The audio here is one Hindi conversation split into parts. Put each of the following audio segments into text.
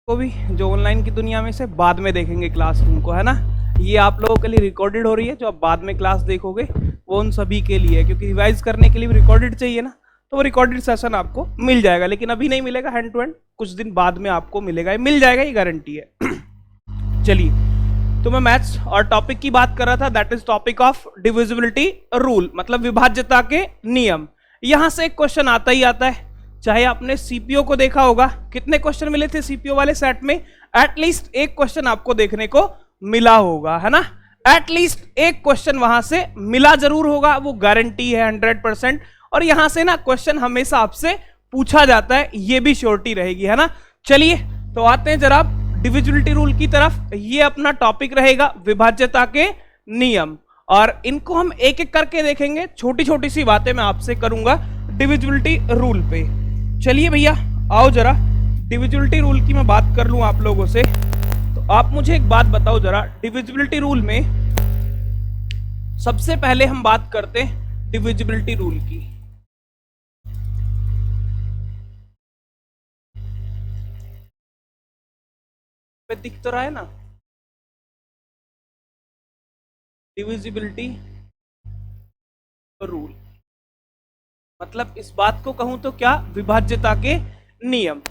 को भी जो ऑनलाइन की दुनिया में से बाद में देखेंगे क्लासरूम को, है ना। ये आप लोगों के लिए रिकॉर्डेड हो रही है, जो आप बाद में क्लास देखोगे वो उन सभी के लिए है, क्योंकि रिवाइज करने के लिए भी रिकॉर्डेड चाहिए ना, तो वो रिकॉर्डेड सेशन आपको मिल जाएगा, लेकिन अभी नहीं मिलेगा हैंड टू हैंड, कुछ दिन बाद में आपको मिलेगा, ये मिल जाएगा, ये गारंटी है। चलिए, तो मैं मैथ्स और टॉपिक की बात कर रहा था, that is topic of divisibility rule, मतलब विभाज्यता के नियम। यहां से एक क्वेश्चन आता ही आता है, चाहे आपने सीपीओ को देखा होगा, कितने क्वेश्चन मिले थे सीपीओ वाले सेट में, एटलीस्ट एक क्वेश्चन आपको देखने को मिला होगा, है ना। एटलीस्ट एक क्वेश्चन वहां से मिला जरूर होगा, वो गारंटी है 100%। और यहां से ना क्वेश्चन हमेशा आपसे पूछा जाता है, ये भी श्योरिटी रहेगी, है ना। चलिए, तो आते हैं जरा डिविजिबिलिटी रूल की तरफ। ये अपना टॉपिक रहेगा विभाज्यता के नियम, और इनको हम एक एक करके देखेंगे, छोटी छोटी सी बातें मैं आपसे करूंगा डिविजिबिलिटी रूल पे। चलिए भैया, आओ जरा डिविजिबिलिटी रूल की मैं बात कर लूं आप लोगों से। तो आप मुझे एक बात बताओ जरा, डिविजिबिलिटी रूल में सबसे पहले हम बात करते हैं डिविजिबिलिटी रूल की। दिख तो रहा है ना, डिविजिबिलिटी रूल मतलब इस बात को कहूं तो क्या, विभाज्यता के नियम।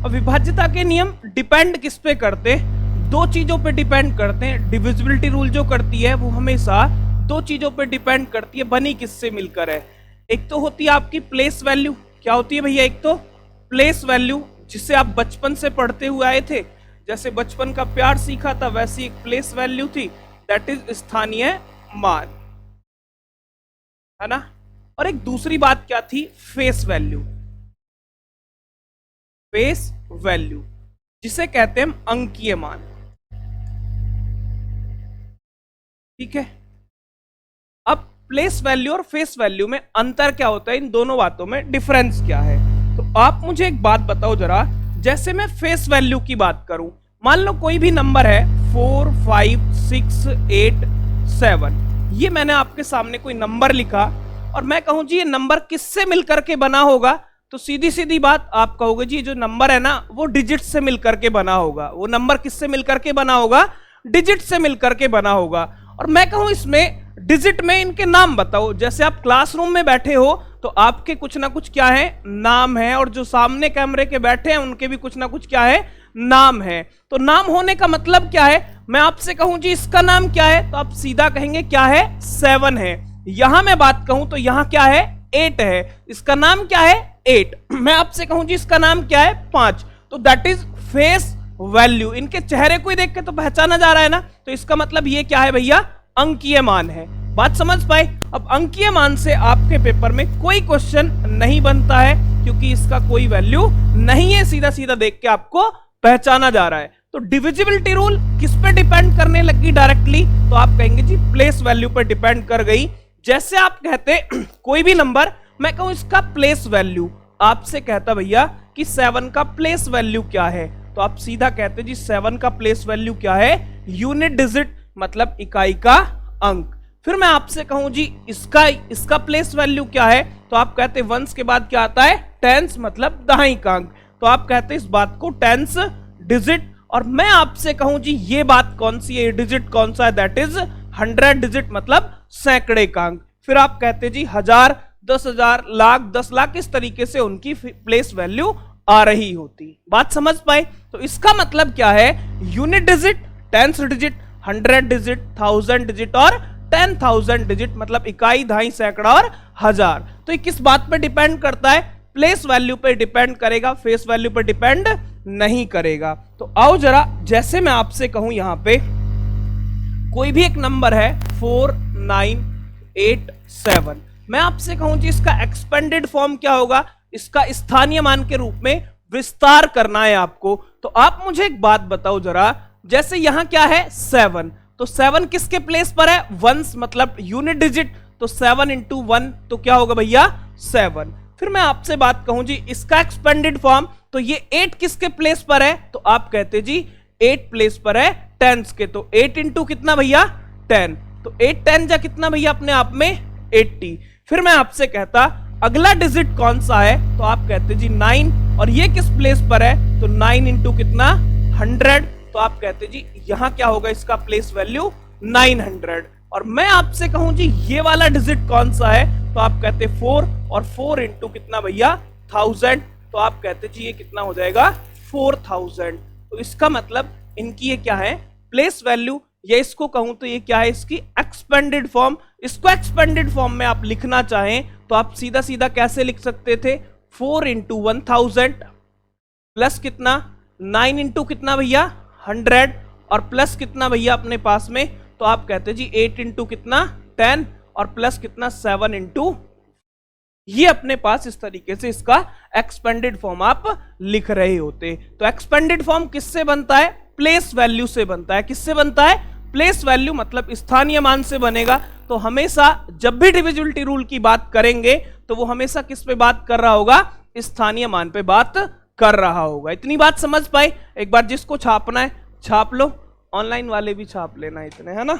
और विभाज्यता के नियम डिपेंड किस पे करते हैं, दो चीजों पे डिपेंड करते हैं। डिविजिबिलिटी रूल जो करती है वो हमेशा दो चीजों पे डिपेंड करती है, बनी किससे मिलकर है। एक तो होती है आपकी प्लेस वैल्यू, क्या होती है भैया, एक तो प्लेस वैल्यू जिसे आप बचपन से पढ़ते हुए आए थे, जैसे बचपन का प्यार सीखा था वैसी एक प्लेस वैल्यू थी, दैट इज स्थानीय मान, है ना। और एक दूसरी बात क्या थी, फेस वैल्यू, फेस वैल्यू जिसे कहते हैं अंकीय मान, ठीक है। अब प्लेस वैल्यू और फेस वैल्यू में अंतर क्या होता है, इन दोनों बातों में डिफरेंस क्या है। तो आप मुझे एक बात बताओ जरा, जैसे मैं फेस वैल्यू की बात करूं, मान लो कोई भी नंबर है 4, 5, 6, 8, 7, ये मैंने आपके सामने कोई नंबर लिखा और मैं कहूं जी ये नंबर किससे मिलकर के बना होगा, तो सीधी सीधी बात आप कहोगे जी जो नंबर है ना वो डिजिट से मिलकर के बना होगा। वो नंबर किससे मिलकर के बना होगा, डिजिट से मिलकर के बना होगा। और मैं कहूं इसमें डिजिट में इनके नाम बताओ, जैसे आप क्लासरूम में बैठे हो तो आपके कुछ ना कुछ क्या है, नाम है, और जो सामने कैमरे के बैठे हैं उनके भी कुछ ना कुछ क्या है, नाम है। तो नाम होने का मतलब क्या है, मैं आपसे कहूं जी इसका नाम क्या है, तो आप सीधा कहेंगे क्या है, 7 है। यहां मैं बात कहूं तो यहां क्या है, 8 है, इसका नाम क्या है, 8। मैं आपसे कहूं जी इसका नाम क्या है, 5, तो दैट इज फेस वैल्यू। इनके चेहरे को ही देख के तो पहचाना जा रहा है ना, तो इसका मतलब ये क्या है भैया, अंकीय मान है। बात समझ पाए। अब अंकीय मान से आपके पेपर में कोई क्वेश्चन नहीं बनता है, क्योंकि इसका कोई वैल्यू नहीं है, सीधा सीधा देख के आपको पहचाना जा रहा है। तो डिविजिबिलिटी रूल किस पे डिपेंड करने लगी डायरेक्टली, तो आप कहेंगे जी प्लेस वैल्यू पे डिपेंड कर गई। जैसे आप कहते कोई भी नंबर, मैं कहूं इसका प्लेस वैल्यू, आपसे कहता भैया कि 7 का प्लेस वैल्यू क्या है, तो आप सीधा कहते जी 7 का प्लेस वैल्यू क्या है, यूनिट डिजिट मतलब इकाई का अंक। फिर मैं आपसे कहूं जी इसका प्लेस वैल्यू क्या है, तो आप कहते वंस के बाद क्या आता है, टेंस मतलब दहाई का अंक, तो आप कहते इस बात को टेंस डिजिट। और मैं आपसे कहूं जी ये बात कौन सी है, डिजिट कौन सा है, दैट इज 100 डिजिट मतलब सैकड़े का अंक। फिर आप कहते जी 1000, 10,000, लाख, 10 लाख, इस तरीके से उनकी प्लेस वैल्यू आ रही होती। बात समझ पाए। तो इसका मतलब क्या है, unit digit, tens digit, 100 digit, 1000 digit और 10,000 डिजिट मतलब इकाई, दहाई, सैकड़ा और हजार। तो ये किस बात पे डिपेंड करता है, प्लेस वैल्यू पे डिपेंड करेगा, फेस वैल्यू पे डिपेंड नहीं करेगा। तो आओ जरा, जैसे मैं आपसे कहूं यहां पे कोई भी एक नंबर है 4, 9, 8, 7, मैं आपसे कहूं जी इसका एक्सपेंडेड फॉर्म क्या होगा, इसका स्थानीय मान के रूप में विस्तार करना है आपको। तो आप मुझे एक बात बताओ जरा, जैसे यहां क्या है 7, तो 7 किसके प्लेस पर है, वंस मतलब यूनिट डिजिट, तो 7 into 1 तो क्या होगा भैया, 7। फिर मैं आपसे बात कहूं जी इसका एक्सपेंडेड फॉर्म, तो ये 8 किसके प्लेस पर है, तो आप कहते जी 8 प्लेस पर है टेंस के, तो 8 into कितना भैया, 10, तो 8 10 जा कितना भैया अपने आप में 80। फिर मैं आपसे कहता अगला डिजिट कौन सा है, तो आप कहते जी 9, और ये किस प्लेस पर है, तो 9 into कितना 100, तो आप कहते जी यहां क्या होगा इसका प्लेस वैल्यू 900। और मैं आपसे कहूं जी ये वाला डिजिट कौन सा है, तो आप कहते 4, और 4 इंटू कितना भैया 1000, तो आप कहते जी ये कितना हो जाएगा 4000। तो इसका मतलब इनकी ये क्या है प्लेस वैल्यू, या इसको कहूं तो ये क्या है इसकी एक्सपेंडेड फॉर्म। इसको एक्सपेंडेड फॉर्म में आप लिखना चाहें तो आप सीधा सीधा कैसे लिख सकते थे, 4 इंटू 1000 प्लस कितना 9 इंटू कितना भैया 100, और प्लस कितना भैया अपने पास में, तो आप कहते जी 8 इंटू कितना 10, और प्लस कितना 7 इंटू, ये अपने पास इस तरीके से इसका एक्सपेंडेड फॉर्म आप लिख रहे होते। तो एक्सपेंडेड फॉर्म किससे बनता है, प्लेस वैल्यू से बनता है। किससे बनता है, प्लेस वैल्यू, मतलब स्थानीय मान से बनेगा। तो हमेशा जब भी डिविजिबिलिटी रूल की बात करेंगे तो वो हमेशा किस पे बात कर रहा होगा, स्थानीय मान पे बात कर रहा होगा। इतनी बात समझ पाए। एक बार जिसको छापना है छाप लो, ऑनलाइन वाले भी छाप लेना इतने, है ना।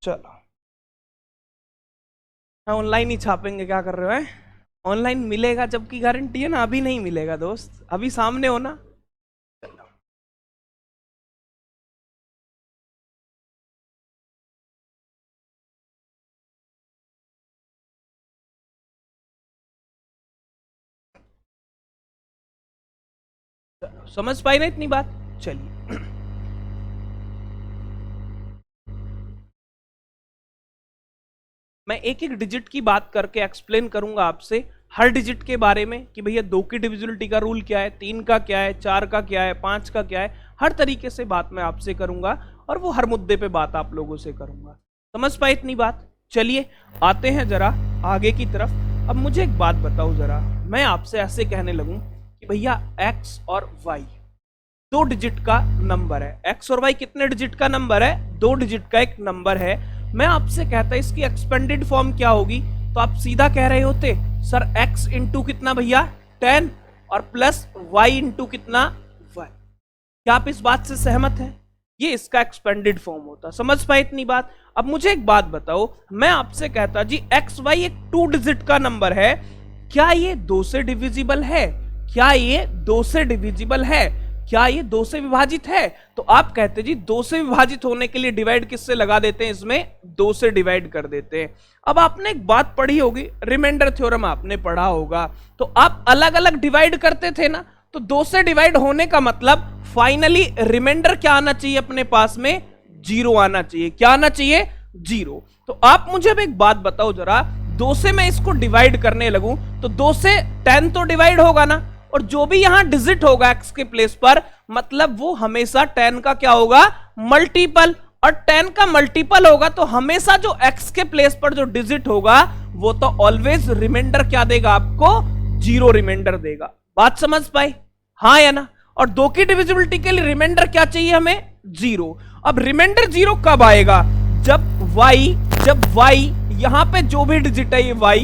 चलो ऑनलाइन ही छापेंगे, क्या कर रहे हो, ऑनलाइन मिलेगा जबकि गारंटी है ना, अभी नहीं मिलेगा दोस्त, अभी सामने हो ना। समझ पाई ना इतनी बात। चलिए मैं एक एक डिजिट की बात करके एक्सप्लेन करूंगा आपसे हर डिजिट के बारे में कि भैया 2 की डिविजिबिलिटी का रूल क्या है, 3 का क्या है, 4 का क्या है, 5 का क्या है। हर तरीके से बात मैं आपसे करूंगा और वो हर मुद्दे पे बात आप लोगों से करूंगा। समझ पाए इतनी बात। चलिए आते हैं जरा आगे की तरफ। अब मुझे एक बात बताओ जरा, मैं आपसे ऐसे कहने लगूं कि भैया x और y 2 डिजिट का नंबर है। x और y कितने डिजिट का नंबर है, 2 डिजिट का एक नंबर है। मैं आपसे कहता इसकी एक्सपेंडेड फॉर्म क्या होगी, तो आप सीधा कह रहे होते सर x इंटू कितना भैया 10 और प्लस y इंटू कितना y। क्या आप इस बात से सहमत हैं, ये इसका एक्सपेंडेड फॉर्म होता। समझ पाए इतनी बात। अब मुझे एक बात बताओ, मैं आपसे कहता जी एक्स वाई एक 2 डिजिट का नंबर है, क्या ये 2 से डिविजिबल है, क्या ये 2 से डिविजिबल है, क्या ये 2 से विभाजित है। तो आप कहते जी 2 से विभाजित होने के लिए डिवाइड किससे लगा देते हैं, इसमें 2 से डिवाइड कर देते हैं। अब आपने एक बात पढ़ी होगी, रिमाइंडर थ्योरम आपने पढ़ा होगा, तो आप अलग अलग डिवाइड करते थे ना, तो 2 से डिवाइड होने का मतलब फाइनली रिमाइंडर क्या आना चाहिए अपने पास में, 0 आना चाहिए। क्या आना चाहिए, 0। तो आप मुझे अब एक बात बताओ जरा, 2 से मैं इसको डिवाइड करने लगूं तो 2 से 10 तो डिवाइड होगा ना, और जो भी यहां डिजिट होगा x के प्लेस पर, मतलब वो हमेशा 10 का क्या होगा, मल्टीपल। और 10 का मल्टीपल होगा तो हमेशा जो x के प्लेस पर जो डिजिट होगा वो तो ऑलवेज रिमाइंडर क्या देगा आपको, 0 रिमाइंडर देगा। बात समझ पाए, हाँ या ना। और 2 की डिविजिबिलिटी के लिए रिमाइंडर क्या चाहिए हमें, 0। अब रिमाइंडर 0 कब आएगा, जब y यहां पे जो भी डिजिट है ये y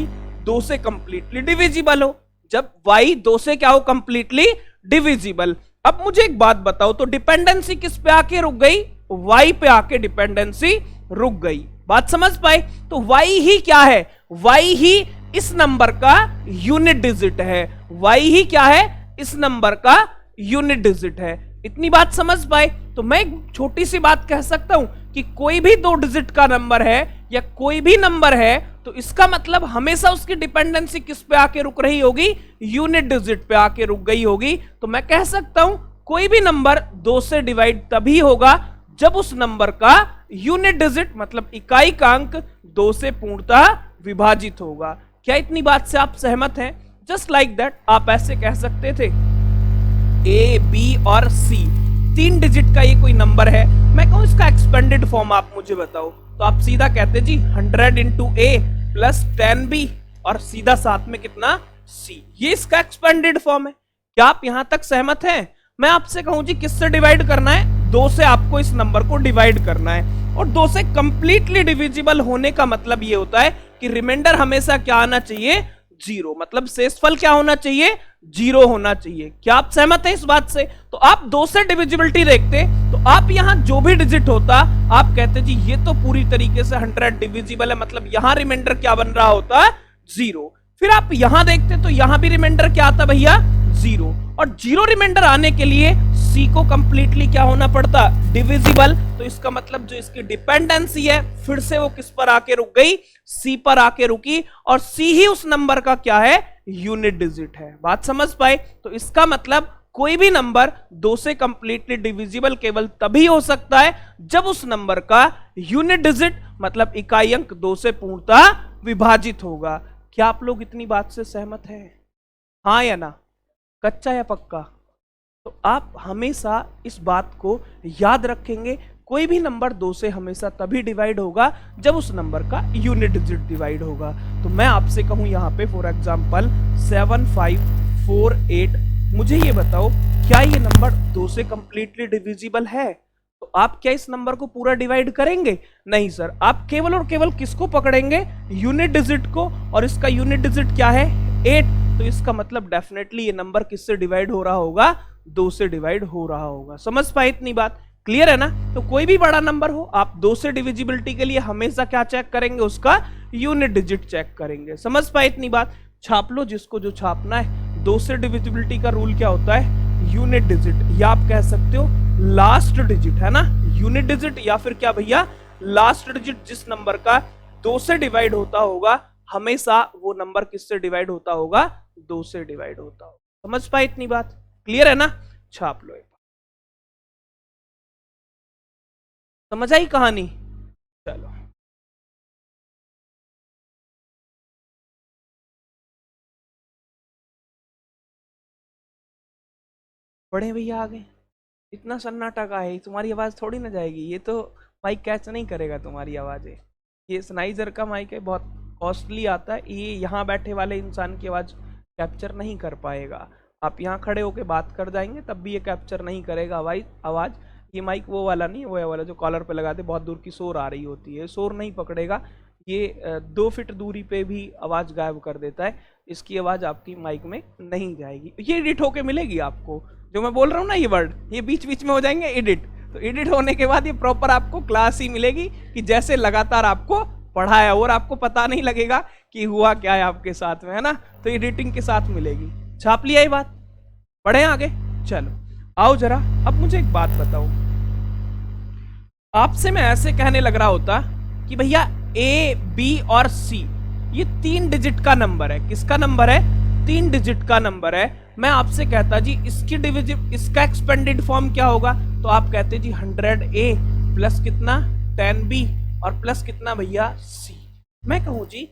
2 से कंप्लीटली डिविजिबल हो, जब y 2 से क्या हो, कंप्लीटली डिविजिबल। अब मुझे एक बात बताओ, तो डिपेंडेंसी किस पे आके रुक गई, y पे आके डिपेंडेंसी रुक गई। बात समझ पाए। तो y ही क्या है, y ही इस नंबर का यूनिट डिजिट है, y ही क्या है, इस नंबर का यूनिट डिजिट है। इतनी बात समझ पाए। तो मैं एक छोटी सी बात कह सकता हूं कि कोई भी 2 डिजिट का नंबर है या कोई भी नंबर है, तो इसका मतलब हमेशा उसकी डिपेंडेंसी किस पे आके रुक रही होगी, यूनिट डिजिट पे आके रुक गई होगी। तो मैं कह सकता हूं कोई भी नंबर 2 से डिवाइड तभी होगा जब उस नंबर का यूनिट डिजिट मतलब इकाई का अंक 2 से पूर्णतः विभाजित होगा। क्या इतनी बात से आप सहमत हैं। जस्ट लाइक दैट आप ऐसे कह सकते थे ए बी और सी 3 डिजिट का ये कोई नंबर है, मैं कहूं इसका एक्सपेंडेड फॉर्म आप मुझे बताओ, तो आप सीधा कहते जी 100 इंटू ए प्लस 10b और सीधा साथ में कितना c, ये इसका एक्सपेंडेड फॉर्म है। क्या आप यहां तक सहमत हैं। मैं आपसे कहूं जी किससे डिवाइड करना है, 2 से आपको इस नंबर को डिवाइड करना है, और 2 से कंप्लीटली डिविजिबल होने का मतलब ये होता है कि रिमाइंडर हमेशा क्या आना चाहिए, 0, मतलब शेषफल क्या होना चाहिए, 0 होना चाहिए। क्या आप सहमत हैं इस बात से। तो आप 2 से डिविजिबिलिटी देखते तो आप यहां जो भी डिजिट होता आप कहते जी ये तो पूरी तरीके से 100 डिविजिबल है, मतलब यहां रिमाइंडर क्या बन रहा होता, 0। फिर आप यहां देखते तो यहां भी रिमाइंडर क्या आता भैया, 0। और जीरो रिमाइंडर आने के लिए सी को कंप्लीटली क्या होना पड़ता, डिविजिबल। तो इसका मतलब जो इसकी डिपेंडेंसी है फिर से वो किस पर आके रुक गई, सी पर आके रुकी, और सी ही उस नंबर का क्या है, यूनिट डिजिट है। बात समझ पाए? तो इसका मतलब कोई भी नंबर 2 से कंप्लीटली डिविजिबल केवल तभी हो सकता है जब उस नंबर का यूनिट डिजिट मतलब इकाई अंक 2 से पूर्णतः विभाजित होगा। क्या आप लोग इतनी बात से सहमत हैं? हाँ या ना, कच्चा या पक्का? तो आप हमेशा इस बात को याद रखेंगे, कोई भी नंबर 2 से हमेशा तभी डिवाइड होगा जब उस नंबर का यूनिट डिजिट डिवाइड होगा। तो मैं आपसे कहूं यहां पे फॉर एग्जांपल 7548, मुझे ये बताओ क्या ये नंबर 2 से कंप्लीटली डिविजिबल है? तो आप क्या इस नंबर को पूरा डिवाइड करेंगे? नहीं सर, आप केवल और केवल किसको पकड़ेंगे, यूनिट डिजिट को, और इसका यूनिट डिजिट क्या है, 8। तो इसका मतलब डेफिनेटली ये नंबर किससे डिवाइड हो रहा होगा, 2 से डिवाइड हो रहा होगा। समझ पाए इतनी बात? क्लियर है ना? तो कोई भी बड़ा नंबर हो, आप 2 से डिविजिबिलिटी के लिए हमेशा क्या चेक करेंगे, उसका यूनिट डिजिट चेक करेंगे। समझ पाए इतनी बात? छाप लो जिसको जो छापना है। 2 से डिविजिबिलिटी का रूल क्या होता है, यूनिट डिजिट, या आप कह सकते हो लास्ट डिजिट, है ना, यूनिट डिजिट, या फिर क्या भैया, लास्ट डिजिट। जिस नंबर का 2 से डिवाइड होता होगा हमेशा वो नंबर किससे डिवाइड होता होगा, 2 से डिवाइड होता होगा। समझ पाए इतनी बात? क्लियर है ना? छाप लो। समझ आई कहानी? चलो बड़े भैया आ गए, इतना सन्नाटा का है, तुम्हारी आवाज थोड़ी ना जाएगी, ये तो माइक कैच नहीं करेगा तुम्हारी आवाजें। ये सनाइजर का माइक है, बहुत कॉस्टली आता है, ये यहाँ बैठे वाले इंसान की आवाज कैप्चर नहीं कर पाएगा। आप यहाँ खड़े होके बात कर जाएंगे तब भी ये कैप्चर नहीं करेगा आवाज। ये माइक वो वाला नहीं, वो वाला जो कॉलर पे लगाते, बहुत दूर की शोर आ रही होती है, शोर नहीं पकड़ेगा ये। 2 फीट दूरी पे भी आवाज गायब कर देता है, इसकी आवाज आपकी माइक में नहीं जाएगी। ये एडिट होके मिलेगी आपको, जो मैं बोल रहा हूँ ना ये वर्ड, ये बीच बीच में हो जाएंगे एडिट। तो एडिट होने के बाद ये प्रॉपर आपको क्लास ही मिलेगी कि जैसे लगातार आपको पढ़ाया, और आपको पता नहीं लगेगा कि हुआ क्या है आपके साथ में, है ना। तो एडिटिंग के साथ मिलेगी। छाप लिया ये बात? पढ़े आगे? चलो आओ जरा, अब मुझे एक बात बताओ। आपसे मैं ऐसे कहने लग रहा होता कि भैया ए, बी और सी ये 3 डिजिट का नंबर है। किसका नंबर है? 3 डिजिट का नंबर है। मैं आपसे कहता जी इसकी इसका एक्सपेंडेड फॉर्म क्या होगा? तो आप कहते जी 100A प्लस कितना, 10B और प्लस कितना भैया, C। मैं कहूं जी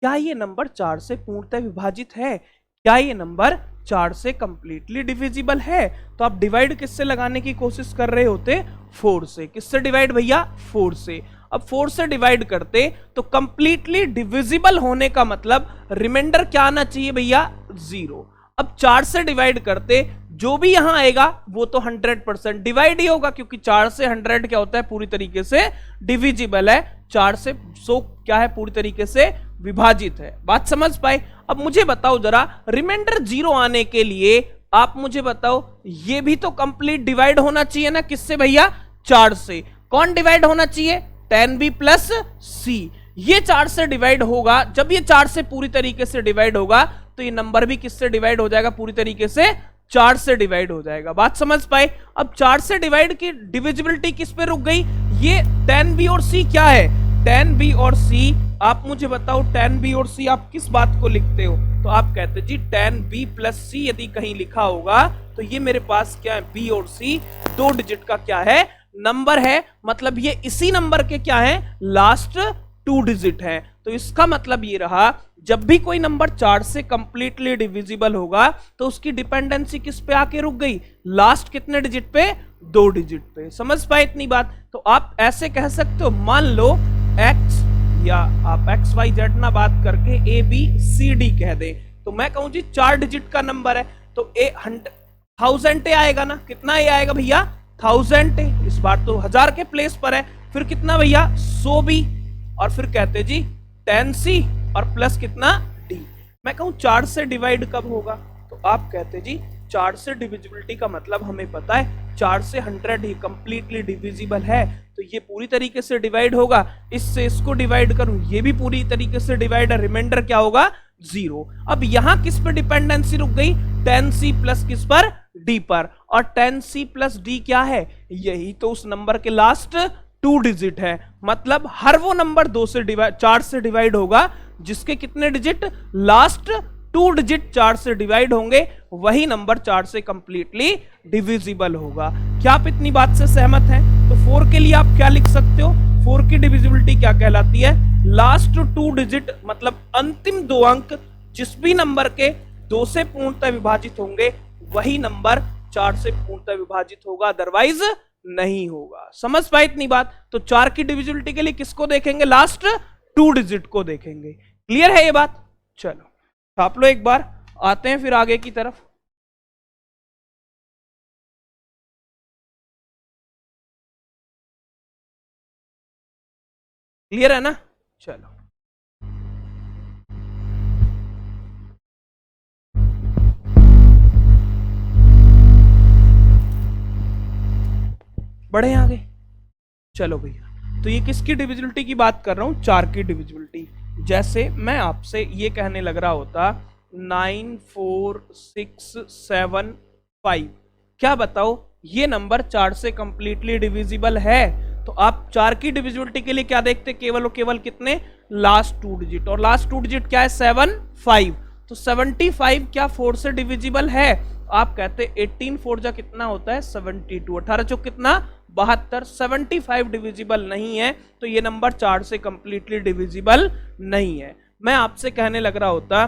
क्या ये नंबर 4 से पूर्णतः विभाजित है? क्या ये नंबर 4 से कंप्लीटली डिविजिबल है? तो आप डिवाइड किससे लगाने की कोशिश कर रहे होते? 4 से। किससे डिवाइड भैया? 4 से। अब 4 से डिवाइड करते तो कंप्लीटली डिविजिबल होने का मतलब रिमाइंडर क्या आना चाहिए भैया? 0। अब 4 से डिवाइड करते जो भी यहां आएगा वो तो 100% डिवाइड ही होगा, क्योंकि 4 से 100 क्या होता है, पूरी तरीके से डिविजिबल है। 4 से 100 क्या है, पूरी तरीके से विभाजित है। बात समझ पाए? अब मुझे बताओ जरा, रिमाइंडर 0 आने के लिए आप मुझे बताओ, ये भी तो कंप्लीट डिवाइड होना चाहिए ना, किससे भैया? 4 से। कौन डिवाइड होना चाहिए? 10B plus C। ये 4 से डिवाइड होगा। जब ये 4 से पूरी तरीके से डिवाइड होगा तो ये नंबर भी किससे डिवाइड हो जाएगा? पूरी तरीके से 4 से डिवाइड हो जाएगा। बात समझ पाए? अब 4 से डिवाइड की डिविजिबिलिटी किस पे रुक गई? ये 10B और C क्या है? 10B और C। आप मुझे बताओ 10B और C आप किस बात को लिखते हो? तो आप कहते जी 10B प्लस C यदि कहीं लिखा होगा तो ये मेरे पास क्या है, B और C 2 डिजिट का क्या है, नंबर है। मतलब ये इसी नंबर के क्या है, लास्ट 2 डिजिट है। तो इसका मतलब ये रहा, जब भी कोई नंबर 4 से कंप्लीटली डिविजिबल होगा तो उसकी डिपेंडेंसी किस पे आके रुक गई? लास्ट कितने डिजिट पे? 2 डिजिट पे। समझ पाए इतनी बात? तो आप ऐसे कह सकते हो, मान लो x, या आप XYZ ना बात करके ABCD कह दे, तो मैं कहूं जी 4 डिजिट का नंबर है तो 1000 आएगा ना। कितना ए आएगा भैया? 1000। इस बार तो 1000 के प्लेस पर है। फिर कितना भैया? 100B और फिर कहते जी 10C और प्लस कितना, D। मैं कहूं 4 से डिवाइड कब होगा? तो आप कहते जी 4 से डिविजिबिलिटी का मतलब हमें पता है 4 से 100 ही कंप्लीटली डिविजिबल है, तो ये पूरी तरीके से डिवाइड होगा। इससे इसको डिवाइड करूं, ये भी पूरी तरीके से डिवाइड है। रिमाइंडर क्या होगा? 0। अब यहां किस पर डिपेंडेंसी रुक गई? 10c प्लस किस पर? d पर। और 10c प्लस d क्या है? यही तो उस नंबर के लास्ट 2 डिजिट है। मतलब हर वो नंबर 4 से डिवाइड होगा जिसके कितने डिजिट? लास्ट 2 डिजिट 4 से डिवाइड होंगे, वही नंबर 4 से कंप्लीटली डिविजिबल होगा। क्या आप इतनी बात से सहमत हैं? तो 4 के लिए आप क्या लिख सकते हो? 4 की डिविजिबिलिटी क्या कहलाती है? लास्ट 2 डिजिट मतलब अंतिम 2 अंक जिस भी नंबर के 2 से पूर्णतः विभाजित होंगे वही नंबर 4 से पूर्णतः विभाजित होगा, अदरवाइज नहीं होगा। समझ पाए इतनी बात? तो 4 की डिविजिबिलिटी के लिए किसको देखेंगे? लास्ट 2 डिजिट को देखेंगे। क्लियर है ये बात? चलो छाप लो एक बार, आते हैं फिर आगे की तरफ। क्लियर है ना? चलो बढ़े आगे। चलो भैया, तो ये किसकी डिविजिबिलिटी की बात कर रहा हूं? 4 की डिविजिबिलिटी। जैसे मैं आपसे ये कहने लग रहा होता 9 4 6 7 5, क्या बताओ ये नंबर 4 से कंप्लीटली डिविजिबल है? तो आप 4 की डिविजिबिलिटी के लिए क्या देखते? केवल और केवल कितने? Last 2 digit. और लास्ट 2 डिजिट क्या है? 7 5। तो 75 क्या 4 से डिविजिबल है? आप कहते 18 4 जा कितना होता है? 72। 18 चौक कितना? 72। 75 डिविजिबल नहीं है, तो ये नंबर 4 से कंप्लीटली डिविजिबल नहीं है। मैं आपसे कहने लग रहा होता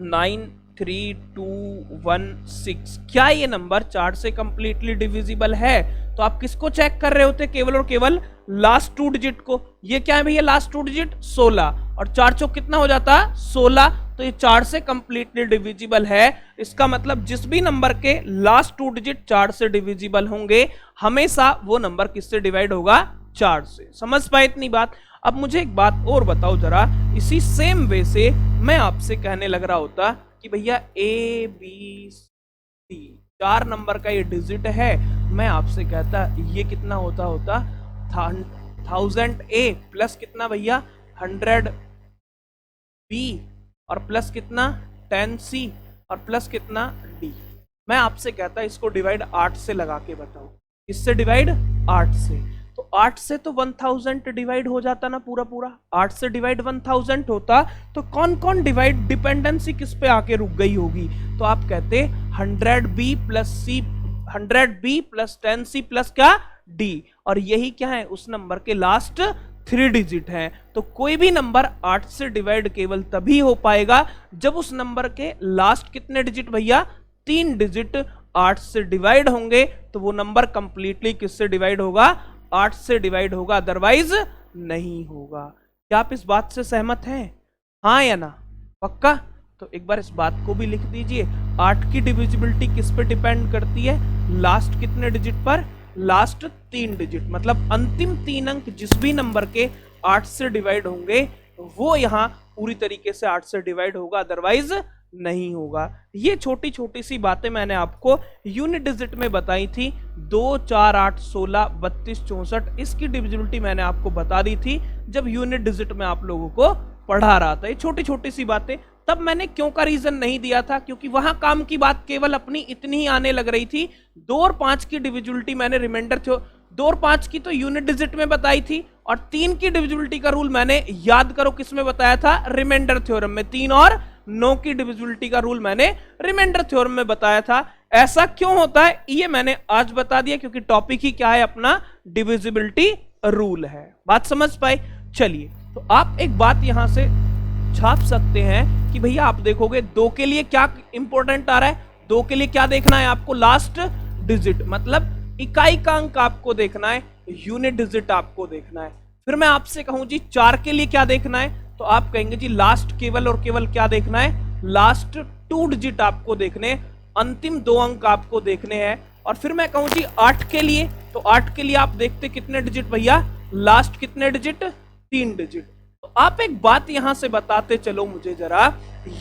9 3 2 1 6, क्या ये नंबर 4 से कंप्लीटली डिविजिबल है? तो आप किसको चेक कर रहे होते? केवल और केवल लास्ट 2 डिजिट को। ये क्या है भैया? लास्ट 2 डिजिट 16, और 4 चौक कितना हो जाता? 16। तो ये 4 से कंप्लीटली डिविजिबल है। इसका मतलब जिस भी नंबर के लास्ट 2 डिजिट 4 से डिविजिबल होंगे, हमेशा वो नंबर किससे डिवाइड होगा? 4 से। समझ पाए इतनी बात? अब मुझे एक बात और बताओ जरा, इसी सेम वे से मैं आपसे कहने लग रहा होता कि भैया A B C 4 नंबर का ये डिजिट है, मैं आपसे कहता ये कितना होता 1000 A प्लस कितना भैया? 100 B और प्लस कितना? 10 C और प्लस कितना? D। मैं आपसे कहता इसको डिवाइड 8 से लगा के बताओ। किससे डिवाइड? 8 से। तो 8 से तो 1000 डिवाइड हो जाता ना पूरा पूरा। 8 से डिवाइड 1000 होता, तो कौन कौन डिवाइड डिपेंडेंसी किस पे आके रुक गई होगी? तो आप कहते 100B plus C, 100B plus 10C plus क्या? D। और यही क्या है? उस नंबर के लास्ट 3 डिजिट हैं। तो कोई भी नंबर 8 से डिवाइड केवल तभी हो पाएगा जब उस नंबर के लास्ट कितने डिजिट भैया? 3 डिजिट 8 से डिवाइड होंगे, तो वो नंबर कंप्लीटली किससे डिवाइड होगा? 8 से डिवाइड होगा, अदरवाइज नहीं होगा। क्या आप इस बात से सहमत हैं? हाँ या ना? पक्का? तो एक बार इस बात को भी लिख दीजिए। 8 की डिविजिबिलिटी किस पे डिपेंड करती है? लास्ट कितने डिजिट पर? Last 3 digit. मतलब अंतिम 3 अंक जिस भी नंबर के 8 से डिवाइड होंगे, वो यहाँ पूरी तरीके से 8 से डिवाइड होगा, अदरवाइज नहीं होगा। ये छोटी छोटी सी बातें मैंने आपको यूनिट डिजिट में बताई थी। 2 4 8 16 32 64, इसकी डिविजिबिलिटी मैंने आपको बता दी थी जब यूनिट डिजिट में आप लोगों को पढ़ा रहा था। ये छोटी छोटी सी बातें तब मैंने क्यों का रीजन नहीं दिया था, क्योंकि वहां काम की बात केवल अपनी इतनी ही आने लग रही थी। 2 और 5 की डिविजिबिलिटी मैंने रिमाइंडर 2 और 5 की तो यूनिट डिजिट में बताई थी, और 3 की डिविजिबिलिटी का रूल मैंने, याद करो किस में बताया था? रिमाइंडर थ्योरम में। 3 और 9 की डिविजिबिलिटी का रूल मैंने रिमाइंडर थ्योरम में बताया था। ऐसा क्यों होता है ये मैंने आज बता दिया, क्योंकि टॉपिक ही क्या है अपना? डिविजिबिलिटी रूल है। बात समझ पाए? चलिए, तो आप एक बात यहां से छाप सकते हैं कि भैया आप देखोगे 2 के लिए क्या इंपॉर्टेंट आ रहा है? 2 के लिए क्या देखना है आपको? लास्ट डिजिट, मतलब इकाई का अंक आपको देखना है, यूनिट डिजिट आपको देखना है। फिर मैं आपसे कहूं जी 4 के लिए क्या देखना है? तो आप कहेंगे जी लास्ट केवल और केवल क्या देखना है? लास्ट 2 डिजिट आपको देखने, अंतिम 2 अंक आपको देखने हैं। और फिर मैं कहूं जी 8 के लिए, तो 8 के लिए आप देखते कितने डिजिट भैया? लास्ट कितने डिजिट? 3 डिजिट। तो आप एक बात यहां से बताते चलो मुझे जरा,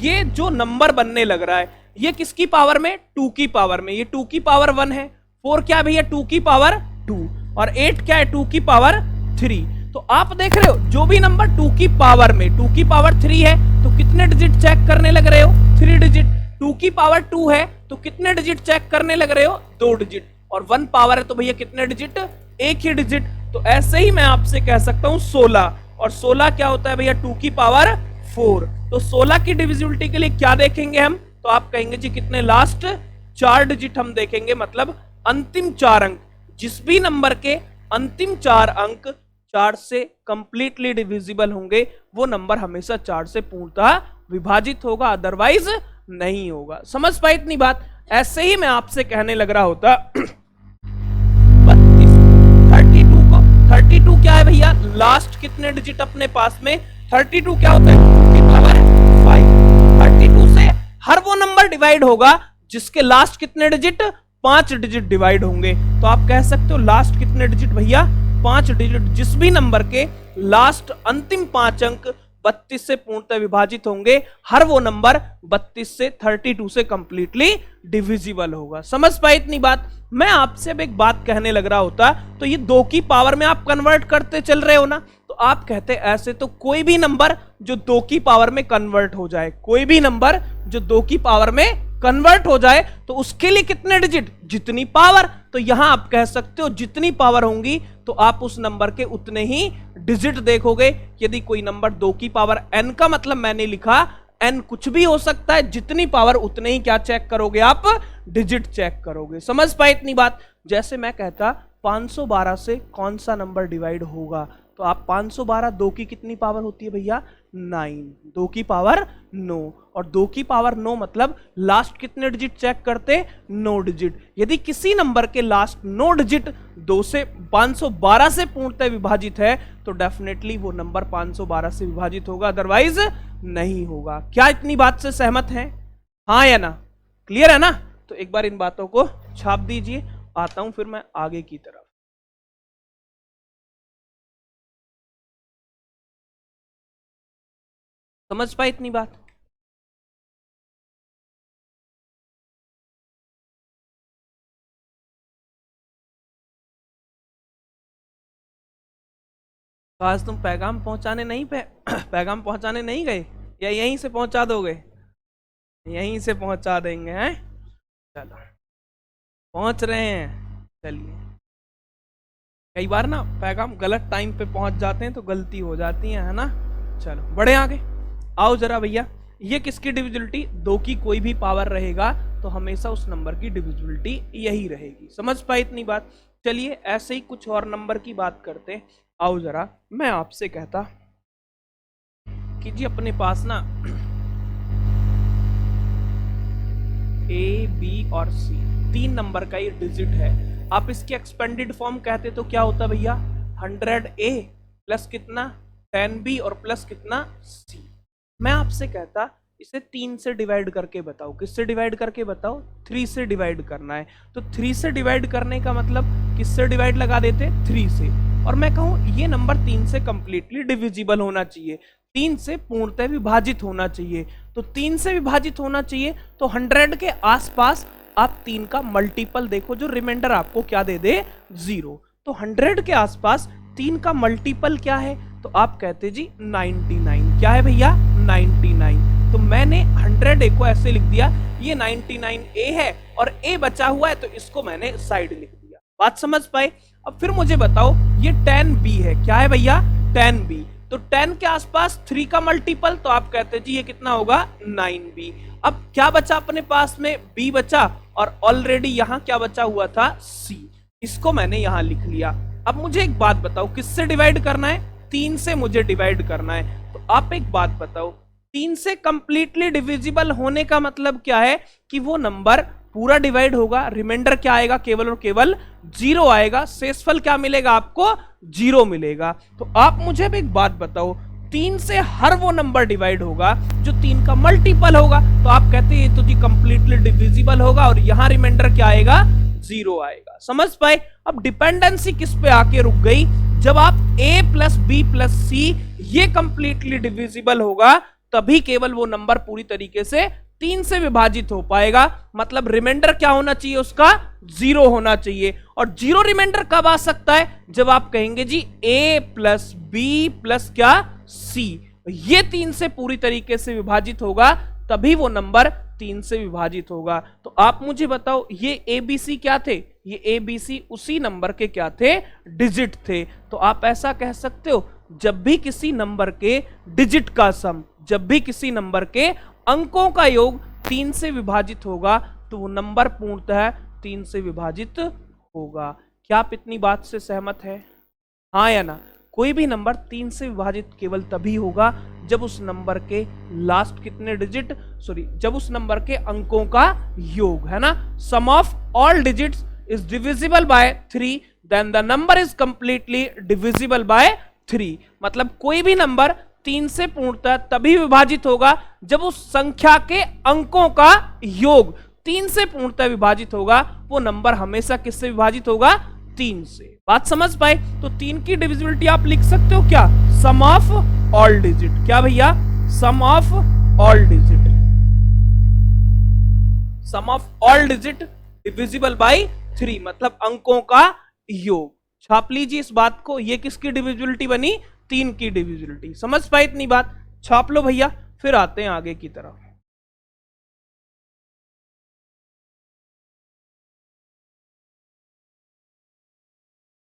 ये जो नंबर बनने लग रहा है ये किसकी पावर में? 2 की पावर में। ये 2 की पावर 1 है। 4 क्या भैया? 2 की पावर 2। और 8 क्या है? 2 की पावर 3। तो आप देख रहे हो जो भी नंबर 2 की पावर में 2 की पावर 3 है तो कितने डिजिट चेक करने लग रहे हो? 3 डिजिट। 2 की पावर 2 है तो कितने डिजिट चेक करने लग रहे हो? 2 डिजिट। और 1 पावर है तो भैया कितने डिजिट? एक ही डिजिट। तो ऐसे ही मैं आपसे कह सकता हूं 16, और 16 क्या होता है भैया? 2 की पावर 4। तो 16 की डिविजिबिलिटी के लिए क्या देखेंगे हम? तो आप कहेंगे जी कितने? लास्ट 4 डिजिट हम देखेंगे, मतलब अंतिम 4 अंक। जिस भी नंबर के अंतिम 4 अंक 4 से कंप्लीटली डिविजिबल होंगे वो नंबर हमेशा 4 से पूर्णतः विभाजित होगा, अदरवाइज नहीं होगा। समझ पाए इतनी बात? ऐसे ही मैं आपसे कहने लग रहा होता 32 को, 32 क्या है भैया? लास्ट कितने डिजिट अपने पास में? 32 क्या होता है? 2 की पावर 5। 32 से हर वो नंबर डिवाइड होगा जिसके लास्ट कितने डिजिट? 5 डिजिट डिवाइड होंगे। तो आप कह सकते हो लास्ट कितने डिजिट भैया? 5 डिजिट। जिस भी नंबर के लास्ट अंतिम 5 अंक 32 से पूर्णतः विभाजित होंगे, हर वो नंबर 32 से 32 से कंप्लीटली डिविजिबल होगा। समझ पाए इतनी बात? मैं आपसे अब एक बात कहने लग रहा होता, तो ये 2 की पावर में आप कन्वर्ट करते चल रहे हो ना, तो आप कहते ऐसे तो कोई भी नंबर जो 2 की पावर में कन्वर्ट हो जाए, कोई भी नंबर जो 2 की पावर में कन्वर्ट हो जाए तो उसके लिए कितने डिजिट? जितनी पावर। तो यहां आप कह सकते हो जितनी पावर होंगी तो आप उस नंबर के उतने ही डिजिट देखोगे। यदि कोई नंबर 2 की पावर n का मतलब मैंने लिखा n कुछ भी हो सकता है, जितनी पावर उतने ही क्या चेक करोगे आप? डिजिट चेक करोगे। समझ पाए इतनी बात? जैसे मैं कहता 512 से कौन सा नंबर डिवाइड होगा, तो आप 512 2 की कितनी पावर होती है भैया? 9। 2 की पावर 9, और 2 की पावर 9 मतलब लास्ट कितने डिजिट चेक करते? 9 डिजिट। यदि किसी नंबर के लास्ट 9 डिजिट 2 से 512 से पूर्णतः विभाजित है तो डेफिनेटली वो नंबर 512 से विभाजित होगा, अदरवाइज नहीं होगा। क्या इतनी बात से सहमत हैं? हाँ या ना? क्लियर है ना? तो एक बार इन बातों को छाप दीजिए। आता हूं फिर मैं आगे की तरफ। समझ पाए इतनी बात? तो आज तुम पैगाम पहुंचाने नहीं पैगाम पहुंचाने नहीं गए, या यहीं से पहुंचा दोगे? यहीं से पहुंचा देंगे हैं? चलो पहुंच रहे हैं। चलिए, कई बार ना पैगाम गलत टाइम पे पहुंच जाते हैं तो गलती हो जाती है ना? चलो बढ़े आगे। आओ जरा भैया, ये किसकी डिविजिबिलिटी? 2 की कोई भी पावर रहेगा तो हमेशा उस नंबर की डिविजिबिलिटी यही रहेगी। समझ पाए इतनी बात? चलिए ऐसे ही कुछ और नंबर की बात करते। आओ जरा, मैं आपसे कहता कि जी अपने पास ना A, B और C 3 नंबर का ये डिजिट है। आप इसकी एक्सपेंडेड फॉर्म कहते तो क्या होता भैया? 100A प्लस कितना? 10B और प्लस कितना? C। मैं आपसे कहता इसे 3 से डिवाइड करके बताओ। किससे डिवाइड करके बताओ? 3 से डिवाइड करना है। तो 3 से डिवाइड करने का मतलब किससे डिवाइड लगा देते? 3 से। और मैं कहूं ये नंबर 3 से कंप्लीटली डिविजिबल होना चाहिए, 3 से पूर्णतः विभाजित होना चाहिए। तो 3 से विभाजित होना चाहिए तो 100 के आसपास आप 3 का मल्टीपल देखो, जो रिमाइंडर आपको क्या दे दे? 0। तो 100 के आसपास 3 का मल्टीपल क्या है? तो आप कहते जी 99। क्या है भैया? 99। तो मैंने 100A को ऐसे लिख दिया, ये 99A है और A बचा हुआ है तो इसको मैंने साइड लिख दिया। बात समझ पाए? अब फिर मुझे बताओ ये 10B है। क्या है भैया? 10B। तो 10 के आसपास 3 का मल्टीपल, तो आप कहते जी ये कितना होगा? 9B। अब क्या बचा अपने पास में? B बचा, और ऑलरेडी यहां क्या बचा हुआ था? C। इसको मैंने यहां लिख लिया। अब मुझे एक बात बताओ, किससे डिवाइड करना है? 3 से मुझे डिवाइड करना है। तो आप एक बात बताओ, 3 से कंप्लीटली डिविजिबल होने का मतलब क्या है? कि वो नंबर पूरा डिवाइड होगा, रिमाइंडर क्या आएगा? केवल और केवल 0 आएगा, शेषफल क्या मिलेगा आपको? 0 मिलेगा। तो आप मुझे अब एक बात बताओ, 3 से हर वो नंबर डिवाइड होगा जो 3 का मल्टीपल होगा, तो आप कहते हैं ये तो जी कंप्लीटली डिविजिबल होगा, और यहां रिमाइंडर क्या आएगा? 0 आएगा। समझ पाए? अब डिपेंडेंसी किस पे आके रुक गई? जब आप A plus B plus C ये कंप्लीटली डिविजिबल होगा तभी केवल वो नंबर पूरी तरीके से 3 से विभाजित हो पाएगा, मतलब रिमाइंडर क्या होना चाहिए उसका, 0 होना चाहिए। और 0 रिमाइंडर कब आ सकता है, जब आप कहेंगे जी a प्लस बी प्लस क्या c, ये 3 से पूरी तरीके से विभाजित होगा, तभी वो नंबर 3 से विभाजित होगा। तो आप मुझे बताओ ये ABC क्या थे, ये ABC उसी नंबर के क्या थे, डिजिट थे। तो आप ऐसा कह सकते हो जब भी किसी नंबर के डिजिट का सम, जब भी किसी नंबर के अंकों का योग 3 से विभाजित होगा तो वो नंबर पूर्णतः 3 से विभाजित होगा। क्या आप इतनी बात से सहमत है, हाँ या ना? कोई भी नंबर 3 से विभाजित केवल तभी होगा जब उस नंबर के लास्ट कितने डिजिट, जब उस नंबर के अंकों का योग है ना, sum of all digits is divisible by 3 then the number is completely divisible by 3। मतलब कोई भी नंबर 3 से पूर्णतः तभी विभाजित होगा जब उस संख्या के अंकों का योग 3 से पूर्णतः विभाजित होगा। वो नंबर हमेशा किससे विभाजित होगा, 3 से। बात समझ पाए? तो 3 की डिविजिबिलिटी आप लिख सकते हो क्या, सम ऑफ ऑल डिजिट। क्या भैया, sum of all digit, sum of all digit divisible by 3, मतलब अंकों का योग। छाप लीजिए इस बात को, ये किसकी डिविजिबिलिटी बनी, 3 की डिविजिबिलिटी। समझ पाए इतनी बात, छाप लो भैया। फिर आते हैं आगे की तरफ।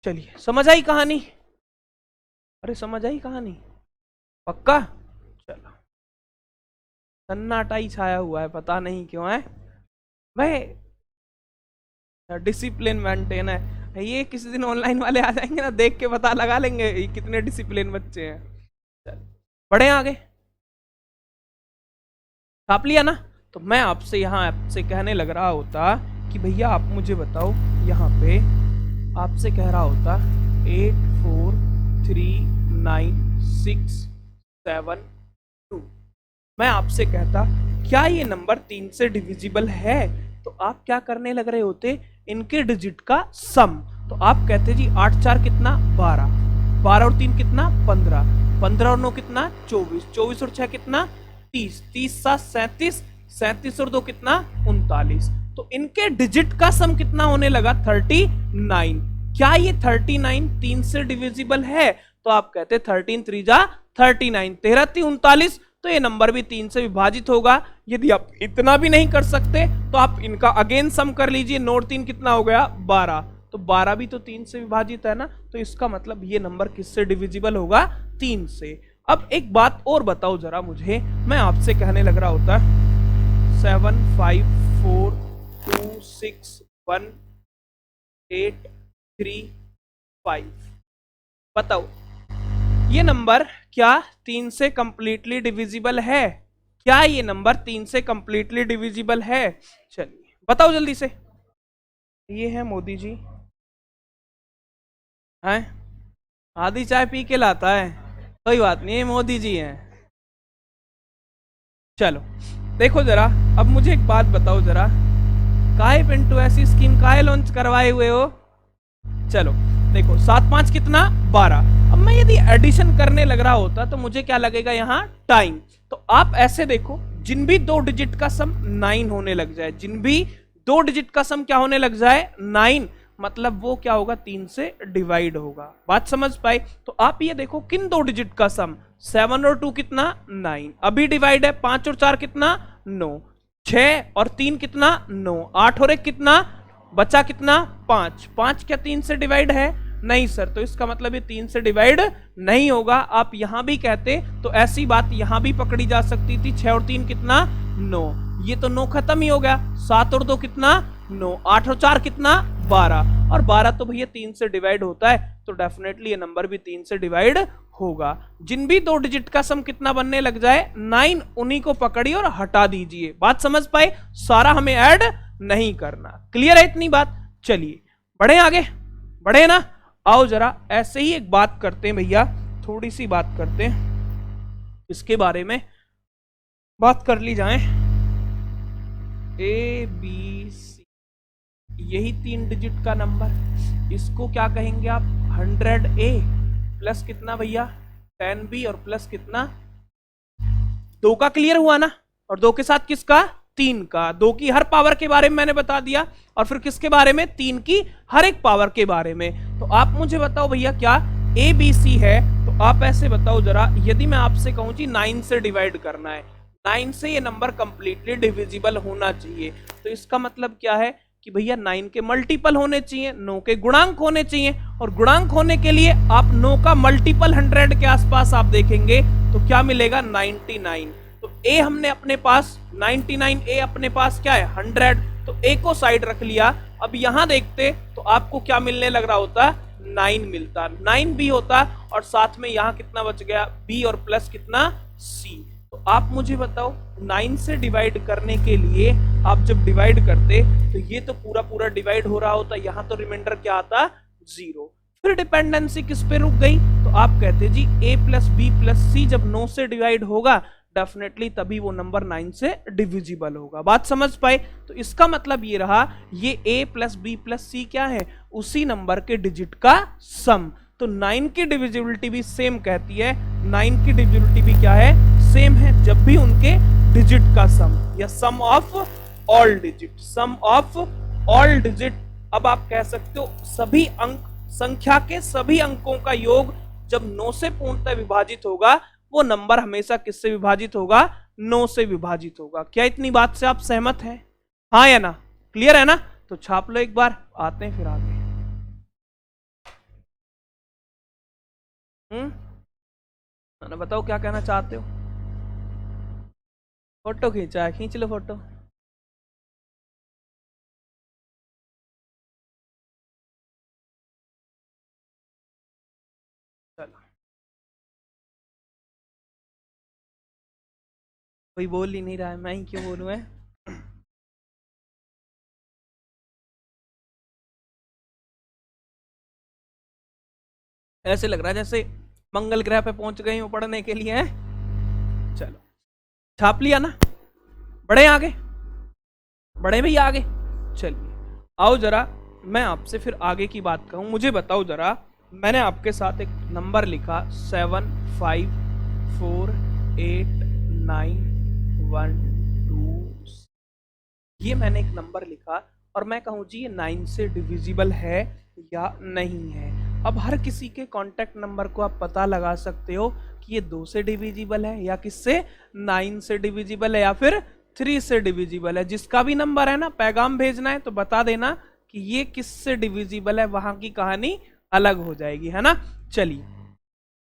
चलिए, समझ आई कहानी? अरे समझ आई कहानी पक्का? चलो, सन्नाटा ही छाया हुआ है, पता नहीं क्यों है भाई, डिसिप्लिन मेंटेन है। ये किसी दिन ऑनलाइन वाले आ जाएंगे ना, देख के पता लगा लेंगे ये कितने डिसिप्लिन बच्चे हैं। चल बढ़े आगे, छाप लिया ना? तो मैं आपसे आपसे कहने लग रहा होता कि भैया आप मुझे बताओ, यहाँ पे आपसे कह रहा होता 8 4 3 9 6 7 2, मैं आपसे कहता क्या ये नंबर 3 से डिविजिबल है, तो आप क्या करने लग रहे होते, इनके डिजिट का सम। तो आप कहते जी 8 4 कितना 12, 12 और 3 कितना 15, 15 और 9 कितना 24, 24 और 6 कितना 30, 30 7 37, 37 और 2 कितना 39। तो इनके डिजिट का सम कितना होने लगा 39। क्या ये 39 3 से डिविजिबल है? तो आप कहते 13 3 जा 39, 13 3 39, तो ये नंबर भी 3 से विभाजित होगा। यदि आप इतना भी नहीं कर सकते तो आप इनका अगेन सम कर लीजिए, नोट 3 कितना हो गया 12, तो 12 भी तो 3 से विभाजित है ना, तो इसका मतलब ये नंबर किससे डिविजिबल होगा, 3 से। अब एक बात और बताओ जरा मुझे, मैं आपसे कहने लग रहा होता 7 5 4 2 6 1 8 3 5, बताओ ये नंबर क्या 3 से कंप्लीटली डिविजिबल है? क्या ये नंबर 3 से कंप्लीटली डिविजिबल है? चलिए बताओ जल्दी से। ये है मोदी जी, हैं आधी चाय पी के लाता है, कोई बात नहीं, ये मोदी जी हैं। चलो देखो जरा, अब मुझे एक बात बताओ जरा, काहे पिंटू ऐसी स्कीम काहे लॉन्च करवाए हुए हो? चलो देखो 7 5 कितना 12। अब मैं यदि एडिशन करने लग रहा होता तो मुझे क्या लगेगा यहाँ, टाइम। तो आप ऐसे देखो, जिन भी 2 डिजिट का सम 9 होने लग जाए, जिन भी 2 डिजिट का सम क्या होने लग जाए 9, मतलब वो क्या होगा 3 से डिवाइड होगा। बात समझ पाए? तो आप ये देखो किन 2 डिजिट का सम, 7 और 2 कितना 9, अभी डिवाइड है, 5 और 4 कितना 9, 6 और 3 कितना 9, 8 और 1 कितना बचा कितना 5, 5 क्या 3 से डिवाइड है? नहीं सर, तो इसका मतलब ये 3 से डिवाइड नहीं होगा। आप यहां भी कहते तो ऐसी बात यहां भी पकड़ी जा सकती थी, 6 और 3 कितना 9, ये तो 9 खत्म ही हो गया, 7 और 2 कितना 9, 8 और 4 कितना 12, और 12 तो भैया 3 से डिवाइड होता है, तो डेफिनेटली ये नंबर भी 3 से डिवाइड होगा। जिन भी 2 डिजिट का सम कितना बनने लग जाए 9, उन्हीं को पकड़िए और हटा दीजिए। बात समझ पाए? सारा हमें ऐड नहीं करना। क्लियर है इतनी बात? चलिए बढ़े आगे, बढ़े ना? आओ जरा ऐसे ही एक बात करते हैं भैया, थोड़ी सी बात करते हैं इसके बारे में, बात कर ली जाए। ए बी सी, यही 3 डिजिट का नंबर, इसको क्या कहेंगे आप, 100A प्लस कितना भैया 10B और प्लस कितना 2 का। क्लियर हुआ ना? और 2 के साथ किसका 3 का, 2 की हर पावर के बारे में मैंने बता दिया, और फिर किसके बारे में, 3 की हर एक पावर के बारे में। तो आप मुझे बताओ भैया क्या ABC है? तो आप ऐसे बताओ जरा, यदि मैं आपसे कहूं जी 9 से डिवाइड करना है, 9 से ये नंबर कंप्लीटली डिविजिबल होना चाहिए, तो इसका मतलब क्या है कि भैया 9 के मल्टीपल होने चाहिए, 9 के गुणांक होने चाहिए, और गुणांक होने के लिए आप 9 का मल्टीपल 100 के आसपास आप देखेंगे तो क्या मिलेगा, 99। तो ए हमने अपने पास 99, ए अपने पास क्या है 100, तो ए को साइड रख लिया। अब यहां देखते तो आपको क्या मिलने लग रहा होता, 9 मिलता, 9 भी होता, और साथ में यहां कितना बच गया, बी, और प्लस कितना, सी। तो आप मुझे बताओ 9 से डिवाइड करने के लिए आप जब डिवाइड करते तो ये तो पूरा पूरा डिवाइड हो रहा होता, यहां तो रिमाइंडर क्या आता, 0। फिर डिपेंडेंसी किस पे रुक गई, तो आप कहते जी a प्लस बी प्लस सी जब 9 से डिवाइड होगा डेफिनेटली तभी वो नंबर 9 से डिविजिबल होगा। बात समझ पाए? तो इसका मतलब ये रहा, ये a प्लस बी प्लस सी क्या है, उसी नंबर के डिजिट का सम। तो 9 की डिविजिबिलिटी भी सेम कहती है, 9 की डिविजिबिलिटी भी क्या है, सेम है, जब भी उनके डिजिट का सम, या sum of all digit, sum of all digit. अब आप कह सकते हो सभी अंक, संख्या के सभी अंकों का योग जब 9 से पूर्णतः विभाजित होगा, वो नंबर हमेशा किससे विभाजित होगा, 9 से विभाजित होगा। क्या इतनी बात से आप सहमत हैं? हाँ या ना? क्लियर है ना? तो छाप लो एक बार, आते हैं फिर आगे। ना बताओ क्या कहना चाहते हो। फोटो खींचा है, खींच लो फोटो। चलो, कोई बोल ही नहीं रहा है, मैं ही क्यों बोलूं है? ऐसे लग रहा है जैसे मंगल ग्रह पे पहुंच गए हो पढ़ने के लिए हैं। चलो, छाप लिया ना? बढ़े आगे, बढ़े भैया आगे। चलिए आओ जरा मैं आपसे फिर आगे की बात कहूं। मुझे बताओ जरा, मैंने आपके साथ एक नंबर लिखा 7 5 4 8 9 1 2। ये मैंने एक नंबर लिखा और मैं कहूं जी ये 9 से डिविजिबल है या नहीं है। अब हर किसी के कांटेक्ट नंबर को आप पता लगा सकते हो कि ये 2 से डिविजिबल है या किससे, 9 से डिविजिबल है या फिर 3 से डिविजिबल है। जिसका भी नंबर है ना, पैगाम भेजना है तो बता देना कि ये किससे डिविजिबल है, वहां की कहानी अलग हो जाएगी, है ना। चलिए,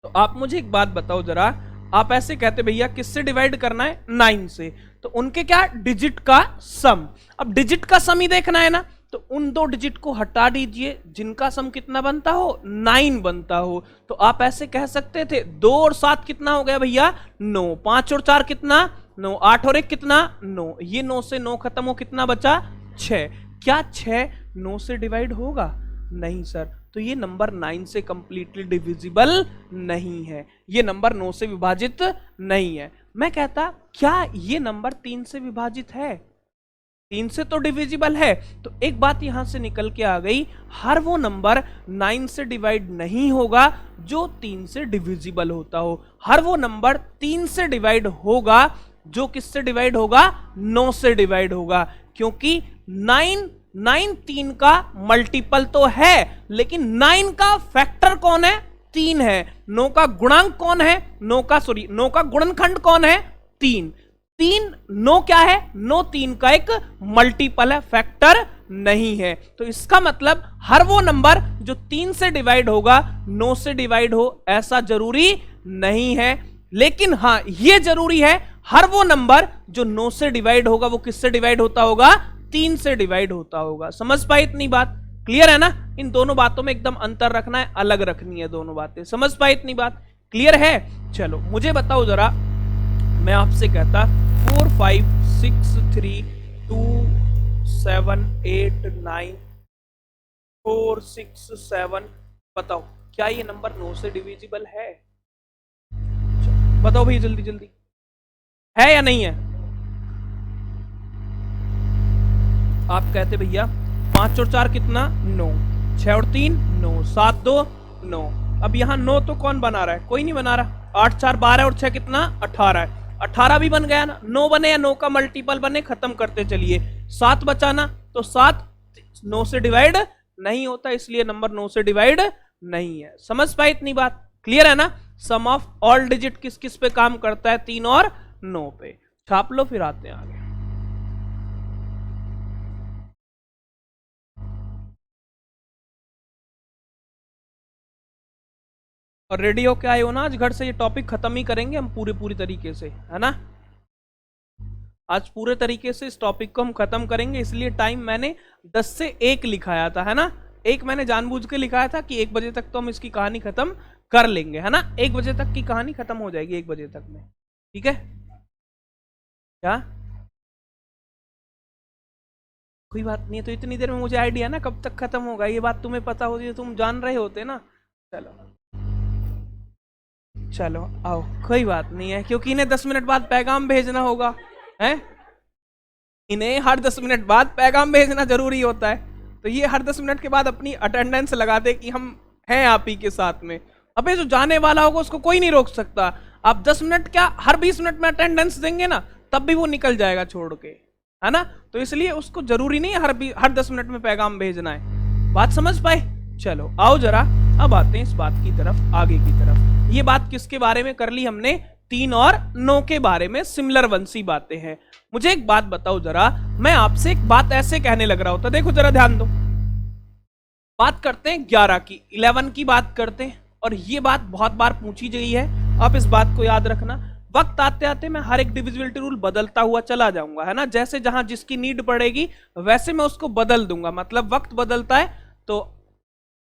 तो आप मुझे एक बात बताओ जरा, आप ऐसे कहते भैया किससे डिवाइड करना है, 9 से, तो उनके क्या, डिजिट का सम। अब डिजिट का सम ही देखना है ना, तो उन 2 डिजिट को हटा दीजिए जिनका सम कितना बनता हो, 9 बनता हो। तो आप ऐसे कह सकते थे 2 और 7 कितना हो गया भैया, 9, 5 और 4 कितना, 9, 8 और 1 कितना, 9, ये 9 से 9 खत्म हो, कितना बचा, 6। क्या 6 9 से डिवाइड होगा? नहीं सर, तो ये नंबर 9 से कंप्लीटली डिविजिबल नहीं है, ये नंबर 9 से विभाजित नहीं है। मैं कहता क्या ये नंबर 3 से विभाजित है, 3 से तो डिविजिबल है। तो एक बात यहां से निकल के आ गई, हर वो नंबर 9 से डिवाइड नहीं होगा जो 3 से डिविजिबल होता हो, हर वो नंबर 3 से डिवाइड होगा जो किससे डिवाइड होगा, 9 से डिवाइड होगा। क्योंकि 9 3 का मल्टीपल तो है, लेकिन 9 का फैक्टर कौन है, 3 है। 9 का गुणांक कौन है, 9 का गुणनखंड कौन है, 3। 9 क्या है, 9 3 का एक मल्टीपल है, फैक्टर नहीं है। तो इसका मतलब हर वो नंबर जो 3 से डिवाइड होगा 9 से डिवाइड हो, ऐसा जरूरी नहीं है। लेकिन हां ये जरूरी है, हर वो नंबर जो 9 से डिवाइड होगा वो किससे डिवाइड होता होगा, 3 से डिवाइड होता होगा। समझ पाए इतनी बात? क्लियर है ना? इन दोनों बातों में एकदम अंतर रखना है, अलग रखनी है दोनों बातें। समझ पाए इतनी बात? क्लियर है? चलो मुझे बताओ जरा, मैं आपसे कहता 4 5 6 3 2 7 8 9 4 6 7, बताओ क्या ये नंबर 9 से डिविजिबल है? बताओ भाई जल्दी जल्दी, है या नहीं है? आप कहते भैया 5 और 4 कितना, 9, 6 और 3 9, 7 2 9। अब यहां 9 तो कौन बना रहा है, कोई नहीं बना रहा। 8 4 12 और 6 कितना, 18 है। 18 भी बन गया ना, 9 बने या 9 का मल्टीपल बने, खत्म करते चलिए। 7 बचाना, तो 7 9 से डिवाइड नहीं होता, इसलिए नंबर 9 से डिवाइड नहीं है। समझ पाए इतनी बात? क्लियर है ना? सम ऑफ ऑल डिजिट किस किस पे काम करता है? 3 और 9 पे। छाप लो, फिर आते हैं आगे। और रेडी होके आए हो ना? आज घर से ये टॉपिक खत्म ही करेंगे हम पूरी तरीके से, है ना? आज पूरे तरीके से इस टॉपिक को हम खत्म करेंगे, इसलिए टाइम मैंने 10 से 1 लिखाया था, है ना? 1 मैंने जानबूझ के लिखाया था कि 1 बजे तक तो हम इसकी कहानी खत्म कर लेंगे, है ना? 1 बजे तक की कहानी खत्म हो जाएगी, 1 बजे तक में। ठीक है क्या? कोई बात नहीं है, तो इतनी देर में मुझे आइडिया ना कब तक खत्म होगा, ये बात तुम्हें पता होती है, तुम जान रहे होते ना। चलो चलो आओ, कोई बात नहीं है, क्योंकि इन्हें 10 मिनट बाद पैगाम भेजना होगा, है? इन्हें हर 10 मिनट बाद पैगाम भेजना जरूरी होता है, तो ये हर 10 मिनट के बाद अपनी अटेंडेंस लगा दे कि हम हैं आप ही के साथ में। अबे जो जाने वाला होगा उसको कोई नहीं रोक सकता। आप 10 मिनट क्या, हर 20 मिनट में अटेंडेंस देंगे ना, तब भी वो निकल जाएगा छोड़ के, है ना? तो इसलिए उसको जरूरी नहीं है हर 10 मिनट में पैगाम भेजना है। बात समझ पाए? चलो आओ जरा, अब आते हैं इस बात की तरफ, आगे की तरफ। ये बात किसके बारे में कर ली हमने? 3 और 9 के बारे में, सिमिलर वंशी बातें हैं। मुझे एक बात बताओ जरा, मैं आपसे एक बात ऐसे कहने लग रहा होता, देखो जरा ध्यान दो, बात करते हैं 11 की, 11 की बात करते हैं, और ये बात बहुत बार पूछी गई है, आप इस बात को याद रखना। वक्त आते आते मैं हर एक डिविजिबिलिटी रूल बदलता हुआ चला जाऊंगा, है ना? जैसे जहां जिसकी नीड पड़ेगी वैसे मैं उसको बदल दूंगा, मतलब वक्त बदलता है तो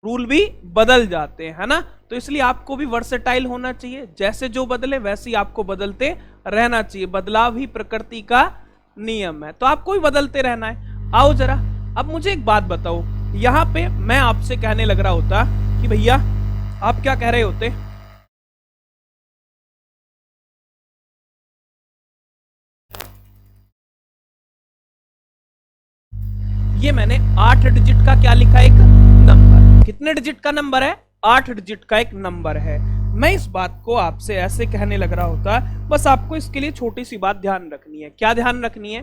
रूल भी बदल जाते हैं, है ना? तो इसलिए आपको भी वर्सेटाइल होना चाहिए, जैसे जो बदले वैसे ही आपको बदलते रहना चाहिए। बदलाव ही प्रकृति का नियम है, तो आपको भी बदलते रहना है। आओ जरा, अब मुझे एक बात बताओ, यहां पे मैं आपसे कहने लग रहा होता कि भैया आप क्या कह रहे होते? ये मैंने 8 डिजिट का क्या लिखा, एक नंबर। कितने डिजिट का नंबर है? 8 डिजिट का एक नंबर है। मैं इस बात को आपसे ऐसे कहने लग रहा होता, बस आपको इसके लिए छोटी सी बात ध्यान रखनी है। क्या ध्यान रखनी है?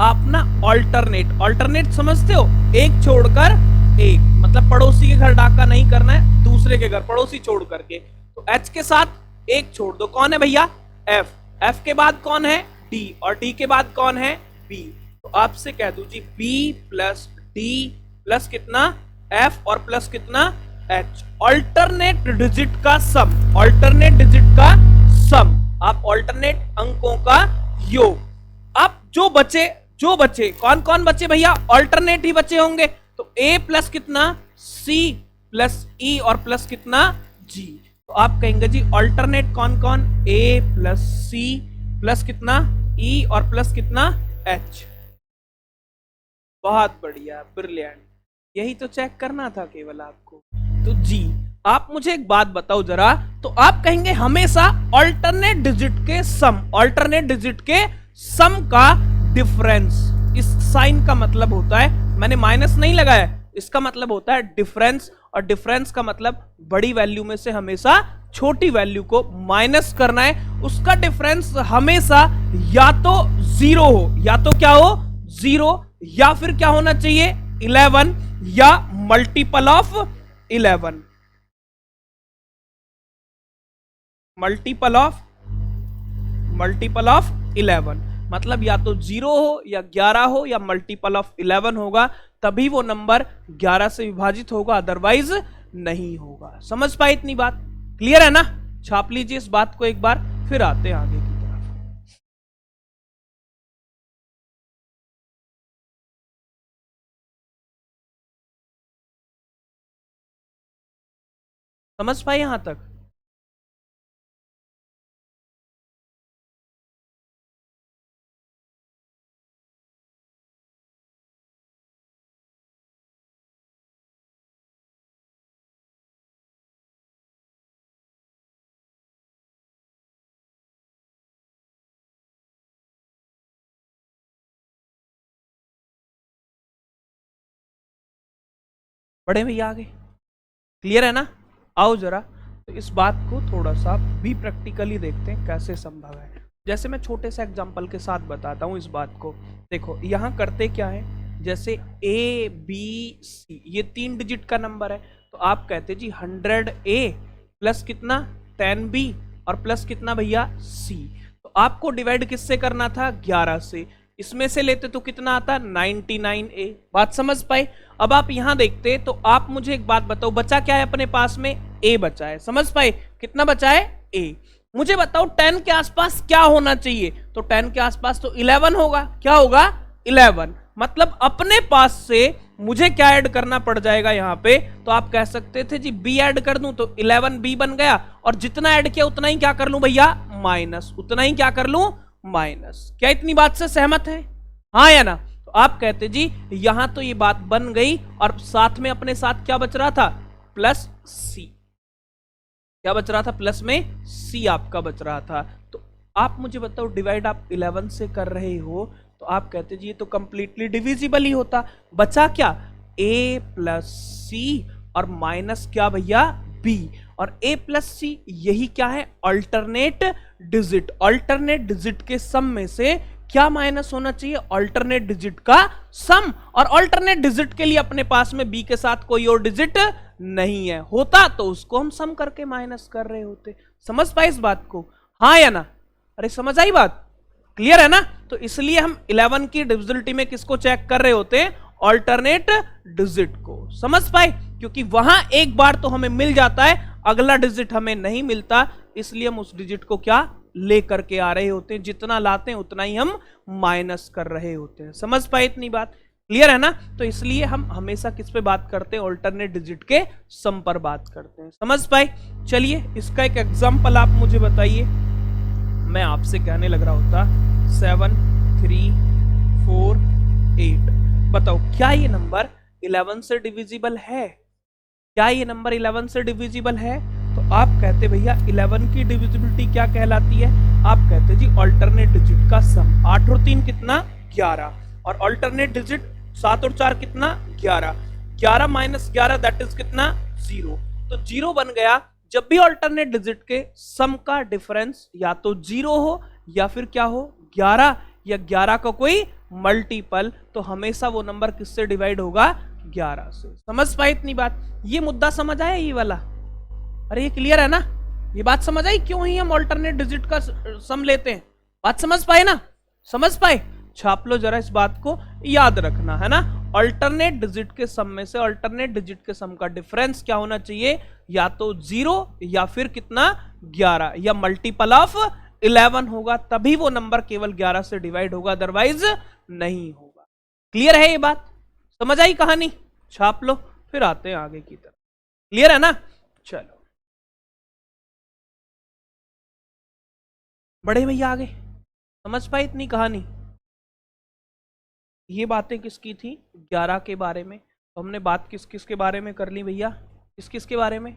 आप ना ऑल्टरनेट समझते हो? एक छोड़कर एक, मतलब पड़ोसी के घर डाका नहीं करना है, दूसरे के घर पड़ोसी छोड़ करके। तो एच के साथ एक छोड़ दो, कौन है भैया? एफ। एफ के बाद कौन है? डी। और डी के बाद कौन है? बी। तो आपसे कह दू जी बी प्लस डी प्लस कितना? एफ, और प्लस कितना? एच। ऑल्टरनेट डिजिट का सम, ऑल्टरनेट डिजिट का सम, आप ऑल्टरनेट अंकों का योग। अब जो बचे कौन कौन बचे भैया? ऑल्टरनेट ही बचे होंगे, तो ए प्लस कितना? सी प्लस ई, और प्लस कितना? जी। तो आप कहेंगे जी ऑल्टरनेट कौन कौन? ए प्लस सी प्लस कितना? ई, और प्लस कितना? एच। बहुत बढ़िया, ब्रिलियंट। यही तो चेक करना था केवल आपको। तो जी आप मुझे एक बात बताओ जरा, तो आप कहेंगे हमेशा ऑल्टरनेट डिजिट के सम, ऑल्टरनेट डिजिट के सम का डिफरेंस। इस साइन का मतलब होता है, मैंने माइनस नहीं लगाया, इसका मतलब होता है डिफरेंस, और डिफरेंस का मतलब बड़ी वैल्यू में से हमेशा छोटी वैल्यू को माइनस करना है। उसका डिफरेंस हमेशा या तो 0 हो, या तो क्या हो? 0, या फिर क्या होना चाहिए? 11, या मल्टीपल ऑफ 11, मल्टीपल ऑफ 11, मतलब या तो 0 हो या 11 हो या मल्टीपल ऑफ 11 होगा, तभी वो नंबर 11 से विभाजित होगा, अदरवाइज नहीं होगा। समझ पाए इतनी बात? क्लियर है ना? छाप लीजिए इस बात को एक बार, फिर आते हैं आगे की तरफ। समझ पाए यहां तक? बढ़े भैया आगे? क्लियर है ना? आओ जरा, तो इस बात को थोड़ा सा भी प्रैक्टिकली देखते हैं कैसे संभव है। जैसे मैं छोटे से एग्जांपल के साथ बताता हूं इस बात को। देखो यहां करते क्या है, जैसे A B C ये 3 डिजिट का नंबर है, तो आप कहते जी 100A प्लस कितना 10B और प्लस कितना भैया C। तो आपको डिवाइड किससे करना था 11 से, इसमें से लेते तो कितना आता 99A। बात समझ पाए। अब आप यहां देखते तो आप मुझे एक बात बताओ, बचा क्या है अपने पास में, A बचा है। समझ पाए कितना बचा है A। मुझे बताओ 10 के आसपास क्या होना चाहिए, तो 10 के आसपास तो 11 होगा। क्या होगा 11, मतलब अपने पास से मुझे क्या ऐड करना पड़ जाएगा यहाँ पे, तो आप कह सकते थे जी B ऐड कर दूं तो 11B बन गया, और जितना ऐड किया उतना ही क्या कर लूं भैया माइनस, उतना ही क्या कर लूं माइनस। क्या इतनी बात से सहमत है, हाँ या ना। तो आप कहते जी यहां तो ये बात बन गई, और साथ में अपने साथ क्या बच रहा था प्लस C। क्या बच रहा था, प्लस में C आपका बच रहा था। तो आप मुझे बताओ डिवाइड आप 11 से कर रहे हो, तो आप कहते जी ये तो कंप्लीटली डिविजिबल ही होता। बचा क्या A प्लस C और माइनस क्या भैया B, और A प्लस C यही क्या है अल्टरनेट डिजिट। अल्टरनेट डिजिट के सम में से क्या माइनस होना चाहिए, अल्टरनेट डिजिट का सम। और अल्टरनेट डिजिट के लिए अपने पास में B के साथ कोई और डिजिट नहीं है, होता तो उसको हम सम करके माइनस कर रहे होते। समझ पाए इस बात को, हाँ या ना। अरे समझ आई बात, क्लियर है ना। तो इसलिए हम 11 की डिविजिबिलिटी में किसको चेक कर रहे होते हैं, अल्टरनेट डिजिट को। समझ पाए, क्योंकि वहां एक बार तो हमें मिल जाता है, अगला डिजिट हमें नहीं मिलता, इसलिए हम उस डिजिट को क्या लेकर के आ रहे होते हैं, जितना लाते हैं उतना ही हम माइनस कर रहे होते हैं। समझ पाए इतनी बात, क्लियर है ना। तो इसलिए हम हमेशा किस पे बात करते हैं, अल्टरनेट डिजिट के सम पर बात करते हैं। समझ पाए। चलिए इसका एक एग्जांपल आप मुझे बताइए। मैं आपसे कहने लग रहा होता 7 3 4 8, बताओ क्या ये नंबर 11 से डिविजिबल है, क्या ये नंबर 11 से डिविजिबल है। तो आप कहते भैया 11 की डिविजिबिलिटी क्या कहलाती है, आप कहते जी अल्टरनेट डिजिट का सम। 8 और 3 कितना 11, और अल्टरनेट डिजिट 7 और 4 कितना 11, 11 माइनस 11 दैट इज कितना 0। तो 0 बन गया। जब भी अल्टरनेट डिजिट के सम का डिफरेंस या तो 0 हो या फिर क्या हो 11, या 11 का कोई मल्टीपल, तो हमेशा वो नंबर किससे डिवाइड होगा 11 से। समझ पाए इतनी बात, ये मुद्दा समझ आया ये वाला। अरे ये क्लियर है ना, ये बात समझ आई क्यों ही हम अल्टरनेट डिजिट का सम लेते हैं। बात समझ पाए ना, समझ पाए। छाप लो जरा इस बात को, याद रखना है ना। अल्टरनेट डिजिट के सम में से अल्टरनेट डिजिट के सम का डिफरेंस क्या होना चाहिए, या तो 0 या फिर कितना 11, या मल्टीपल ऑफ 11 होगा, तभी वो नंबर केवल 11 से डिवाइड होगा, अदरवाइज नहीं होगा। क्लियर है ये बात, समझ आई कहानी। छाप लो, फिर आते हैं आगे की तरफ। क्लियर है ना। चलो बड़े भैया आगे, समझ पाए इतनी कहानी। ये बातें किसकी थी 11 के बारे में, तो हमने बात किस किस के बारे में कर ली भैया, किस किस के बारे में,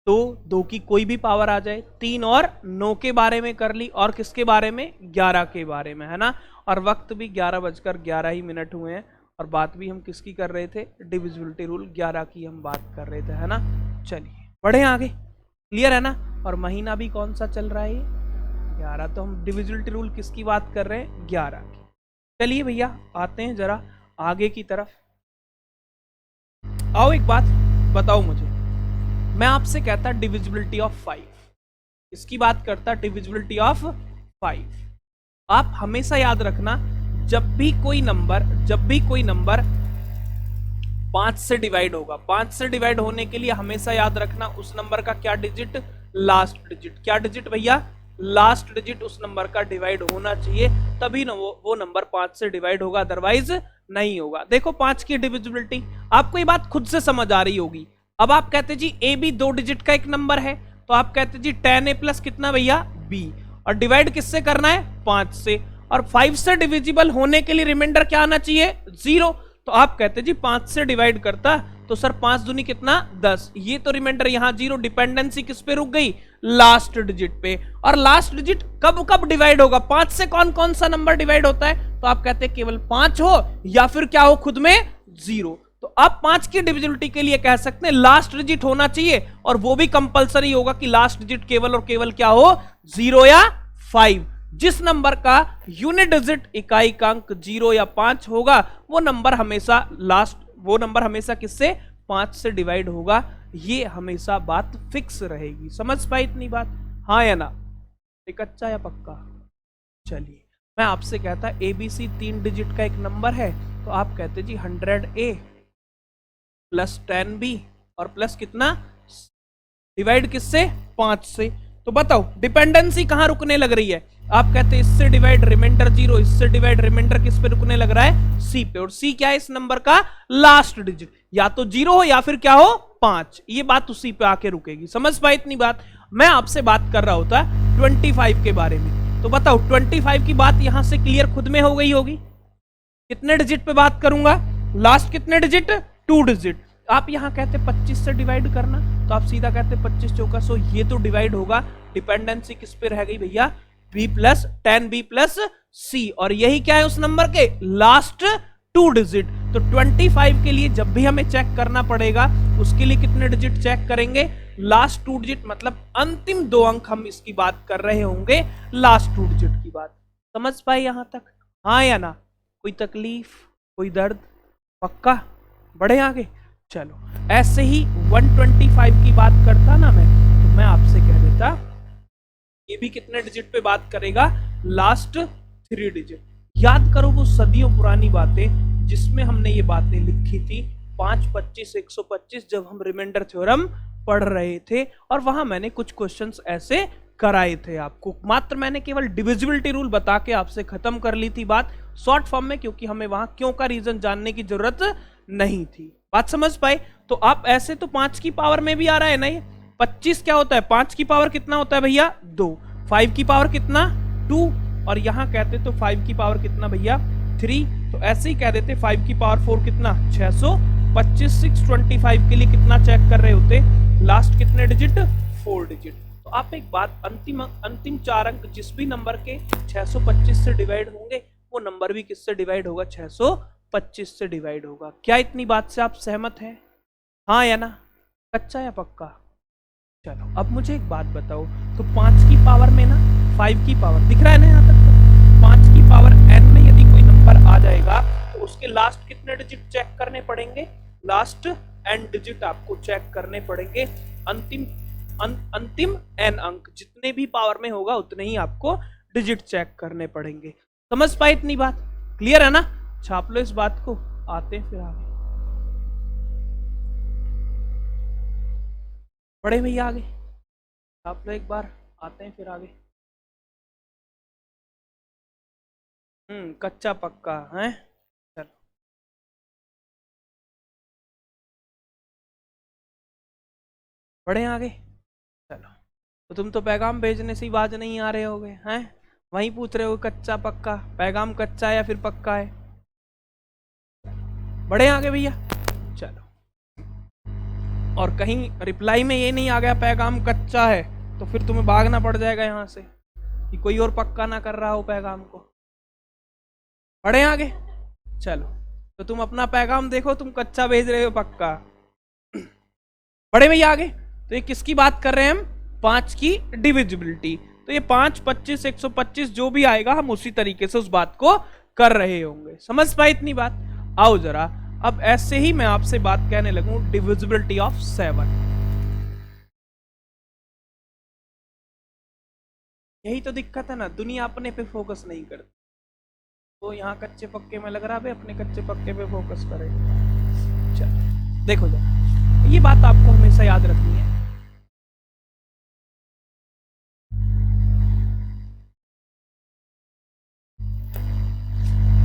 तो 2 की कोई भी पावर आ जाए, 3 और 9 के बारे में कर ली, और किसके बारे में 11 के बारे में, है ना। और वक्त भी 11:11 ही मिनट हुए हैं, और बात भी हम किसकी कर रहे थे, डिविजिबिलिटी रूल 11 की हम बात कर रहे थे, है ना। चलिए बढ़े आगे, क्लियर है ना। और महीना भी कौन सा चल रहा है 11, तो हम डिविजिबिलिटी रूल किसकी बात कर रहे हैं 11 की। चलिए भैया आते हैं जरा आगे की तरफ। आओ एक बात बताओ मुझे, मैं आपसे कहता डिविजिबिलिटी ऑफ 5, इसकी बात करता डिविजिबिलिटी ऑफ 5। आप हमेशा याद रखना, जब भी कोई नंबर 5 से डिवाइड होगा, 5 से डिवाइड होने के लिए हमेशा याद रखना उस नंबर का क्या डिजिट, लास्ट डिजिट। क्या डिजिट भैया, लास्ट डिजिट उस नंबर का डिवाइड होना चाहिए, तभी ना वो नंबर 5 से डिवाइड होगा, अदरवाइज नहीं होगा। देखो 5 की डिविजिबिलिटी, आपको ये बात खुद से समझ आ रही होगी। अब आप कहते जी ए बी 2 डिजिट का एक नंबर है, तो आप कहते जी 10a प्लस कितना भैया b, और डिवाइड किससे करना है 5 से, और 5 से डिविजिबल होने के लिए रिमाइंडर क्या आना चाहिए 0। तो आप कहते जी 5 से डिवाइड करता तो सर 5 दूनी कितना 10, ये तो रिमाइंडर यहाँ 0, डिपेंडेंसी किस पे रुक गई, लास्ट डिजिट पे। और लास्ट डिजिट कब कब डिवाइड होगा, 5 से कौन कौन सा नंबर डिवाइड होता है, तो आप कहते हैं केवल 5 हो या फिर क्या हो खुद में 0। तो आप 5 की डिविजिबिलिटी के लिए कह सकते हैं लास्ट डिजिट होना चाहिए, और वो भी कंपलसरी होगा कि लास्ट डिजिट केवल और केवल क्या हो 0 या 5। जिस नंबर का यूनिट डिजिट इकाई का अंक 0 या 5 होगा वो नंबर हमेशा किससे 5 से डिवाइड होगा। ये हमेशा बात फिक्स रहेगी। समझ पाई इतनी बात? हाँ या ना? कच्चा या पक्का? चलिए मैं आपसे कहता ABC 3 डिजिट का एक नंबर है, तो आप कहते जी 100A प्लस 10B और प्लस कितना डिवाइड किससे 5 से। तो बताओ डिपेंडेंसी कहां रुकने लग रही है? आप कहते इससे डिवाइड रिमाइंडर 0, इससे डिवाइड रिमाइंडर किस पे रुकने लग रहा है? C पे। और C क्या है इस नंबर का? लास्ट डिजिट, या तो 0 हो या फिर क्या हो 5। ये बात उसी पे आके रुकेगी। समझ पाए इतनी बात? मैं आपसे बात कर रहा होता 25 के बारे में, तो बताओ 25 की बात यहां से क्लियर खुद में हो गई होगी। कितने डिजिट पे बात करूंगा? लास्ट कितने डिजिट? 2 डिजिट। आप यहां कहते 25 से डिवाइड करना, तो आप सीधा कहते 25 चौका 100, ये तो डिवाइड होगा। डिपेंडेंसी किस पे रह गई भैया? B plus 10B plus C, और यही क्या है उस नंबर के? Last 2 digit. तो 25 के लिए जब भी हमें चेक करना पड़ेगा उसके लिए कितने डिजिट चेक करेंगे? लास्ट 2 डिजिट, मतलब अंतिम 2 अंक हम इसकी बात कर रहे होंगे, लास्ट 2 डिजिट की बात। समझ पाए यहां तक? हाँ या ना? कोई तकलीफ, कोई दर्द? पक्का? बढ़े आगे? चलो ऐसे ही 125 की बात करता ना मैं, तो मैं आपसे कह देता ये भी कितने डिजिट पे बात करेगा? Last 3 digit. याद करो वो सदियों पुरानी बातें जिसमें हमने ये बातें लिखी थी 5, 25, 125, जब हम रिमाइंडर थ्योरम पढ़ रहे थे, और वहां मैंने कुछ क्वेश्चंस ऐसे कराए थे आपको। मात्र मैंने केवल डिविजिबिलिटी रूल बता के आपसे खत्म कर ली थी बात शॉर्ट फॉर्म में, क्योंकि हमें वहां क्यों का रीजन जानने की जरूरत नहीं थी। बात समझ पाए? तो आप ऐसे तो 5 की पावर में भी आ रहा है ना, ये 25 क्या होता है? 5 की पावर कितना होता है भैया? 2। 5 की पावर कितना? 2। और यहां कहते तो 5 की पावर कितना भैया? 3। तो ऐसे ही कह देते 5 की पावर 4 कितना? 625। 625 के लिए कितना चेक कर रहे होते? लास्ट कितने डिजिट? 4 डिजिट। तो आप एक बात, अंतिम 4 अंक जिस भी नंबर के 625 से डिवाइड होंगे वो नंबर भी किससे डिवाइड होगा? 625 से डिवाइड होगा। क्या इतनी बात से आप सहमत हैं? हाँ या ना? कच्चा या पक्का? चलो अब मुझे एक बात बताओ, तो 5 की पावर में ना 5 की पावर दिख रहा है ना यहाँ तक? तो 5 की पावर n में यदि कोई नंबर आ जाएगा तो उसके लास्ट कितने डिजिट चेक करने पड़ेंगे? लास्ट n डिजिट आपको चेक करने पड़ेंगे। अंतिम n अंक जितने भी पावर में होगा उतने ही आपको डिजिट चेक करने पड़ेंगे। समझ पाए इतनी बात? क्लियर है ना? छाप लो इस बात को, आते हैं फिर आगे। बड़े भैया आगे छाप लो एक बार, आते हैं फिर आगे। कच्चा पक्का है? चलो बढ़े आगे। चलो तो तुम तो पैगाम भेजने से ही बाज नहीं आ रहे होगे हैं, वहीं पूछ रहे हो कच्चा पक्का। पैगाम कच्चा है या फिर पक्का है? बढ़े आगे भैया। चलो, और कहीं रिप्लाई में ये नहीं आ गया पैगाम कच्चा है, तो फिर तुम्हें भागना पड़ जाएगा यहाँ से कि कोई और पक्का ना कर रहा हो पैगाम को। बढ़े आगे। चलो तो तुम अपना पैगाम देखो, तुम कच्चा भेज रहे हो पक्का। बढ़े भैया आगे। तो ये किसकी बात कर रहे हैं हम? 5 की डिविजिबिलिटी। तो ये 5, 25, 125 जो भी आएगा हम उसी तरीके से उस बात को कर रहे होंगे। समझ पाए इतनी बात? आओ जरा अब ऐसे ही मैं आपसे बात कहने लगूं डिविजिबिलिटी ऑफ 7। यही तो दिक्कत है ना, दुनिया अपने पे फोकस नहीं करती। तो यहाँ कच्चे पक्के में लग रहा है अपने कच्चे पक्के पे फोकस करें। चलो देखो जरा, ये बात आपको हमेशा याद रखनी है।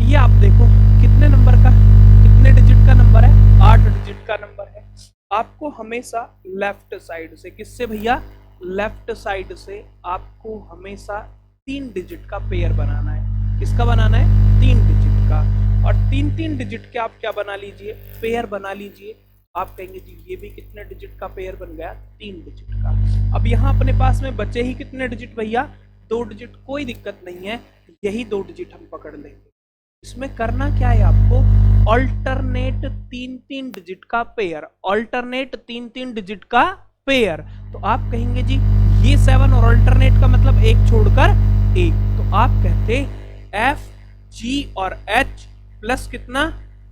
ये आप देखो कितने नंबर का, कितने डिजिट का नंबर है? 8 डिजिट का नंबर है। आपको हमेशा लेफ्ट साइड से, किससे भैया? लेफ्ट साइड से आपको हमेशा 3 डिजिट का पेयर बनाना है। किसका बनाना है? 3 डिजिट का। और 3 डिजिट के आप क्या बना लीजिए? पेयर बना लीजिए। आप कहेंगे जी ये भी कितने डिजिट का पेयर बन गया? 3 डिजिट का। अब यहाँ अपने पास में बचे ही कितने डिजिट भैया? 2 डिजिट। कोई दिक्कत नहीं है, यही 2 डिजिट हम पकड़ लेंगे। इसमें करना क्या है आपको? ऑल्टरनेट 3 डिजिट का पेयर, ऑल्टरनेट 3 डिजिट का पेयर। तो आप कहेंगे जी ये 7 और ऑल्टरनेट का मतलब एक छोड़कर एक, तो आप कहते एफ जी और एच प्लस कितना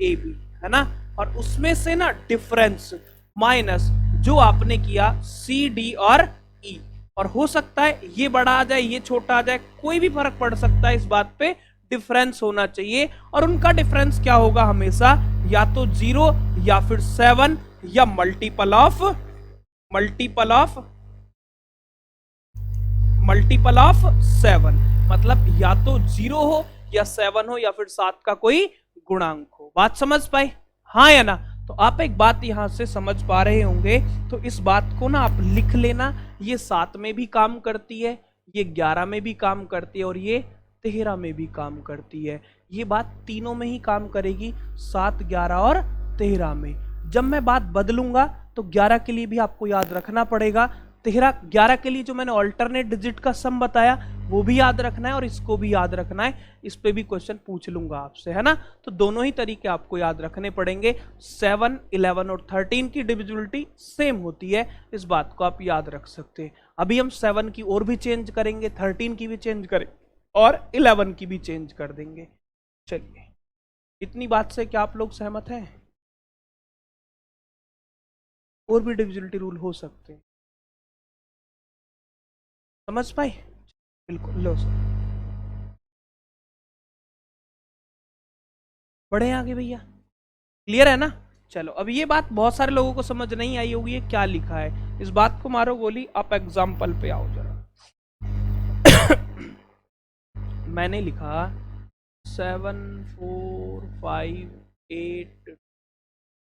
ए बी, है ना, और उसमें से ना डिफरेंस माइनस जो आपने किया सी डी और ई, और हो सकता है ये बड़ा आ जाए ये छोटा आ जाए, कोई भी फर्क पड़ सकता है, इस बात पे डिफरेंस होना चाहिए, और उनका डिफरेंस क्या होगा हमेशा, या तो 0 या फिर 7 या मल्टीपल ऑफ 7, मतलब या तो 0 हो या 7 हो या फिर 7 का कोई गुणांक हो। बात समझ पाए, हाँ या ना? तो आप एक बात यहां से समझ पा रहे होंगे, तो इस बात को ना आप लिख लेना, ये 7 में भी काम करती है, ये 11 में भी काम करती है, और ये 13 में भी काम करती है। ये बात तीनों में ही काम करेगी, 7, 11 और 13 में। जब मैं बात बदलूंगा तो 11 के लिए भी आपको याद रखना पड़ेगा, 11 के लिए जो मैंने ऑल्टरनेट डिजिट का सम बताया वो भी याद रखना है, और इसको भी याद रखना है, इस पे भी क्वेश्चन पूछ लूंगा आपसे, है ना। तो दोनों ही तरीके आपको याद रखने पड़ेंगे। 7, 11 और 13 की डिविजिबिलिटी सेम होती है, इस बात को आप याद रख सकते हैं। अभी हम 7 की और भी चेंज करेंगे, 13 की भी चेंज करेंगे और 11 की भी चेंज कर देंगे। चलिए, इतनी बात से क्या आप लोग सहमत हैं? और भी डिविजिबिलिटी रूल हो सकते हैं, समझ पाए? बिल्कुल, लो सर, बढ़े आगे भैया, क्लियर है ना। चलो, अब ये बात बहुत सारे लोगों को समझ नहीं आई होगी, ये क्या लिखा है, इस बात को मारो गोली, आप एग्जाम्पल पे आओ जरा। मैंने लिखा 7, 4, 5, 8,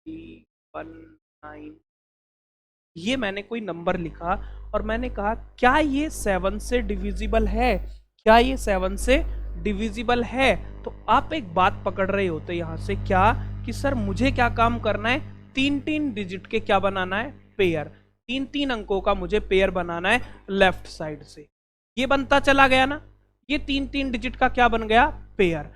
3, 1, 9, ये मैंने कोई नंबर लिखा और मैंने कहा क्या ये 7 से डिविजिबल है, क्या ये 7 से डिविजिबल है। तो आप एक बात पकड़ रहे होते यहाँ से, क्या कि सर मुझे क्या काम करना है, 3 डिजिट के क्या बनाना है, पेयर, 3 अंकों का मुझे पेयर बनाना है लेफ्ट साइड से। ये बनता चला गया ना, ये 3 डिजिट का क्या बन गया, पेयर।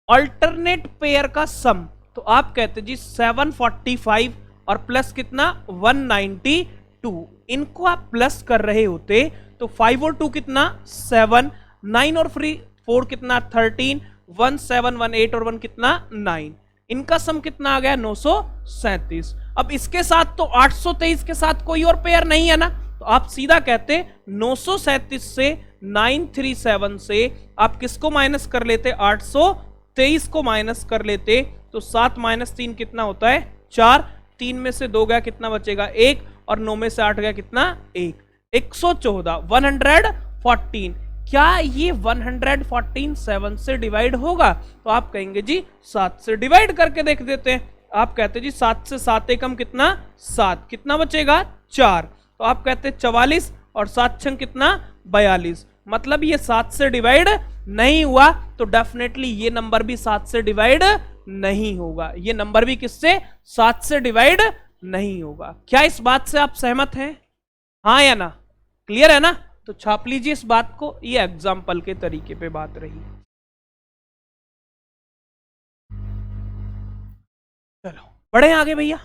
अल्टरनेट पेयर का सम, तो आप कहते जी 745 और प्लस कितना 192, इनको आप प्लस कर रहे होते तो 5 और 2 कितना 7, 9 और 4 कितना 13, 1 7 1 8 और 1 कितना 9, इनका सम कितना आ गया 937। अब इसके साथ तो 823 के साथ कोई और पेयर नहीं है ना, तो आप सीधा कहते 937 से 937 से आप किसको माइनस कर लेते, 823 को माइनस कर लेते, तो 7 - 3 कितना होता है 4, 3 में से 2 गया कितना बचेगा 1, और 9 में से 8 गया कितना 1, 114, 114। क्या ये 114 7 से डिवाइड होगा, तो आप कहेंगे जी 7 से डिवाइड करके देख देते हैं। आप कहते जी 7 से 7 एकम कितना 7, कितना बचेगा 4, तो आप कहते 44 और 7 छंग कितना 42, मतलब ये 7 से डिवाइड नहीं हुआ, तो डेफिनेटली ये नंबर भी 7 से डिवाइड नहीं होगा, ये नंबर भी किससे 7 से डिवाइड नहीं होगा। क्या इस बात से आप सहमत हैं, हाँ या ना, क्लियर है ना। तो छाप लीजिए इस बात को, ये एग्जाम्पल के तरीके पे बात रही। चलो बढ़े आगे भैया,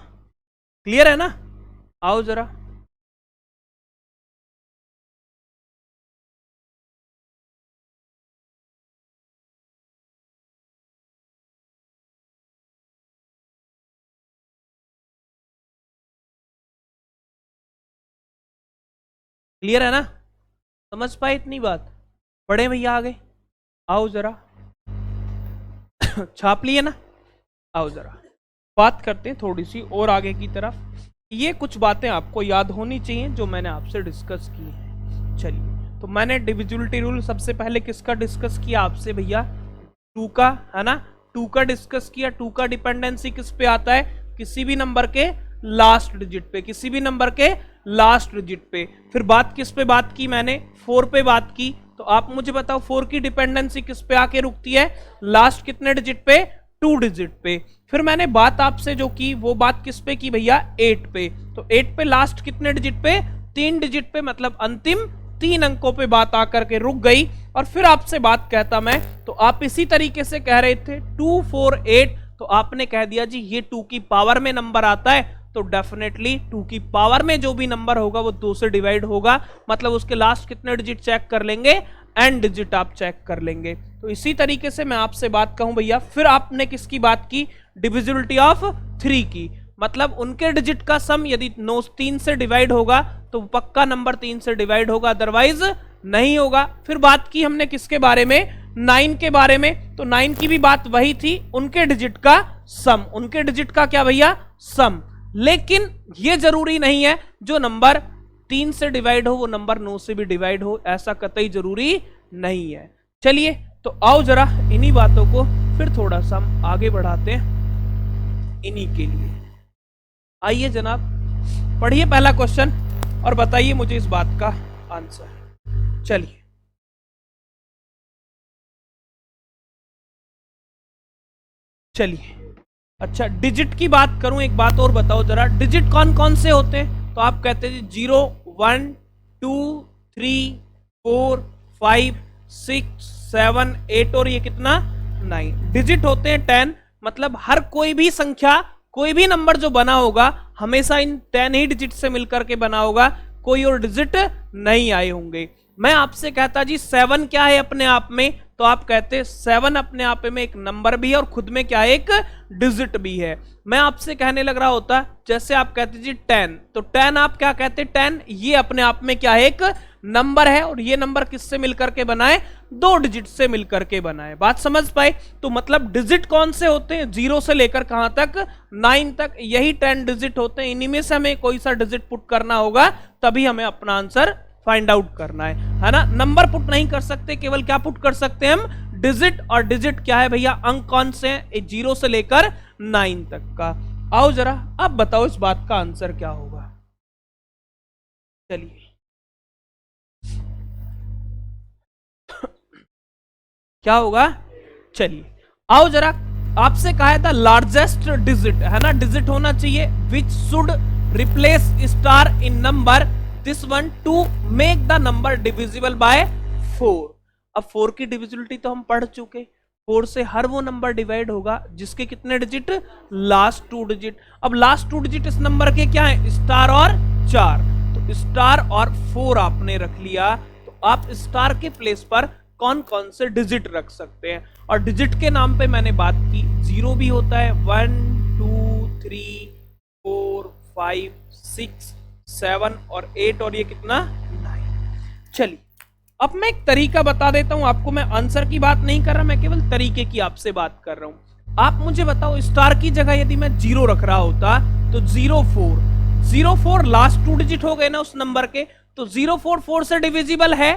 क्लियर है ना, आओ जरा। क्लियर है ना, समझ पाए इतनी बात, बढ़े भैया आगे, आओ जरा। छाप लिए ना, आओ जरा बात करते हैं थोड़ी सी और आगे की तरफ। ये कुछ बातें आपको याद होनी चाहिए जो मैंने आपसे डिस्कस की है। चलिए, तो मैंने डिविजिबिलिटी रूल सबसे पहले किसका डिस्कस किया आपसे भैया, 2 का, है ना, 2 का डिस्कस किया। 2 का डिपेंडेंसी किस पे आता है, किसी भी नंबर के लास्ट डिजिट पे, किसी भी नंबर के लास्ट डिजिट पे। फिर बात किस पे बात की मैंने, 4 पे बात की। तो आप मुझे बताओ 4 की डिपेंडेंसी किस पे आके रुकती है, लास्ट कितने डिजिट पे, 2 डिजिट पे। फिर मैंने बात आपसे जो की वो बात किस पे की भैया, 8 पे। तो 8 पे लास्ट कितने डिजिट पे, 3 डिजिट पे, मतलब अंतिम 3 अंकों पे बात आकर के रुक गई। और फिर आपसे बात कहता मैं, तो आप इसी तरीके से कह रहे थे 2 4 8, तो आपने कह दिया जी ये 2 की पावर में नंबर आता है, तो डेफिनेटली 2 की पावर में जो भी नंबर होगा वो 2 से डिवाइड होगा, मतलब उसके लास्ट कितने डिजिट चेक कर लेंगे, एंड डिजिट आप चेक कर लेंगे। तो इसी तरीके से मैं आपसे बात कहूं भैया, फिर आपने किसकी बात की, डिविजिबिलिटी ऑफ 3 की, मतलब उनके डिजिट का सम यदि 9 3 से डिवाइड होगा तो पक्का नंबर 3 से डिवाइड होगा, अदरवाइज नहीं होगा। फिर बात की हमने किसके बारे में, 9 के बारे में, तो 9 की भी बात वही थी, उनके डिजिट का सम, उनके डिजिट का क्या भैया, सम। लेकिन ये जरूरी नहीं है जो नंबर 3 से डिवाइड हो वो नंबर 9 से भी डिवाइड हो, ऐसा कतई जरूरी नहीं है। चलिए तो आओ जरा इन्हीं बातों को फिर थोड़ा सा हम आगे बढ़ाते हैं इन्हीं के लिए। आइए जनाब, पढ़िए पहला क्वेश्चन और बताइए मुझे इस बात का आंसर। चलिए चलिए, अच्छा डिजिट की बात करूं, एक बात और बताओ जरा, डिजिट कौन कौन से होते हैं, तो आप कहते हैं 0 1 2 3 4 5 6 7 8 और ये कितना 9 डिजिट होते हैं 10, मतलब हर कोई भी संख्या, कोई भी नंबर जो बना होगा हमेशा इन 10 ही डिजिट से मिलकर के बना होगा, कोई और डिजिट नहीं आए होंगे। मैं आपसे कहता जी 7 क्या है अपने आप में, तो आप कहते 7 अपने आप में एक नंबर भी है और खुद में क्या है, एक डिजिट भी है। मैं आपसे कहने लग रहा होता, जैसे आप कहते जी 10, तो 10 आप क्या कहते 10 ये अपने आप में क्या है, एक नंबर है, और ये नंबर किससे मिलकर के बना है, 2 डिजिट से मिलकर के बना है। बात समझ पाए, तो मतलब डिजिट कौन से होते हैं, 0 से लेकर कहां तक, 9 तक, यही 10 डिजिट होते हैं। इन्हीं में से हमें कोई सा डिजिट पुट करना होगा तभी हमें अपना आंसर फाइंड आउट करना है ना। नंबर पुट नहीं कर सकते, केवल क्या पुट कर सकते हैं हम, डिजिट, और डिजिट क्या है भैया, अंक कौन से हैं, 0 से लेकर 9 तक का। आओ जरा अब बताओ इस बात का आंसर क्या होगा। चलिए क्या होगा, चलिए आओ जरा, आपसे कहा था लार्जेस्ट डिजिट है ना, डिजिट होना चाहिए which should replace star in number this one two make the number divisible by 4। अब 4 की डिविजिबिलिटी तो हम पढ़ चुके, 4 से हर वो नंबर डिवाइड होगा जिसके कितने डिजिट, लास्ट 2 डिजिट। अब लास्ट 2 डिजिट इस नंबर के क्या है, स्टार और 4, तो स्टार और 4 आपने रख लिया, तो आप स्टार के प्लेस पर कौन कौन से डिजिट रख सकते हैं, और डिजिट के नाम पे मैंने बात की, 0 भी होता है, 1 2 3 4 5 6 7 और 8 और ये कितना 9। चलिए अब मैं एक तरीका बता देता हूं आपको, मैं आंसर की बात नहीं कर रहा, मैं केवल तरीके की आपसे बात कर रहा हूं। आप मुझे बताओ स्टार की जगह यदि मैं 0 रख रहा होता तो 04 लास्ट 2 डिजिट हो गए ना उस नंबर के, तो 04 4 से डिविजिबल है,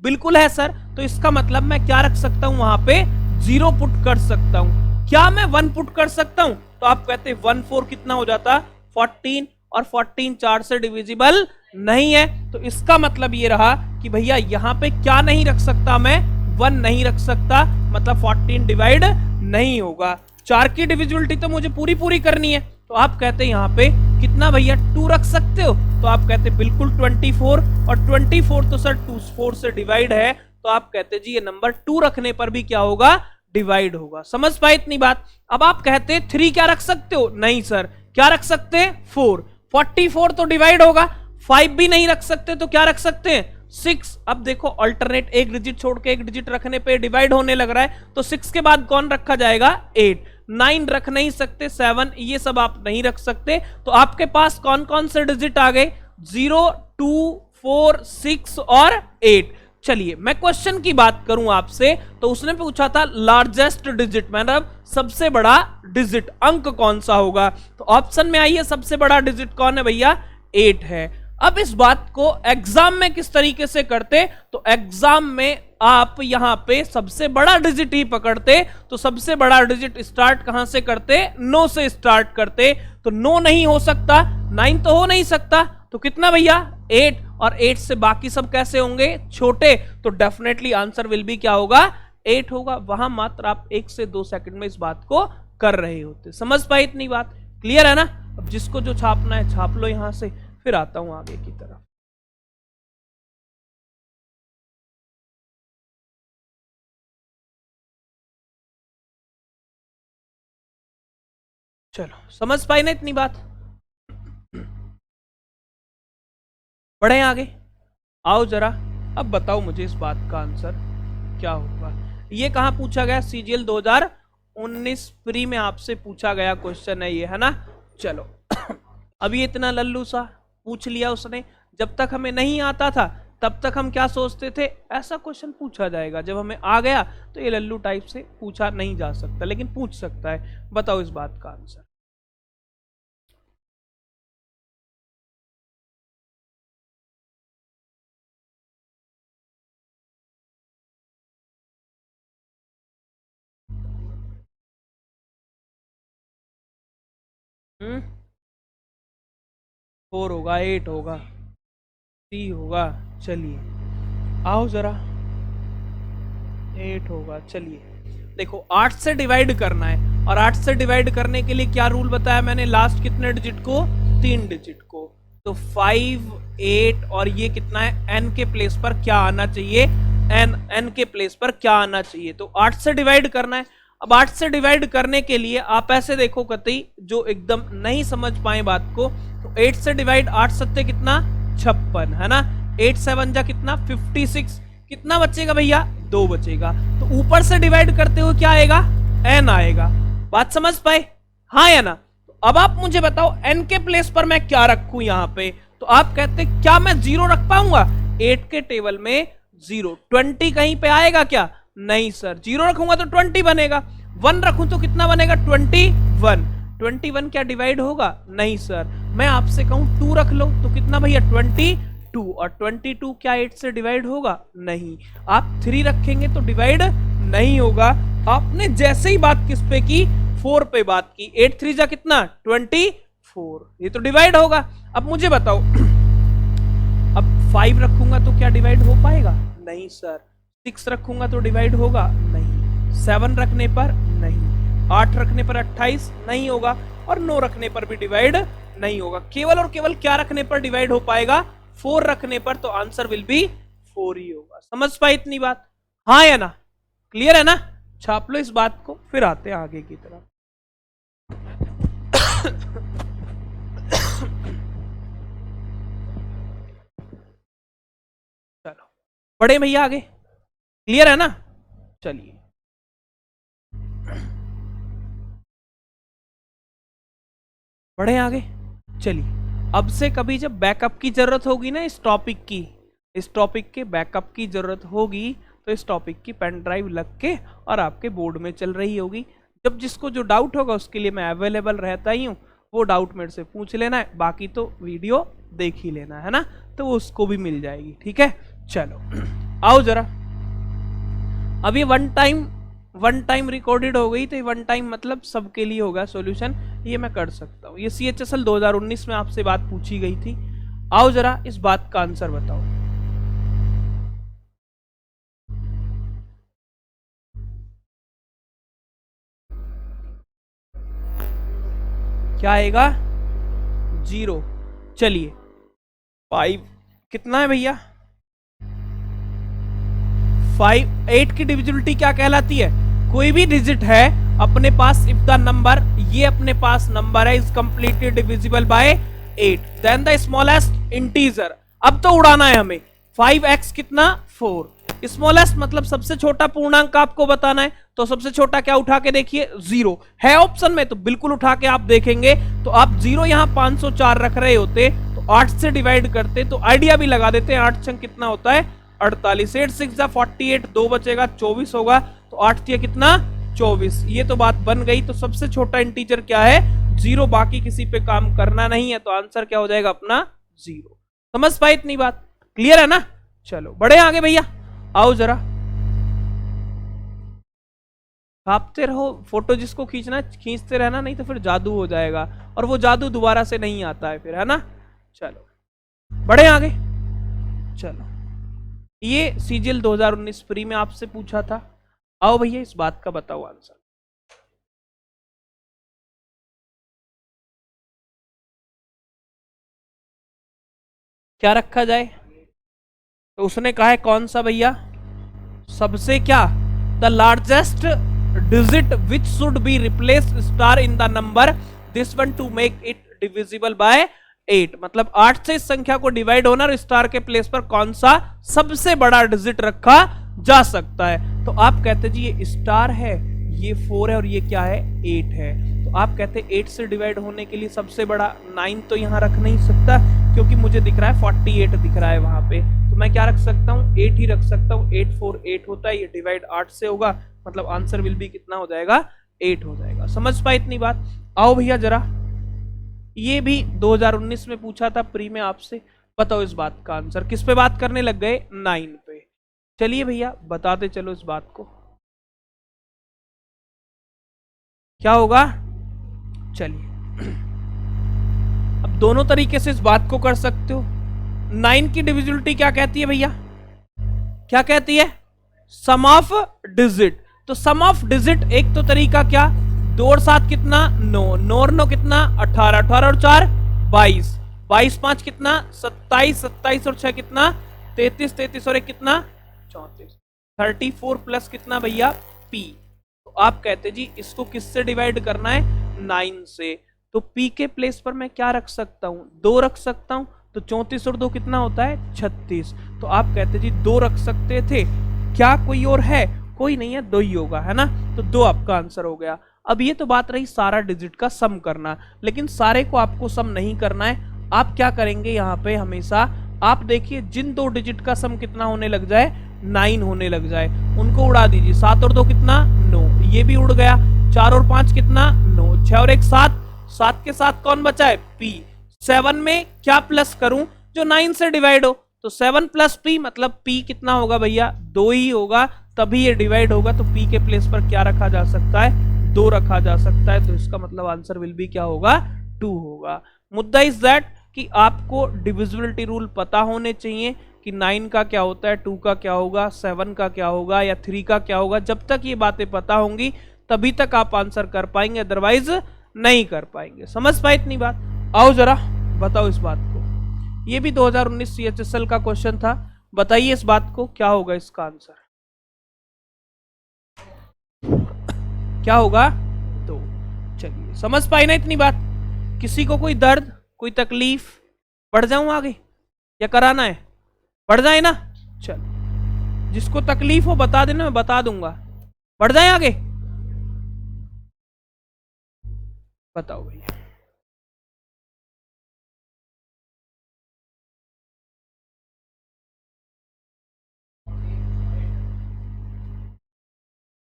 बिल्कुल है सर, तो इसका मतलब मैं क्या रख सकता हूं, वहां पे 0 पुट कर सकता हूं। क्या मैं 1 पुट कर सकता हूं, तो आप कहते 1 4 कितना हो जाता 14, और 14 4 से डिविजिबल नहीं है, तो इसका मतलब ये रहा कि भैया यहां पे क्या नहीं रख सकता, मैं 1 नहीं रख सकता, मतलब 14 डिवाइड नहीं होगा। 4 की डिविजिबिलिटी तो मुझे पूरी पूरी करनी है, तो आप कहते हैं यहां पे कितना भैया 2 रख सकते हो, तो आप कहते बिल्कुल 24, और 24 तो सर 2 4 से डिवाइड है, तो आप कहते जी ये नंबर 2 रखने पर भी क्या होगा, डिवाइड होगा। समझ पाए इतनी बात। अब आप कहते 3 क्या रख सकते हो, नहीं सर, क्या रख सकते हैं 4, 44 तो डिवाइड होगा, 5 भी नहीं रख सकते, तो क्या रख सकते हैं 6। अब देखो अल्टरनेट एक डिजिट छोड़ के एक डिजिट रखने पे डिवाइड होने लग रहा है, तो 6 के बाद कौन रखा जाएगा 8, 9 रख नहीं सकते, 7 ये सब आप नहीं रख सकते, तो आपके पास कौन कौन से डिजिट आ गए 0 2 4 6 और 8। चलिए मैं क्वेश्चन की बात करूं आपसे, तो उसने पूछा था लार्जेस्ट डिजिट, मतलब सबसे बड़ा डिजिट अंक कौन सा होगा, तो ऑप्शन में आइए सबसे बड़ा डिजिट कौन है भैया 8 है। अब इस बात को एग्जाम में किस तरीके से करते, तो एग्जाम में आप यहां पे सबसे बड़ा डिजिट ही पकड़ते, तो सबसे बड़ा डिजिट स्टार्ट कहां से करते 9 से स्टार्ट करते, तो 9 नहीं हो सकता, 9 तो हो नहीं सकता, तो कितना भैया 8, और 8 से बाकी सब कैसे होंगे छोटे, तो डेफिनेटली आंसर विल बी क्या होगा 8 होगा। वहां मात्र आप 1 से 2 सेकंड में इस बात को कर रहे होते। समझ पाए इतनी बात, क्लियर है ना। अब जिसको जो छापना है छाप लो यहां से, फिर आता हूं आगे की तरफ। चलो समझ पाई ना इतनी बात, बढ़े आगे। आओ जरा अब बताओ मुझे इस बात का आंसर क्या होगा। ये कहाँ पूछा गया? सीजीएल 2019 प्री में आपसे पूछा गया क्वेश्चन है ये, है ना। चलो अभी इतना लल्लू सा पूछ लिया उसने। जब तक हमें नहीं आता था तब तक हम क्या सोचते थे, ऐसा क्वेश्चन पूछा जाएगा। जब हमें आ गया तो ये लल्लू टाइप से पूछा नहीं जा सकता, लेकिन पूछ सकता है। बताओ इस बात का आंसर। हम्म 4 होगा, 8 होगा, 3 होगा। चलिए आओ जरा, 8 होगा। चलिए देखो 8 से डिवाइड करना है, और 8 से डिवाइड करने के लिए क्या रूल बताया मैंने? लास्ट कितने डिजिट को? 3 डिजिट को। तो 5, 8 और ये कितना है? n के प्लेस पर क्या आना चाहिए? n के प्लेस पर क्या आना चाहिए? तो 8 से डिवाइड करना है। अब 8 से डिवाइड करने के लिए आप ऐसे देखो, कतई जो एकदम नहीं समझ पाए बात को, तो 8 से डिवाइड 8 सत्ते कितना? 56, है ना। 8 7 जा कितना? 56। कितना बचेगा भैया? 2 बचेगा। तो ऊपर से डिवाइड करते हुए क्या आएगा? n आएगा। बात समझ पाए? हाँ या ना? तो अब आप मुझे बताओ n के प्लेस पर मैं क्या रखूं यहाँ पे? तो आप कहते क्या मैं 0 रख पाऊंगा? 8 के टेबल में 0। 20 कहीं पे आएगा क्या? नहीं सर। 0 रखूंगा तो 20 बनेगा। 1 रखूं तो कितना बनेगा? 21। 21 क्या डिवाइड होगा? नहीं सर। मैं आपसे कहूं 2 रख लो तो कितना भैया? 22। और 22 क्या 8 से डिवाइड होगा? नहीं। आप 3 रखेंगे तो डिवाइड नहीं होगा। आपने जैसे ही बात किस पे की? 4 पे बात की। 8 3 जा कितना? 24। ये तो डिवाइड होगा। अब मुझे बताओ अब 5 रखूंगा तो क्या डिवाइड हो पाएगा? नहीं सर। 6 रखूंगा तो डिवाइड होगा? नहीं। 7 रखने पर? नहीं। 8 रखने पर 28 नहीं होगा, और 9 रखने पर भी डिवाइड नहीं होगा। केवल और केवल क्या रखने पर डिवाइड हो पाएगा? 4 रखने पर। तो आंसर विल बी 4 ही होगा। समझ पाए इतनी बात? हाँ या ना? क्लियर है ना? छाप लो इस बात को, फिर आते हैं आगे की तरफ। चलो बढ़े भैया आगे। क्लियर है ना? चलिए बढ़े आगे। चलिए अब से कभी जब बैकअप की जरूरत होगी ना, इस टॉपिक के बैकअप की जरूरत होगी, तो इस टॉपिक की पेन ड्राइव लग के और आपके बोर्ड में चल रही होगी। जब जिसको जो डाउट होगा उसके लिए मैं अवेलेबल रहता ही हूँ। वो डाउट मेरे से पूछ लेना है, बाकी तो वीडियो देख ही लेना है ना, तो वो उसको भी मिल जाएगी। ठीक है, चलो आओ जरा। अब ये वन टाइम रिकॉर्डेड हो गई, तो ये वन टाइम मतलब सबके लिए होगा सॉल्यूशन, ये मैं कर सकता हूँ। ये CHSL 2019 में आपसे बात पूछी गई थी। आओ जरा इस बात का आंसर बताओ। क्या आएगा? 0। चलिए 5 कितना है भैया? 5 8 की डिविजिबिलिटी क्या कहलाती है? कोई भी डिजिट है अपने पास, इफ द नंबर, ये अपने पास नंबर है, is completely divisible by 8, then the smallest integer. अब तो उड़ाना है हमें। 5x कितना? 4। स्मॉलेस्ट मतलब सबसे छोटा पूर्णांक आपको बताना है, तो सबसे छोटा क्या उठा के देखिए? 0 है ऑप्शन में, तो बिल्कुल उठा के आप देखेंगे। तो आप 0 यहां 504 रख रहे होते तो 8 से डिवाइड करते, तो आइडिया भी लगा देते हैं। 8 छंग कितना होता है? 48। 8 6 48, 2 बचेगा 24 होगा। तो 8 दिया कितना? 24। ये तो बात बन गई। तो सबसे छोटा इंटीजर क्या है? 0। बाकी किसी पे काम करना नहीं है, तो आंसर क्या हो जाएगा अपना? 0। समझ पाए इतनी बात? क्लियर है ना? चलो बढ़े आगे भैया, आओ जरा। छापते रहो, फोटो जिसको खींचना खींचते रहना, नहीं तो फिर जादू हो जाएगा, और वो जादू दोबारा से नहीं आता है फिर, है ना। चलो बढ़े आगे। चलो ये CGL 2019 प्री में आपसे पूछा था। आओ भैया इस बात का बताओ आंसर। क्या रखा जाए? तो उसने कहा है कौन सा भैया? सबसे क्या? The largest digit which should be replace star in the number, this one two make it divisible by 8, मतलब 8 से इस संख्या को डिवाइड होना और स्टार के प्लेस पर कौन सा सबसे बड़ा डिजिट रखा जा सकता है। तो आप कहते जी ये स्टार है, ये 4 है और ये क्या है 8 है। तो आप कहते 8 से डिवाइड होने के लिए सबसे बड़ा 9 तो यहाँ रख नहीं सकता, क्योंकि मुझे दिख रहा है 48 दिख रहा है वहां पे, तो मैं क्या रख सकता हूँ 8 ही रख सकता हूँ। 8 4 8 होता है, ये डिवाइड 8 से होगा, मतलब आंसर विल बी कितना हो जाएगा 8 हो जाएगा। समझ पाए इतनी बात? आओ भैया जरा, ये भी 2019 में पूछा था प्री में आपसे, बताओ इस बात का आंसर। किस पे बात करने लग गए 9 पे। चलिए भैया बताते चलो इस बात को क्या होगा। चलिए अब दोनों तरीके से इस बात को कर सकते हो। 9 की डिविजिबिलिटी क्या कहती है भैया, क्या कहती है? सम ऑफ डिजिट। तो सम ऑफ डिजिट एक तो तरीका क्या, 2 और 7 कितना 9, 9 और 9 कितना 18, 18 और 4 22, 22 5 कितना 27, 27 और 6 कितना 33, 33 और 1 कितना 34, 34 प्लस कितना भैया पी। तो आप कहते जी इसको किससे डिवाइड करना है 9 से। तो पी के प्लेस पर मैं क्या रख सकता हूं 2 रख सकता हूं, तो 34 और 2 कितना होता है 36। तो आप कहते जी 2 रख सकते थे, क्या कोई और है? कोई नहीं है, 2 ही होगा, है ना। तो 2 आपका आंसर हो गया। अब ये तो बात रही सारा डिजिट का सम करना, लेकिन सारे को आपको सम नहीं करना है। आप क्या करेंगे यहाँ पे हमेशा, आप देखिए जिन 2 डिजिट का सम कितना होने लग जाए 9 होने लग जाए, उनको उड़ा दीजिए। 7 और 2 कितना 9, ये भी उड़ गया। 4 और 5 कितना 9, 6 और 1 7, 7 के साथ कौन बचा है पी। 7 में क्या प्लस करूं जो 9 से डिवाइड हो, तो 7 प्लस पी मतलब पी कितना होगा भैया 2 ही होगा, तभी ये डिवाइड होगा। तो पी के प्लेस पर क्या रखा जा सकता है 2 रखा जा सकता है। तो इसका मतलब आंसर विल बी क्या होगा 2 होगा। मुद्दा इज दैट कि आपको डिविजिबिलिटी रूल पता होने चाहिए कि 9 का क्या होता है, 2 का क्या होगा, 7 का क्या होगा या 3 का क्या होगा। जब तक ये बातें पता होंगी तभी तक आप आंसर कर पाएंगे, अदरवाइज नहीं कर पाएंगे। समझ पाए इतनी बात? आओ जरा बताओ इस बात को। ये भी 2019 CHSL का क्वेश्चन था, बताइए इस बात को क्या होगा इसका आंसर, क्या होगा 2। चलिए समझ पाए ना इतनी बात? किसी को कोई दर्द कोई तकलीफ, बढ़ जाऊं आगे या कराना है? बढ़ जाए ना, चल जिसको तकलीफ हो बता देना, मैं बता दूंगा। बढ़ जाए आगे, बताओ भैया।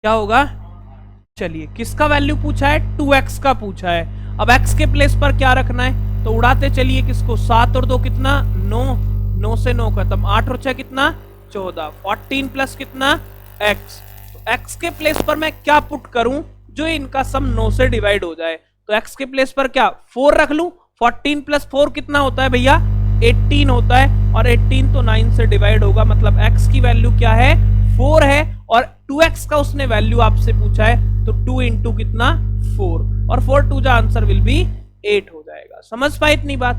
क्या होगा? चलिए किसका वैल्यू पूछा है 2x का पूछा है। अब x के प्लेस पर क्या रखना है, तो उड़ाते चलिए किसको। 7 और 2 कितना 9, 9 से 9 खत्म, 8 और 6 कितना 14, 14 प्लस कितना x। तो x के प्लेस पर मैं क्या पुट करूं जो इनका सम 9 से डिवाइड हो जाए। तो x के प्लेस पर क्या 4 रख लूं। 14 प्लस 4 कितना होता है भैया 18 होता है, और 18 तो 9 से डिवाइड होगा, मतलब x की वैल्यू क्या है 4 है, और 2x का उसने वैल्यू आपसे पूछा है, तो 2 इंटू कितना 4, और 4 टू जा आंसर विल बी 8 हो जाएगा। समझ पाए इतनी बात?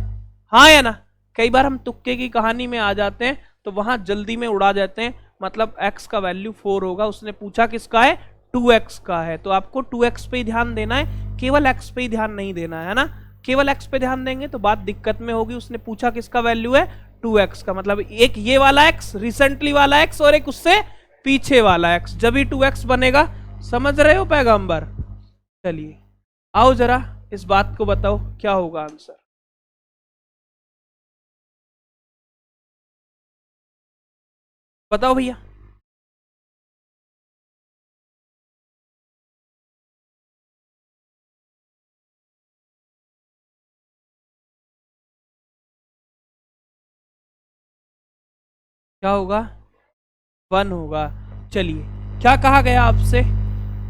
हाँ या ना? कई बार हम तुक्के की कहानी में आ जाते हैं तो वहां जल्दी में उड़ा जाते हैं, मतलब x का वैल्यू 4 होगा, उसने पूछा किसका है 2x का है, तो आपको 2x पे ही ध्यान देना है, केवल x पे ही ध्यान नहीं देना है ना। केवल x पे ध्यान देंगे तो बात दिक्कत में होगी। उसने पूछा किसका वैल्यू है 2x का, मतलब एक ये वाला x, रिसेंटली वाला x, और एक उससे पीछे वाला x, जब ही 2x बनेगा। समझ रहे हो पैगंबर? चलिए आओ जरा इस बात को बताओ क्या होगा आंसर। बताओ भैया। क्या होगा 1 होगा। चलिए क्या कहा गया आपसे,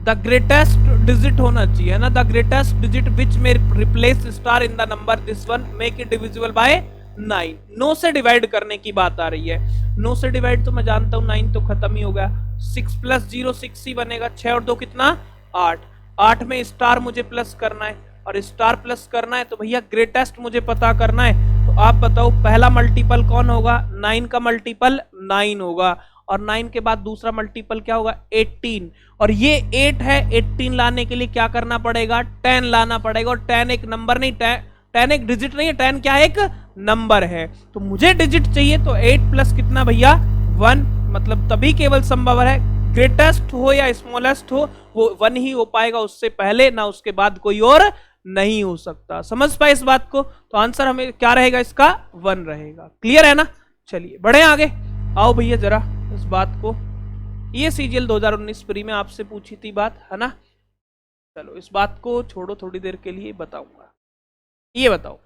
द ग्रेटेस्ट डिजिट होना चाहिए ना, द ग्रेटेस्ट डिजिट विच में replace star in the number this one make it divisible by 9। 9 से डिवाइड करने की बात आ रही है। 9 से डिवाइड तो मैं जानता हूं 9 तो खत्म ही हो गया। 6 प्लस 0 6 ही बनेगा। 6 और 2 कितना 8, 8 में स्टार मुझे प्लस करना है, और स्टार प्लस करना है तो भैया ग्रेटेस्ट मुझे पता करना है। तो आप बताओ पहला मल्टीपल कौन होगा 9 का मल्टीपल 9 होगा, और 9 के बाद दूसरा मल्टीपल क्या होगा 18, और ये 8 है। 18 लाने के लिए क्या करना पड़ेगा 10 लाना पड़ेगा, और 10 एक नंबर नहीं, 10 एक डिजिट नहीं है, 10 क्या है, एक नंबर है। तो मुझे डिजिट चाहिए, तो 8 प्लस कितना भैया 1, मतलब तभी केवल संभव है, ग्रेटेस्ट हो या स्मॉलेस्ट हो वो 1 ही हो पाएगा, उससे पहले ना उसके बाद कोई और नहीं हो सकता। समझ पाए इस बात को? तो आंसर हमें क्या रहेगा इसका, 1 रहेगा। क्लियर है ना? चलिए बढ़े आगे। आओ भैया जरा इस बात को, ये सीजीएल 2019 प्री में आपसे पूछी थी बात, है ना? चलो इस बात को छोड़ो, थोड़ी देर के लिए बताऊंगा। ये बताओ,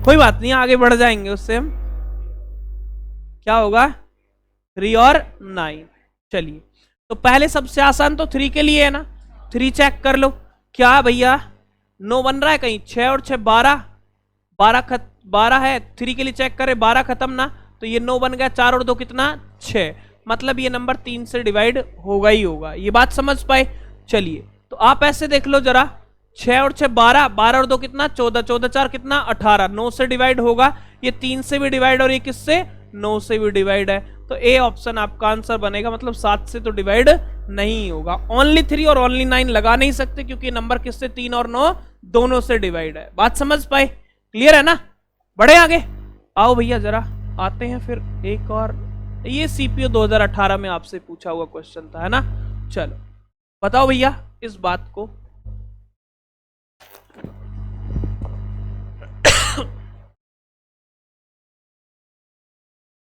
कोई बात नहीं, आगे बढ़ जाएंगे उससे हम। क्या होगा, 3 और 9। चलिए तो पहले सबसे आसान तो 3 के लिए है ना, 3 चेक कर लो। क्या भैया 9 बन रहा है कहीं, 6 और 6 12, 12 है, 3 के लिए चेक करें, 12 खत्म ना, तो ये 9 बन गया, 4 और 2 कितना 6, मतलब ये नंबर 3 से डिवाइड होगा ही होगा। ये बात समझ पाए? चलिए तो आप ऐसे देख लो जरा, 6 और 6 12, 12 और 2 कितना 14, 14 4 कितना 18, 9 से डिवाइड होगा, ये 3 से भी डिवाइड और ये किससे 9 से भी डिवाइड है, तो ए ऑप्शन आपका आंसर बनेगा, मतलब 7 से तो डिवाइड नहीं होगा। ओनली 3 और ओनली 9 लगा नहीं सकते क्योंकि नंबर किससे 3 और 9 दोनों से डिवाइड है। बात समझ पाए? क्लियर है ना? बढ़े आगे। आओ भैया जरा आते हैं फिर एक और, ये सीपीयू 2018 में आपसे पूछा हुआ क्वेश्चन था, है ना? चलो बताओ भैया इस बात को,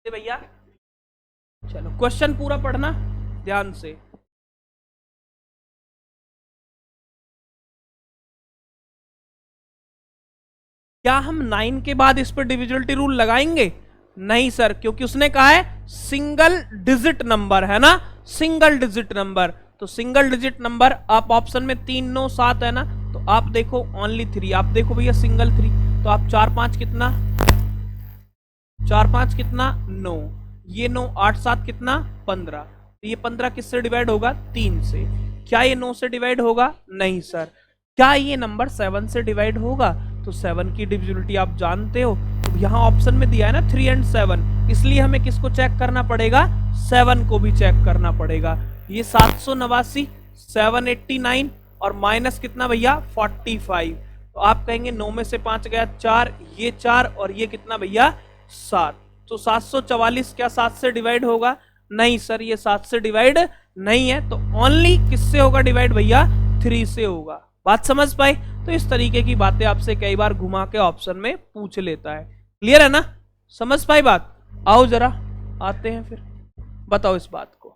भैया चलो क्वेश्चन पूरा पढ़ना ध्यान से। क्या हम 9 के बाद इस पर डिविजिबिलिटी रूल लगाएंगे? नहीं सर, क्योंकि उसने कहा है सिंगल डिजिट नंबर, है ना, सिंगल डिजिट नंबर। तो सिंगल डिजिट नंबर आप ऑप्शन में 3 9 7 है ना, तो आप देखो ओनली 3, आप देखो भैया सिंगल 3, तो आप 4 5 कितना 4 5 कितना 9, ये 9 8 7 कितना 15, तो ये 15 किससे डिवाइड होगा 3 से। क्या ये 9 से डिवाइड होगा? नहीं सर। क्या ये नंबर 7 से डिवाइड होगा? तो 7 की डिविजिबिलिटी आप जानते हो, तो यहाँ ऑप्शन में दिया है ना 3 और 7, इसलिए हमें किसको चेक करना पड़ेगा, 7 को भी चेक करना पड़ेगा। ये 789, 789 और माइनस कितना भैया 45, तो आप कहेंगे 9 में से 5 गया 4, ये 4 और ये कितना भैया 7, तो 744 क्या 7 से डिवाइड होगा? नहीं सर, ये 7 से डिवाइड नहीं है, तो ओनली किससे होगा डिवाइड भैया 3 से होगा। बात समझ पाए? तो इस तरीके की बातें आपसे कई बार घुमा के ऑप्शन में पूछ लेता है। क्लियर है ना? समझ पाए बात? आओ जरा आते हैं फिर, बताओ इस बात को।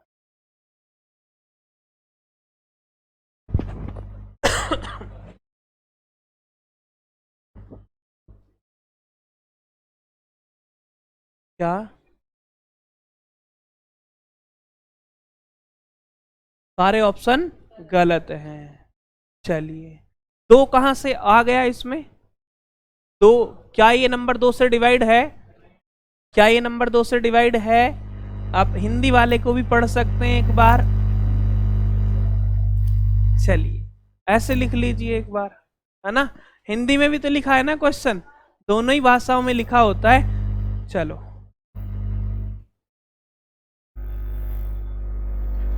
क्या सारे ऑप्शन गलत हैं? चलिए 2 कहां से आ गया इसमें, 2, क्या ये नंबर 2 से डिवाइड है? क्या ये नंबर 2 से डिवाइड है? आप हिंदी वाले को भी पढ़ सकते हैं एक बार, चलिए ऐसे लिख लीजिए एक बार, है ना, हिंदी में भी तो लिखा है ना क्वेश्चन, दोनों ही भाषाओं में लिखा होता है। चलो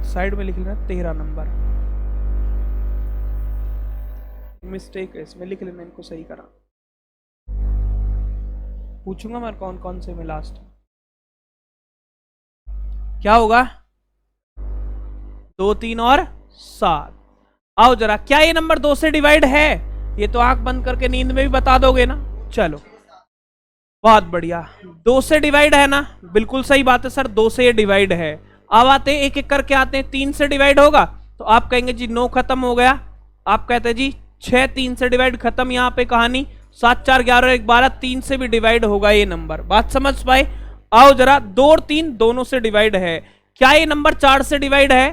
साइड में लिख लेना 13 नंबर, मिस्टेक है इसमें, लिख लेना, इनको सही करा। पूछूंगा मैं कौन कौन से में लास्ट क्या होगा, 2 3 और 7। आओ जरा, क्या ये नंबर 2 से डिवाइड है? ये तो आंख बंद करके नींद में भी बता दोगे ना। चलो बहुत बढ़िया, 2 से डिवाइड है ना, बिल्कुल सही बात है सर, 2 से ये डिवाइड है। अब आते हैं एक एक करके आते हैं, 3 से डिवाइड होगा, तो आप कहेंगे जी 9 खत्म हो गया, आप कहते हैं जी 6 3 से डिवाइड खत्म, यहाँ पे कहानी 7 4 11 1 12, 3 से भी डिवाइड होगा ये नंबर। बात समझ पाए? आओ जरा, 2 और 3 दोनों से डिवाइड है। क्या ये नंबर 4 से डिवाइड है?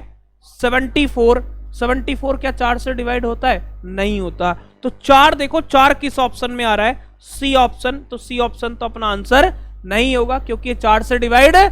74, 74 क्या 4 से डिवाइड होता है? नहीं होता। तो 4 देखो, 4 किस ऑप्शन में आ रहा है? सी ऑप्शन, तो सी ऑप्शन तो अपना आंसर नहीं होगा क्योंकि 4 से डिवाइड है।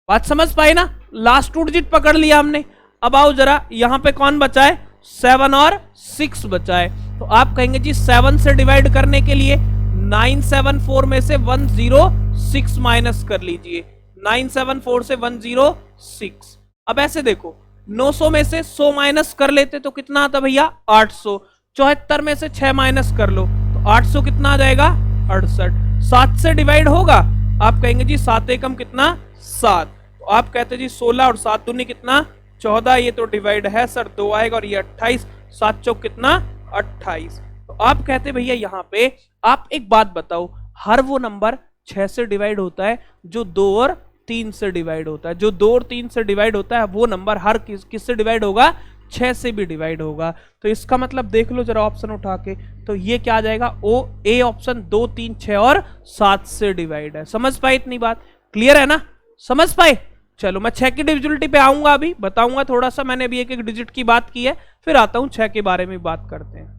बात समझ पाए ना? लास्ट 2 डिजिट पकड़ लिया हमने। अब आओ जरा, यहां पे कौन बचा है? 7 और 6 बचा है, तो आप कहेंगे जी 7 से डिवाइड करने के लिए 974 में से 106 माइनस कर लीजिए, 974 से 106 6। अब ऐसे देखो 900 में से 100 माइनस कर लेते तो कितना आता भैया 800। 74 में से 6 माइनस कर लो तो 800 कितना आ जाएगा 68। 7 से डिवाइड होगा, आप कहेंगे जी 7 एकम कितना 7, तो आप कहते जी 16 और 7 दूनी कितना 14, ये तो डिवाइड है सर 2 आएगा और ये 28, 7 चौक कितना 28। तो आप कहते भैया यहाँ पे आप एक बात बताओ, हर वो नंबर 6 से डिवाइड होता है जो 2 और 3 से डिवाइड होता है, जो 2 और 3 से डिवाइड होता है वो नंबर हर किस से डिवाइड होगा 6 से भी डिवाइड होगा। तो इसका मतलब देख लो जरा ऑप्शन उठा के, तो ये क्या आ जाएगा ओ ए ऑप्शन 2 3 6 और 7 से डिवाइड है। समझ पाए इतनी बात, क्लियर है ना, समझ पाए। चलो मैं 6 की डिविजिबिलिटी पे आऊंगा, अभी बताऊंगा थोड़ा सा, मैंने अभी एक एक डिजिट की बात की है, फिर आता हूं 6 के बारे में बात करते हैं।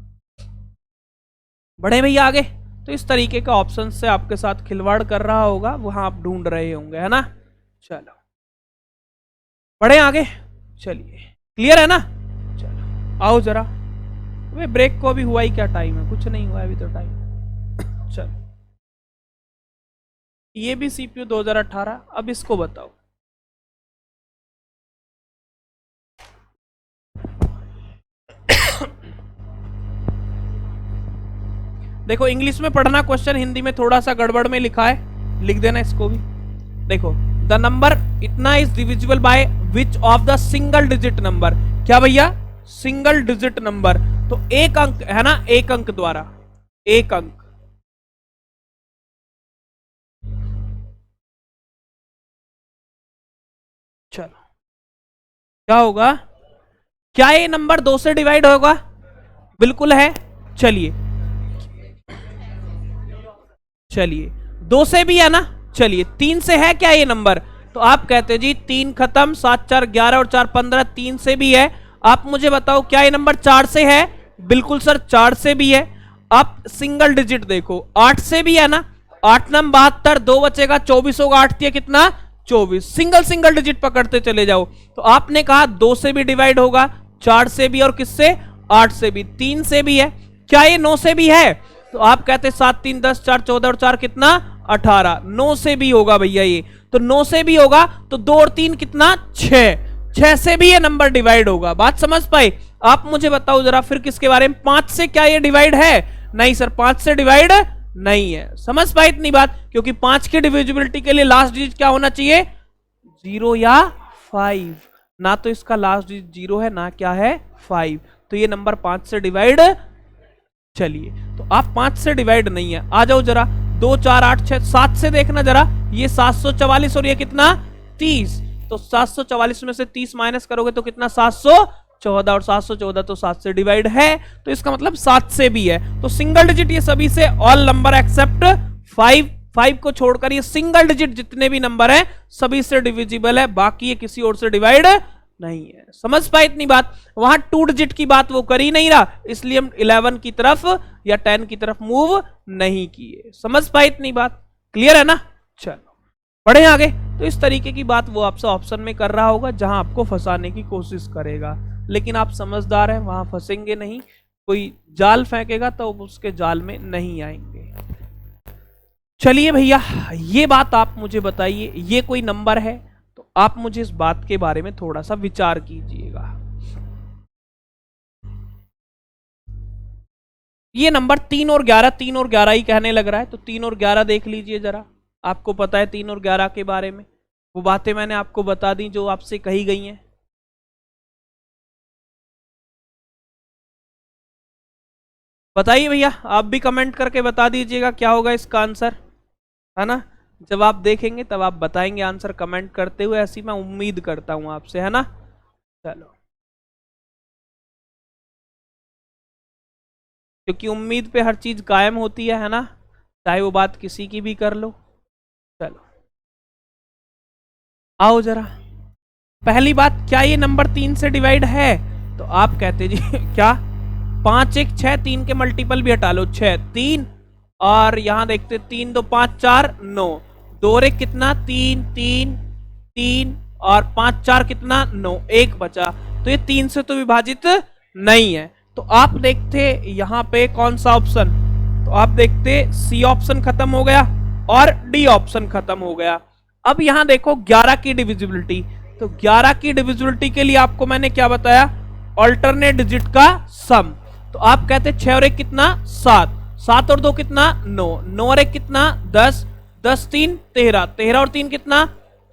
बढ़े भैया आगे। तो इस तरीके का ऑप्शन से आपके साथ खिलवाड़ कर रहा होगा, वहां आप ढूंढ रहे होंगे, है ना। चलो बढ़े आगे, चलिए क्लियर है ना। चलो आओ जरा, वे ब्रेक को अभी हुआ ही क्या टाइम है, कुछ नहीं हुआ अभी तो टाइम। चलो ये भी सीपीयू 2018, अब इसको बताओ। देखो इंग्लिश में पढ़ना क्वेश्चन, हिंदी में थोड़ा सा गड़बड़ में लिखा है, लिख देना इसको भी। देखो द नंबर इतना is divisible by which of the single digit number, क्या भैया सिंगल डिजिट नंबर, तो एक अंक है ना, एक अंक द्वारा, एक अंक। चलो क्या होगा, क्या ये नंबर 2 से डिवाइड होगा, बिल्कुल है। चलिए चलिए 2 से भी है ना, चलिए 3 से है क्या ये नंबर, तो आप कहते जी 3 खत्म, 7 4 11 और 4 15, 3 से भी है। आप मुझे बताओ क्या ये नंबर 4 से है, बिल्कुल सर 4 से भी है। आप सिंगल डिजिट देखो 8 से भी है ना, 8 नम 72, 2 बचेगा 24 होगा, 8 दिया कितना 24, सिंगल सिंगल डिजिट पकड़ते चले जाओ। तो आपने कहा 2 से भी डिवाइड होगा, 4 से भी और किससे 8 से भी, 3 से भी है, क्या ये 9 से भी है, तो आप कहते 7 3 10 4 14 और 4 कितना 18, 9 से भी होगा भैया ये, तो 9 से भी होगा, तो 2 और 3 कितना 6, 6 से भी ये नंबर डिवाइड होगा। बात समझ पाए। आप मुझे बताओ जरा फिर किसके बारे में, 5 से क्या ये डिवाइड है, नहीं सर 5 से डिवाइड नहीं है। समझ पाए इतनी बात, क्योंकि 5 की डिविजिबिलिटी के लिए लास्ट डिजिट क्या होना चाहिए 0 या 5, ना तो इसका लास्ट डिजिट 0 है ना क्या है 5, तो ये नंबर 5 से डिवाइड, चलिए तो आप 5 से डिवाइड नहीं है। आ जाओ जरा 2 4 8 6 7 से देखना जरा, ये 744 और ये कितना 30, तो 744 में से 30 माइनस करोगे तो कितना 714, और 714 तो 7 से डिवाइड है, तो इसका मतलब 7 से भी है। तो सिंगल डिजिट ये सभी से, ऑल नंबर एक्सेप्ट 5 को छोड़कर ये सिंगल डिजिट जितने भी नंबर है सभी से डिविजिबल है, बाकी ये किसी और से डिवाइड नहीं है। समझ पाए इतनी बात। वहां 2 डिजिट की बात वो कर ही नहीं रहा, इसलिए हम 11 की तरफ या 10 की तरफ मूव नहीं किए। समझ पाए इतनी बात, क्लियर है ना। चलो बढ़े आगे। तो इस तरीके की बात वो आपसे ऑप्शन में कर रहा होगा जहां आपको फंसाने की कोशिश करेगा, लेकिन आप समझदार हैं, वहां फंसेंगे नहीं। कोई जाल फेंकेगा तो उसके जाल में नहीं आएंगे। चलिए भैया ये बात आप मुझे बताइए, ये कोई नंबर है, तो आप मुझे इस बात के बारे में थोड़ा सा विचार कीजिएगा। ये नंबर 3 और 11, 3 और 11 ही कहने लग रहा है, तो 3 और 11 देख लीजिए जरा। आपको पता है 3 और 11 के बारे में, वो बातें मैंने आपको बता दी जो आपसे कही गई हैं। बताइए भैया, आप भी कमेंट करके बता दीजिएगा क्या होगा इसका आंसर, है ना। जब आप देखेंगे तब आप बताएंगे आंसर कमेंट करते हुए, ऐसी मैं उम्मीद करता हूं आपसे, है ना। चलो क्योंकि उम्मीद पे हर चीज कायम होती है ना, चाहे वो बात किसी की भी कर लो। चलो आओ जरा, पहली बात, क्या ये नंबर 3 से डिवाइड है, तो आप कहते जी क्या 5 1 6, 3 के मल्टीपल भी हटा लो 6 3, और यहां देखते 3 2 5 4 9, 2 और 1 कितना 3 3 3, और 5 4 कितना 9, 1 बचा, तो ये 3 से तो विभाजित नहीं है। तो आप देखते यहां पे कौन सा ऑप्शन, तो आप देखते सी ऑप्शन खत्म हो गया और डी ऑप्शन खत्म हो गया। अब यहां देखो 11 की डिविजिबिलिटी, तो 11 की डिविजिबिलिटी के लिए आपको मैंने क्या बताया, ऑल्टरनेट डिजिट का सम। तो आप कहते 6 और 1 कितना 7, 7 और 2 कितना 9, 9 और 1 कितना 10, 10 3 13, 13 और 3 कितना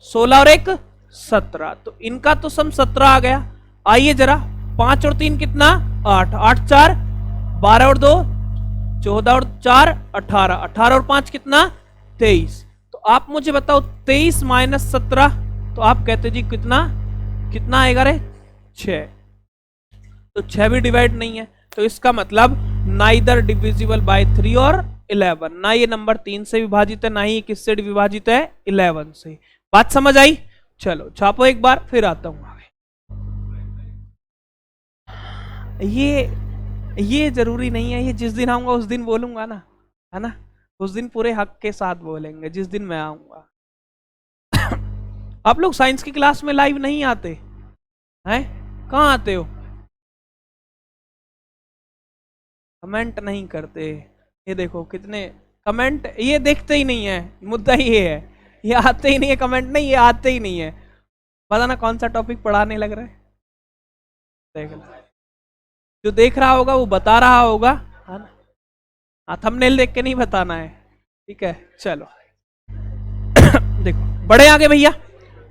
16 और 1 17। तो इनका तो सम 17 आ गया। आइए जरा 5 और 3 कितना 8, 8 4 12 और 2 14 और 4 18, 18 और 5 कितना 23। तो आप मुझे बताओ 23 माइनस 17, तो आप कहते जी कितना कितना आएगा रे 6। तो 6 भी डिवाइड नहीं है, तो इसका मतलब नाइदर डिविजिबल बाय 3 और 11, ना ये नंबर 3 से विभाजित है, ना ही किससे विभाजित है 11 से। बात समझ आई? चलो छापो एक बार, फिर आता हूं आगे। ये जरूरी नहीं है, ये जिस दिन आऊंगा उस दिन बोलूंगा ना, है ना, उस दिन पूरे हक के साथ बोलेंगे जिस दिन मैं आऊंगा। आप लोग साइंस की क्लास में लाइव नहीं आते हैं? कहां आते हो? कमेंट नहीं करते। ये देखो कितने कमेंट, ये देखते ही नहीं है, मुद्दा ये है, ये आते ही नहीं है कमेंट, नहीं ये आते ही नहीं है। पता ना कौन सा टॉपिक पढ़ाने लग रहा है, देख लो। जो देख रहा होगा वो बता रहा होगा, है ना। हाँ, थंबनेल देख के नहीं बताना है, ठीक है। चलो देखो बड़े आगे भैया,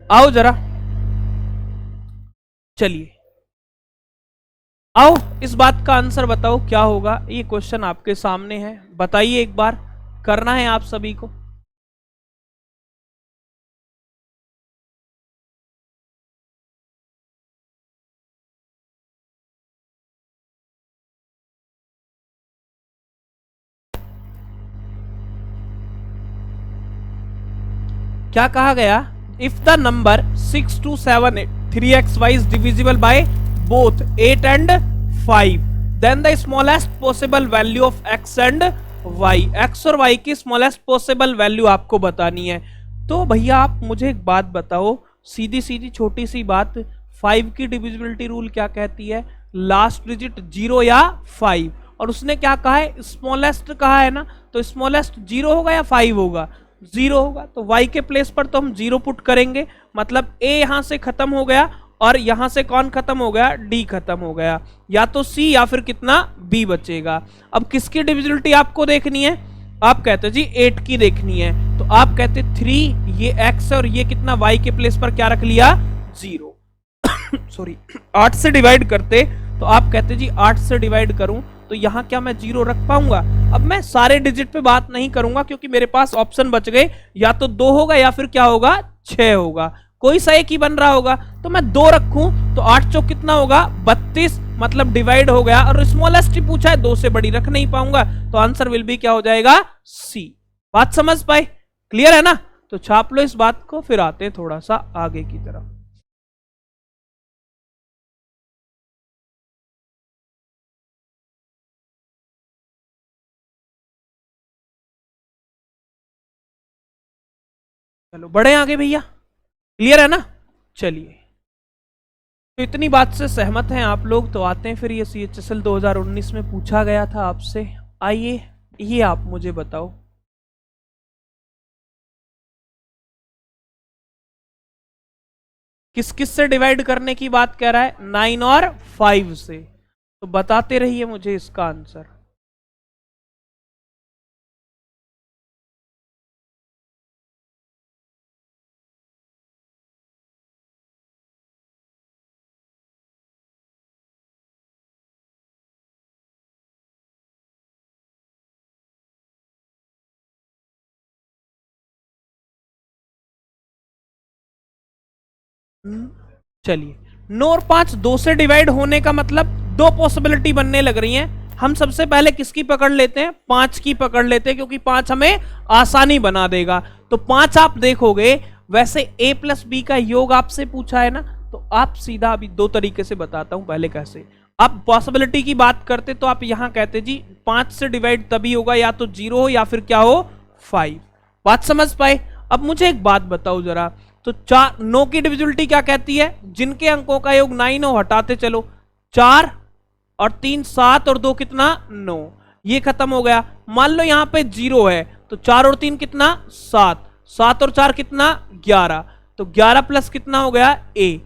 आओ जरा, चलिए आओ, इस बात का आंसर बताओ क्या होगा। ये क्वेश्चन आपके सामने है, बताइए एक बार, करना है आप सभी को। क्या कहा गया? If the number 6 2 7 3xy is divisible by both 8 and 5, then the smallest possible value of x and y, x और y की स्मॉलेस्ट पॉसिबल वैल्यू आपको बतानी है। तो भैया आप मुझे एक बात बताओ, सीधी सीधी छोटी सी बात, 5 की डिविजिबिलिटी रूल क्या कहती है? लास्ट डिजिट 0 या 5, और उसने क्या कहा है? स्मॉलेस्ट कहा है ना, तो स्मॉलेस्ट 0 होगा या 5 होगा? 0 होगा। तो y के प्लेस पर तो हम 0 पुट करेंगे, मतलब a यहां से खत्म हो गया, और यहां से कौन खत्म हो गया? d खत्म हो गया, या तो c या फिर कितना b बचेगा। अब किसकी डिविजिबिलिटी आपको देखनी है? आप कहते जी 8 की देखनी है, तो आप कहते 3, ये x और ये कितना y के प्लेस पर क्या रख लिया? 0। सॉरी 8 से डिवाइड करते, तो आप कहते जी 8 से डिवाइड करूं तो यहां क्या मैं 0 रख पाऊंगा? अब मैं सारे डिजिट पे बात नहीं करूंगा, क्योंकि मेरे पास ऑप्शन बच गए, या तो 2 होगा या फिर क्या होगा 6 होगा, कोई सा एक ही बन रहा होगा। तो मैं 2 रखूं तो 8 चौक कितना होगा? 32, मतलब डिवाइड हो गया, और स्मॉलेस्ट ही पूछा है, 2 से बड़ी रख नहीं पाऊंगा, तो आंसर विल बी क्या हो जाएगा? सी। बात समझ पाए? क्लियर है ना? तो छाप लो इस बात को, फिर आते थोड़ा सा आगे की तरफ। चलो बड़े आगे भैया, क्लियर है ना? चलिए, तो इतनी बात से सहमत हैं आप लोग, तो आते हैं फिर ये CHSL 2019 में पूछा गया था आपसे। आइए ये आप मुझे बताओ, किस किस से डिवाइड करने की बात कह रहा है? 9 और 5 से। तो बताते रहिए मुझे इसका आंसर। चलिए 9 और 5 2 से डिवाइड होने का मतलब 2 पॉसिबिलिटी बनने लग रही हैं। हम सबसे पहले किसकी पकड़ लेते हैं? 5 की पकड़ लेते हैं, क्योंकि 5 हमें आसानी बना देगा। तो 5 आप देखोगे, वैसे a प्लस बी का योग आपसे पूछा है ना, तो आप सीधा अभी 2 तरीके से बताता हूं। पहले कैसे आप पॉसिबिलिटी की बात करते, तो आप यहां कहते जी 5 से डिवाइड तभी होगा या तो 0 हो या फिर क्या हो 5। बात समझ पाए? अब मुझे एक बात बताओ जरा, तो 9 की डिविजिबिलिटी क्या कहती है? जिनके अंकों का योग 9 हो हटाते चलो, 4 और 3 7 और 2 कितना 9, ये खत्म हो गया। मान लो यहां पे 0 है, तो 4 और 3 कितना 7, 7 और 4 कितना 11, तो 11 प्लस कितना हो गया ए,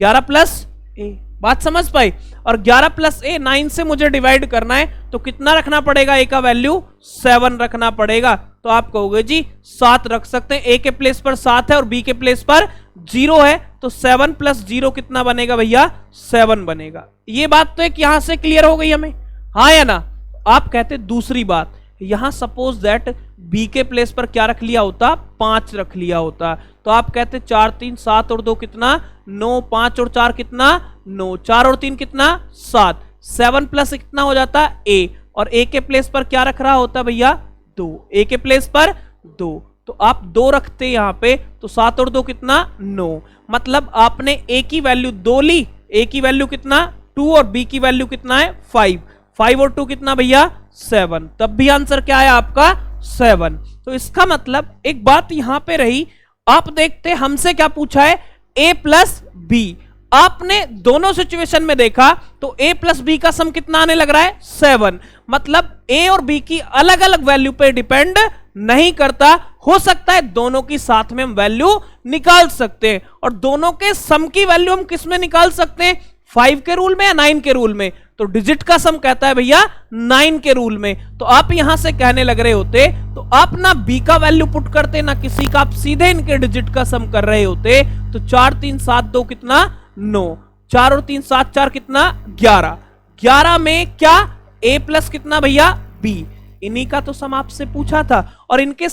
11 प्लस ए, बात समझ पाई। और 11 प्लस ए 9 से मुझे डिवाइड करना है तो कितना रखना पड़ेगा, ए का वैल्यू 7 रखना पड़ेगा। तो आप कहोगे जी 7 रख सकते हैं, ए के प्लेस पर 7 है और बी के प्लेस पर 0 है, तो 7 प्लस 0 कितना बनेगा भैया, 7 बनेगा। ये बात तो एक यहां से क्लियर हो गई हमें, हाँ या ना। आप कहते दूसरी बात, यहां सपोज दैट बी के प्लेस पर क्या रख लिया होता, 5 रख लिया होता, तो आप कहते 4 3 7 और 2 कितना 9, 5 और 4 कितना 9, 4 और 3 कितना 7, 7 प्लस कितना हो जाता ए, और ए के प्लेस पर क्या रख रहा होता भैया 2, ए के प्लेस पर 2, तो आप 2 रखते यहां पे, तो 7 और 2 कितना 9, मतलब आपने ए की वैल्यू 2 ली, ए की वैल्यू कितना 2 और बी की वैल्यू कितना है 5, 5 और 2 कितना भैया 7, तब भी आंसर क्या है आपका 7। तो इसका मतलब एक बात यहां पे रही, आप देखते हमसे क्या पूछा है a प्लस बी, आपने दोनों सिचुएशन में देखा तो a प्लस बी का सम कितना आने लग रहा है 7, मतलब a और b की अलग अलग वैल्यू पे डिपेंड नहीं करता, हो सकता है दोनों की साथ में हम वैल्यू निकाल सकते हैं, और दोनों के सम की वैल्यू हम किस में निकाल सकते हैं, 5 के रूल में या 9 के रूल में, तो डिजिट का सम कहता है भैया 9 के रूल में। तो आप यहां से कहने लग रहे होते तो आप ना बी का वैल्यू पुट करते ना किसी का, आप सीधे इनके डिजिट का सम कर रहे होते, तो 4 3 7 2 कितना 9, 4 और 3 7 4 कितना 11, 11 में क्या a प्लस कितना भैया b, इन्हीं का तो सम आपसे पूछा था। और इनके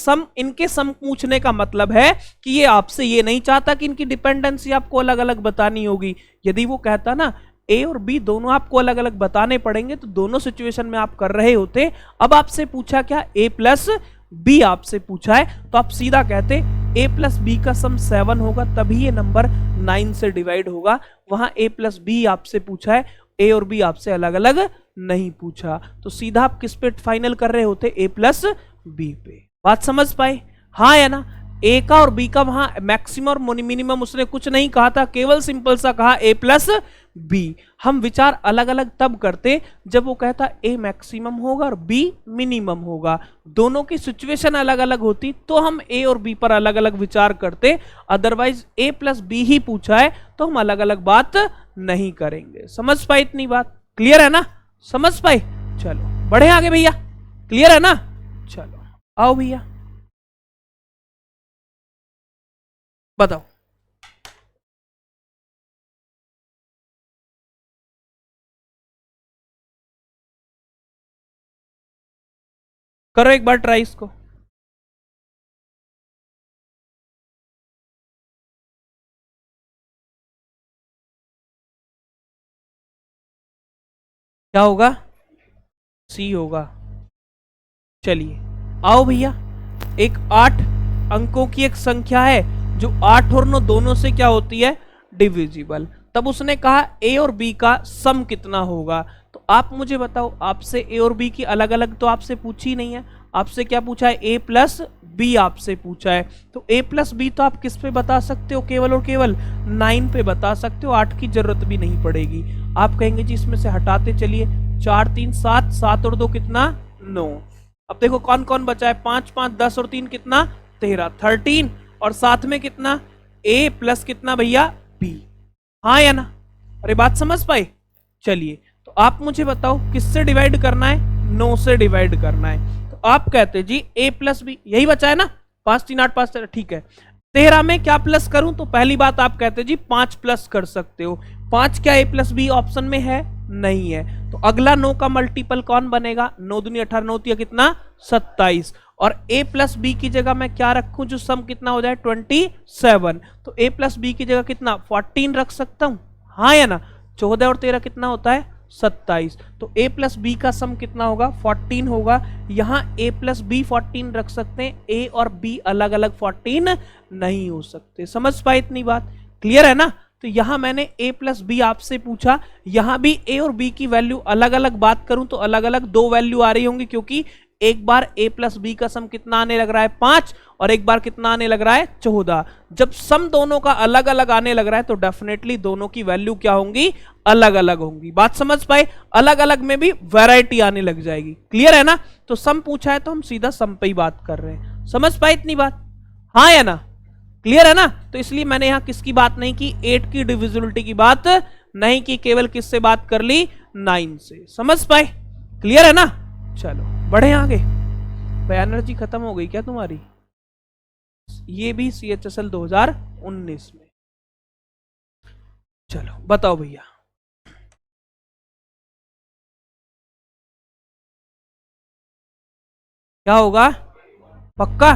सम पूछने का मतलब है कि ये आपसे ये नहीं चाहता कि इनकी डिपेंडेंसी आपको अलग अलग बतानी होगी। यदि वो कहता ना ए और बी दोनों आपको अलग अलग बताने पड़ेंगे तो दोनों सिचुएशन में आप कर रहे होते। अब आपसे पूछा क्या, ए प्लस बी आपसे पूछा है, तो आप सीधा कहते ए प्लस बी का सम 7 होगा, तभी ये नंबर 9 से डिवाइड होगा। वहां ए प्लस बी आपसे पूछा है, ए और बी आपसे अलग अलग नहीं पूछा, तो सीधा आप किस पे फाइनल कर रहे होते, ए प्लस बी पे। बात समझ पाए, हाँ या ना। ए का और बी का वहां मैक्सिमम और मिनिमम उसने कुछ नहीं कहा था, केवल सिंपल सा कहा ए प्लस बी। हम विचार अलग अलग तब करते जब वो कहता ए मैक्सिमम होगा और बी मिनिमम होगा, दोनों की सिचुएशन अलग अलग होती तो हम ए और बी पर अलग अलग विचार करते, अदरवाइज ए प्लस बी ही पूछा है तो हम अलग अलग बात नहीं करेंगे। समझ पाए इतनी बात, क्लियर है ना, समझ पाए। चलो बढ़े आगे भैया, क्लियर है ना, चलो आओ भैया बताओ। करो एक बार ट्राई इसको। क्या होगा, सी होगा। चलिए आओ भैया, एक 8 अंकों की एक संख्या है जो 8 और 9 दोनों से क्या होती है, डिविजिबल। तब उसने कहा ए और बी का सम कितना होगा, तो आप मुझे बताओ, आपसे ए और बी की अलग अलग तो आपसे पूछी नहीं है, आपसे क्या पूछा है, ए प्लस बी आपसे पूछा है। तो ए प्लस बी तो आप किस पे बता सकते हो, केवल और केवल 9 पे बता सकते हो, 8 की जरूरत भी नहीं पड़ेगी। आप कहेंगे जी इसमें से हटाते चलिए, 4 3 7, 7 और 2 कितना 9। अब देखो कौन कौन बचा है, 5 5 10 और 3 कितना 13, 13, और साथ में कितना ए प्लस कितना भैया बी, हाँ या ना। अरे बात समझ पाए। चलिए तो आप मुझे बताओ किससे डिवाइड करना है, 9 से डिवाइड करना है। तो आप कहते जी ए प्लस बी, यही बचा है ना, 5 3 8 5 13, ठीक है। 13 में क्या प्लस करूं, तो पहली बात आप कहते जी 5 प्लस कर सकते हो, 5 क्या ए प्लस बी ऑप्शन में है, नहीं है, तो अगला 9 का मल्टीपल कौन बनेगा, 9 दूनी 18, 9 तिया कितना 27, और a प्लस बी की जगह मैं क्या रखूं, जो सम कितना हो जाए 27, तो a प्लस बी की जगह कितना 14 रख सकता हूं, हाँ या ना। 14 और 13 कितना होता है 27, तो a प्लस बी का सम कितना होगा 14 होगा। यहां a प्लस बी 14 रख सकते हैं, a और b अलग अलग 14 नहीं हो सकते। समझ पाए इतनी बात, क्लियर है ना। तो यहां मैंने a प्लस बी आपसे पूछा, यहां भी a और b की वैल्यू अलग अलग बात करूं तो अलग अलग 2 वैल्यू आ रही होंगी, क्योंकि एक बार a प्लस बी का सम कितना आने लग रहा है 5, और एक बार कितना आने लग रहा है 14। जब सम दोनों का अलग अलग आने लग रहा है तो डेफिनेटली दोनों की वैल्यू क्या होंगी, अलग अलग होंगी। बात समझ पाए, अलग अलग में भी वैरायटी आने लग जाएगी, क्लियर है ना। तो सम पूछा है तो हम सीधा सम पे ही बात कर रहे हैं, समझ पाए इतनी बात, हाँ या ना। क्लियर है ना? तो इसलिए मैंने यहां किसकी बात नहीं की, 8 की डिविजिबिलिटी की बात नहीं की, केवल किससे बात कर ली, 9 से। समझ पाए? क्लियर है ना? चलो बढ़े आगे। भाई एनर्जी खत्म हो गई क्या तुम्हारी? ये भी CHSL 2019 में। चलो बताओ भैया, क्या होगा? पक्का?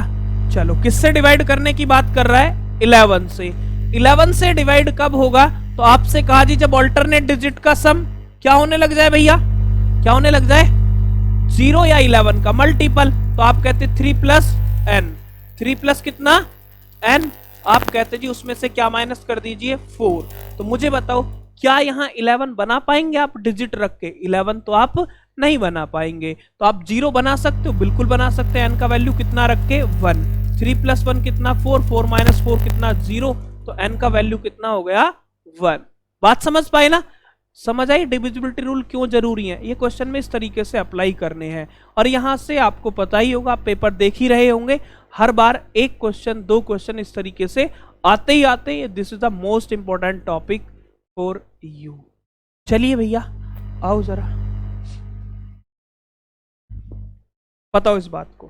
चलो किससे डिवाइड करने की बात कर रहा है? 11 से। 11 से डिवाइड कब होगा? तो आपसे कहा जी जब ऑल्टरनेट डिजिट का सम क्या होने लग जाए भैया, क्या होने लग जाए? 0 या 11 का मल्टीपल। तो आप कहते 3 प्लस एन, 3 प्लस कितना? एन। आप कहते जी उसमें से क्या माइनस कर दीजिए? 4। तो मुझे बताओ क्या यहाँ 11 बना पाएंगे आप डिजिट रख के? 11 तो आप नहीं बना पाएंगे। तो आप 0 बना सकते हो, बिल्कुल बना सकते हैं। एन का वैल्यू कितना रख के? 1। 3 प्लस 1 कितना? 4। 4 माइनस 4 कितना? 0। तो एन का वैल्यू कितना हो गया? 1। बात समझ पाए ना? समझ आई डिविजिबिलिटी रूल क्यों जरूरी है? ये क्वेश्चन में इस तरीके से अप्लाई करने हैं। और यहां से आपको पता ही होगा, आप पेपर देख ही रहे होंगे, हर बार एक क्वेश्चन, दो क्वेश्चन इस तरीके से आते ही आते हैं। This is the most important topic for you. चलिए भैया आओ जरा बताओ इस बात को,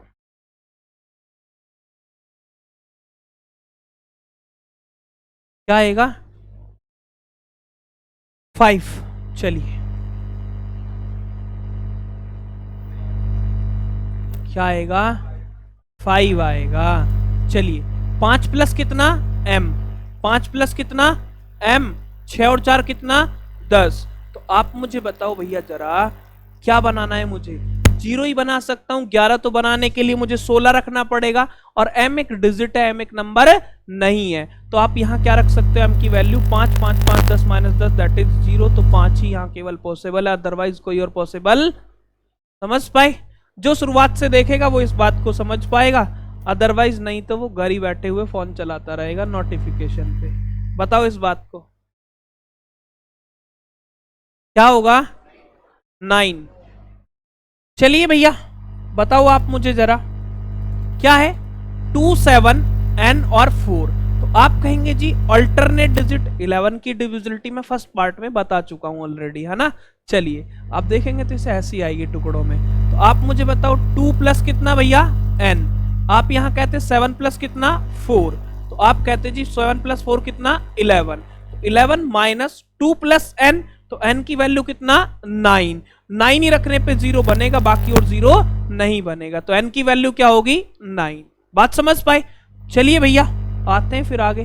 क्या आएगा? 5। चलिए क्या आएगा? 5 आएगा। चलिए 5 प्लस कितना? m। 5 प्लस कितना? m। 6 और 4 कितना? 10। तो आप मुझे बताओ भैया जरा, क्या बनाना है मुझे? 0 ही बना सकता हूं। 11 तो बनाने के लिए मुझे 16 रखना पड़ेगा, और m एक डिजिट है, m एक नंबर नहीं है। तो आप यहां क्या रख सकते हो? m की वैल्यू 5, 5, 5, 10 माइनस 10 दैट इज 0। तो 5 ही यहां केवल पॉसिबल है, अदरवाइज कोई और पॉसिबल। समझ पाए? जो शुरुआत से देखेगा वो इस बात को समझ पाएगा, अदरवाइज नहीं तो वो घर ही बैठे हुए फोन चलाता रहेगा नोटिफिकेशन पे। बताओ इस बात को, क्या होगा? 9। चलिए भैया बताओ आप मुझे जरा, क्या है? 2, 7, n और 4। तो आप कहेंगे जी अल्टरनेट डिजिट 11 की डिविजिबिलिटी में फर्स्ट पार्ट में बता चुका हूं ऑलरेडी, है ना? चलिए आप देखेंगे तो इसे ऐसी आएगी टुकड़ों में। तो आप मुझे बताओ 2 प्लस कितना भैया? n। आप यहां कहते 7 प्लस कितना? 4। तो आप कहते जी 7 प्लस 4 कितना? 11। तो 11 माइनस 2 प्लस n, तो n की वैल्यू कितना? 9। 9 ही रखने पे 0 बनेगा, बाकी और 0 नहीं बनेगा। तो n की वैल्यू क्या होगी? 9। बात समझ पाए? चलिए भैया आते हैं फिर आगे।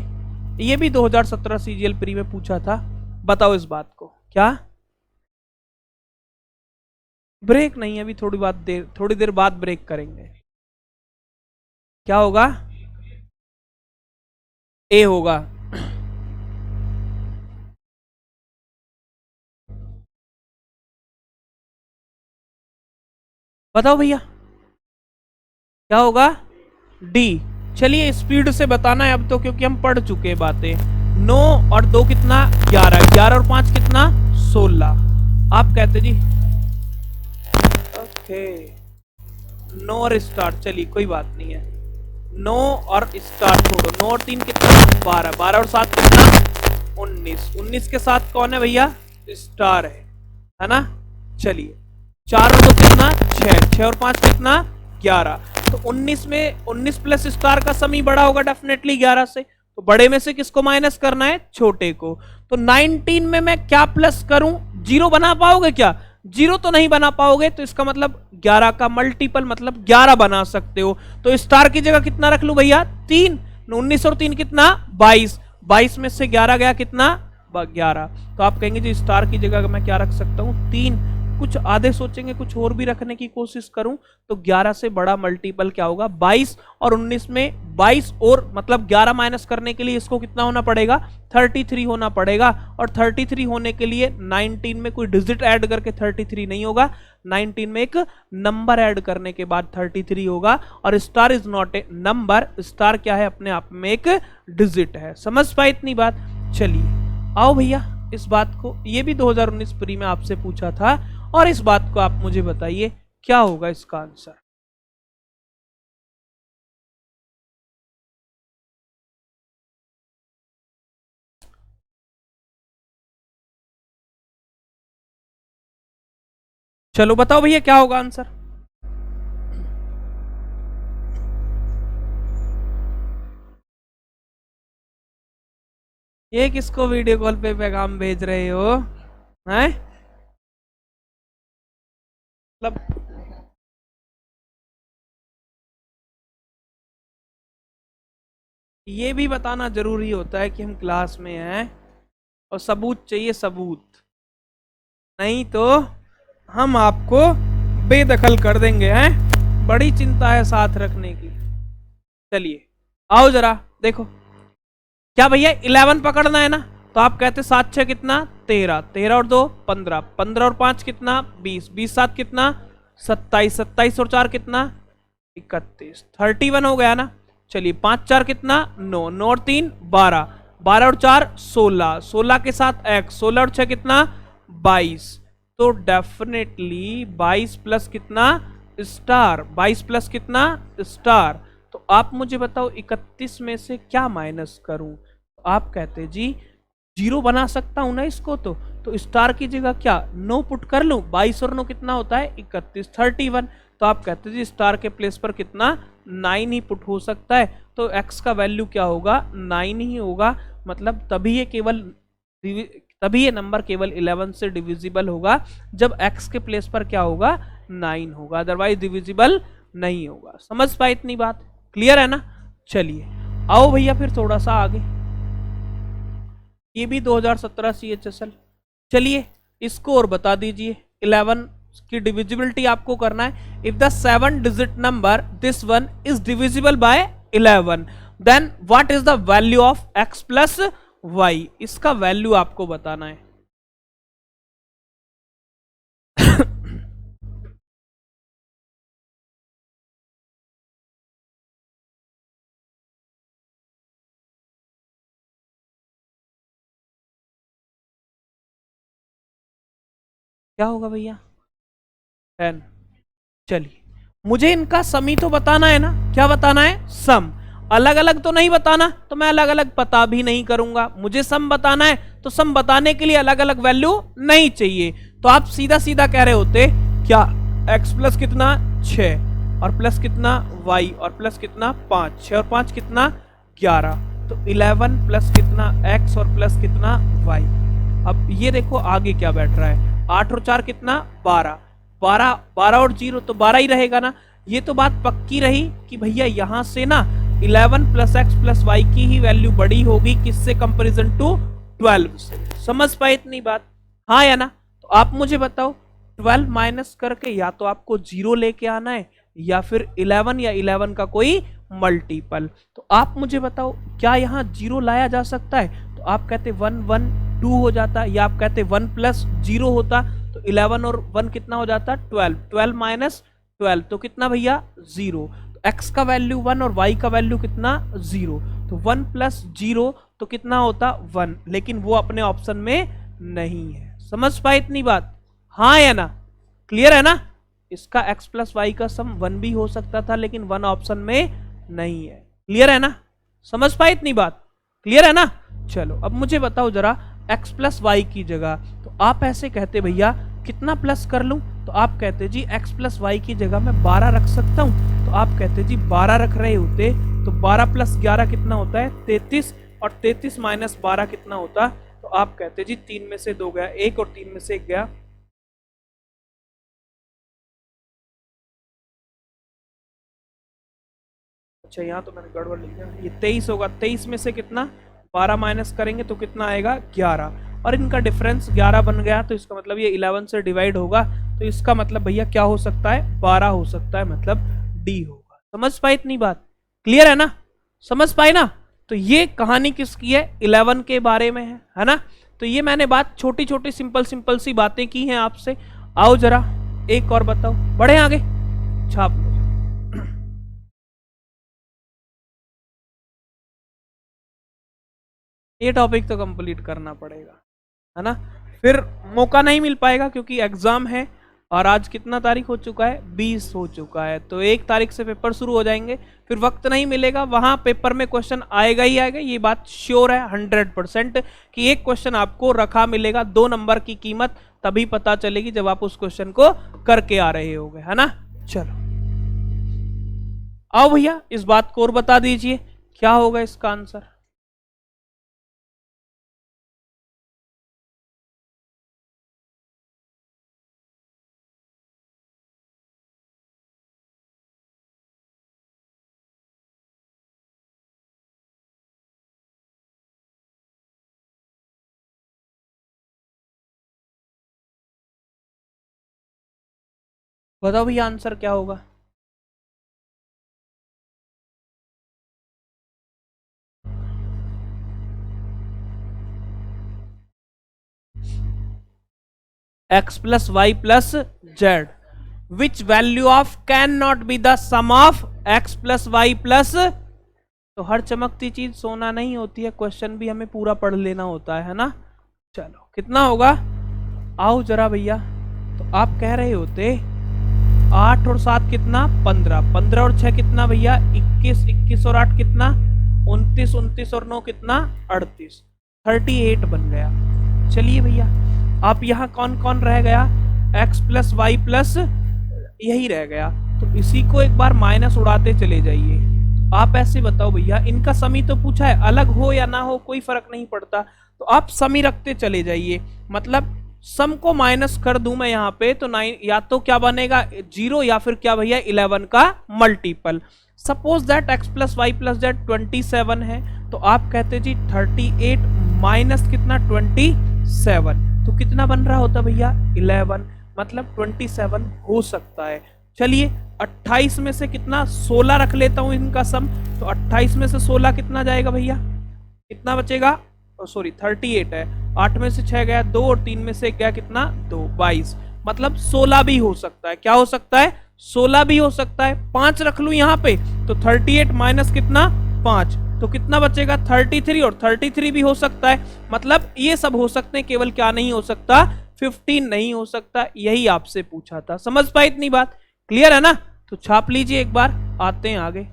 ये भी 2017 CGL प्री में पूछा था। बताओ इस बात को, क्या? ब्रेक नहीं, अभी थोड़ी देर बाद ब्रेक करेंगे। क्या होगा? ए होगा। बताओ भैया क्या होगा? डी। चलिए स्पीड से बताना है अब तो, क्योंकि हम पढ़ चुके हैं बातें। 9 और 2 कितना? 11। 11 और 5 कितना? 16। आप कहते जी ओके 9 और स्टार, चलिए कोई बात नहीं है। 9 और स्टार छोड़ो, 9 और 3 कितना? 12। 12 और 7 कितना? 19। 19 के साथ कौन है भैया? स्टार है ना? चलिए 4 और 2 कितना? 6। 6 और 5 कितना? 11। तो 19 में 19 प्लस स्टार का सम ही बड़ा होगा डेफिनेटली 11 से। तो बड़े में से किसको माइनस करना है? छोटे को। तो 19 में मैं क्या प्लस करूं? 0 बना पाओगे क्या? 0 तो नहीं बना पाओगे, तो इसका मतलब 11 का मल्टीपल मतलब 11 बना सकते हो। तो स्टार की जगह कितना रख लूं भैया? 3। 19 और 3 कितना? 22। 22 में से 11 गया कितना? 11। तो आप कहेंगे जी स्टार की जगह मैं क्या रख सकता हूं? 3। कुछ आधे सोचेंगे कुछ और भी रखने की कोशिश करूं तो 11 से बड़ा मल्टीपल क्या होगा? 22। और 19 में 22 और मतलब 11 माइनस करने के लिए इसको कितना होना पड़ेगा? 33 होना पड़ेगा। और 33 होने के लिए 19 में कोई डिजिट ऐड करके 33 नहीं होगा, 19 में एक नंबर ऐड करने के बाद 33 होगा। और star is not a number, star क्या है? अपने आप में एक डिजिट है। समझ पाए इतनी बात? चलिए आओ भैया इस बात को, ये भी 2019 प्री में आपसे पूछा था, और इस बात को आप मुझे बताइए क्या होगा इसका आंसर? चलो बताओ भैया क्या होगा आंसर। ये किसको वीडियो कॉल पे पैगाम भेज रहे हो हैं? मतलब ये भी बताना जरूरी होता है कि हम क्लास में हैं, और सबूत चाहिए सबूत, नहीं तो हम आपको बेदखल कर देंगे हैं। बड़ी चिंता है साथ रखने की। चलिए आओ जरा देखो, क्या भैया 11 पकड़ना है ना, तो आप कहते 7 6 कितना 13, 13 और 2 15, 15 और 5 कितना 20, 20 7 कितना 27, 27 और 4 कितना 31, 31 हो गया ना। चलिए 5 4 कितना 9, 9 और 3 12, 12 और 4 16, 16 के साथ x, 16 और 6 कितना 22। तो डेफिनेटली 22 प्लस कितना स्टार, 22 प्लस कितना स्टार। तो आप मुझे बताओ 31 में से क्या माइनस करूं। तो आप कहते जी 0 बना सकता हूं ना इसको, तो स्टार की जगह क्या 9 पुट कर लूं। 22 और 9 कितना होता है 31, 31। तो आप कहते जी स्टार के प्लेस पर कितना 9 ही पुट हो सकता है। तो x का वैल्यू क्या होगा 9 ही होगा। मतलब तभी ये नंबर केवल 11 से डिविजिबल होगा जब x के प्लेस पर क्या होगा 9 होगा, अदरवाइज डिविजिबल नहीं होगा। समझ पाए इतनी बात, क्लियर है ना। चलिए आओ भैया फिर थोड़ा सा आगे, ये भी 2017 CHSL। चलिए इसको और बता दीजिए। 11 की डिविजिबिलिटी आपको करना है। If the 7 digit number this one is divisible by 11 then what is the value of x plus y। इसका वैल्यू आपको बताना है। क्या होगा भैया 10। चलिए मुझे इनका सम ही तो बताना है ना। क्या बताना है सम, अलग अलग तो नहीं बताना, तो मैं अलग अलग पता भी नहीं करूंगा। मुझे सम बताना है तो सम बताने के लिए अलग अलग वैल्यू नहीं चाहिए। तो आप सीधा सीधा कह रहे होते क्या x प्लस कितना 6 और प्लस कितना y और प्लस कितना 5, 6 और 5 कितना 11। तो 11 प्लस कितना x और प्लस कितना y। अब ये देखो आगे क्या बैठ रहा है, 8 और 4 कितना 12, 12 12 और 0 तो 12 ही रहेगा ना। ये तो बात पक्की रही कि भैया यहां से ना 11 प्लस एक्स प्लस वाई की ही वैल्यू बड़ी होगी किससे कंपेरिजन टू 12 से। समझ पाए इतनी बात, हाँ या ना। तो आप मुझे बताओ 12 माइनस करके या तो आपको 0 लेके आना है या फिर 11 या 11 का कोई मल्टीपल। तो आप मुझे बताओ क्या यहाँ 0 लाया जा सकता है। तो आप कहते 1 1 2 हो जाता, या आप कहते 1 प्लस 0 होता तो 11 और 1 कितना हो जाता 12, 12 माइनस 12 तो कितना भैया 0। तो x का वैल्यू 1 और y का वैल्यू कितना 0, तो 1 प्लस 0 तो कितना होता 1, लेकिन वो अपने ऑप्शन में नहीं है। समझ पाए इतनी बात, हाँ या ना, क्लियर है ना। इसका x प्लस वाई का सम 1 भी हो सकता था लेकिन 1 ऑप्शन में नहीं है। क्लियर है ना, समझ पाए इतनी बात, क्लियर है ना। चलो अब मुझे बताओ जरा x प्लस वाई की जगह, तो आप ऐसे कहते भैया कितना प्लस कर लूं। तो आप कहते जी x प्लस वाई की जगह मैं 12 रख सकता हूं। तो आप कहते जी 12 रख रहे होते तो 12 प्लस 11 कितना होता है 33, और 33 माइनस 12 कितना होता। तो आप कहते जी 3 में से 2 गया 1 और 3 में से 1 गया। अच्छा यहाँ तो मैंने गड़बड़ लिख दिया, ये 23 होगा। 23 में से कितना 12 माइनस करेंगे तो कितना आएगा 11, और इनका डिफरेंस 11 बन गया। तो इसका मतलब ये 11 से डिवाइड होगा, तो इसका मतलब भैया क्या हो सकता है 12 हो सकता है, मतलब डी होगा। समझ पाए इतनी बात, क्लियर है ना, समझ पाए ना। तो ये कहानी किसकी है 11 के बारे में है ना। तो ये मैंने बात छोटी छोटी सिंपल सिंपल सी बातें की हैं आपसे। आओ जरा एक और बताओ, बढ़े आगे, छाप लो। ये टॉपिक तो कंप्लीट करना पड़ेगा है ना, फिर मौका नहीं मिल पाएगा क्योंकि एग्जाम है। और आज कितना तारीख हो चुका है, 20 हो चुका है। तो 1 तारीख से पेपर शुरू हो जाएंगे, फिर वक्त नहीं मिलेगा, वहां पेपर में क्वेश्चन आएगा ही आएगा, ये बात श्योर है 100% कि एक क्वेश्चन आपको रखा मिलेगा। 2 नंबर की कीमत तभी पता चलेगी जब आप उस क्वेश्चन को करके आ रहे होगे, है ना। चलो आओ भैया इस बात को और बता दीजिए क्या होगा इसका आंसर। बताओ भैया आंसर क्या होगा। x plus Y plus Z, which value of can not be the sum of x plus Y plus. तो हर चमकती चीज सोना नहीं होती है, क्वेश्चन भी हमें पूरा पढ़ लेना होता है ना। चलो कितना होगा, आओ जरा भैया। तो आप कह रहे होते 8 और 7 कितना 15, 15 और 6 कितना भैया 21, 21 और 8 कितना 29, 29 और 9 कितना 38, 38 बन गया। चलिए भैया आप यहाँ कौन कौन रह गया, x प्लस वाई प्लस यही रह गया, तो इसी को एक बार माइनस उड़ाते चले जाइए। आप ऐसे बताओ भैया, इनका समी तो पूछा है, अलग हो या ना हो कोई फर्क नहीं पड़ता, तो आप समी रखते चले जाइए। मतलब सम को माइनस कर दूं मैं यहाँ पे तो 9 या तो क्या बनेगा 0 या फिर क्या भैया 11 का multiple. Suppose that x plus Y plus Z 27 है, तो आप कहते जी 38 माइनस कितना 27, तो कितना बन रहा होता भैया 11, मतलब 27 हो सकता है। चलिए 28 में से कितना 16 रख लेता हूं इनका सम, तो 28 में से 16 कितना जाएगा भैया, कितना बचेगा, सॉरी 38 है, 8 में से 6 गया 2 और 3 में से गया कितना 2, 22, मतलब 16 भी हो सकता है। क्या हो सकता है 16 भी हो सकता है। 5 रख लू यहाँ पे तो 38 माइनस कितना 5, तो कितना बचेगा 33, और 33 भी हो सकता है। मतलब ये सब हो सकते हैं, केवल क्या नहीं हो सकता 15 नहीं हो सकता। यही आपसे पूछा था, समझ पाए इतनी बात, क्लियर है ना। तो छाप लीजिए एक बार, आते हैं आगे।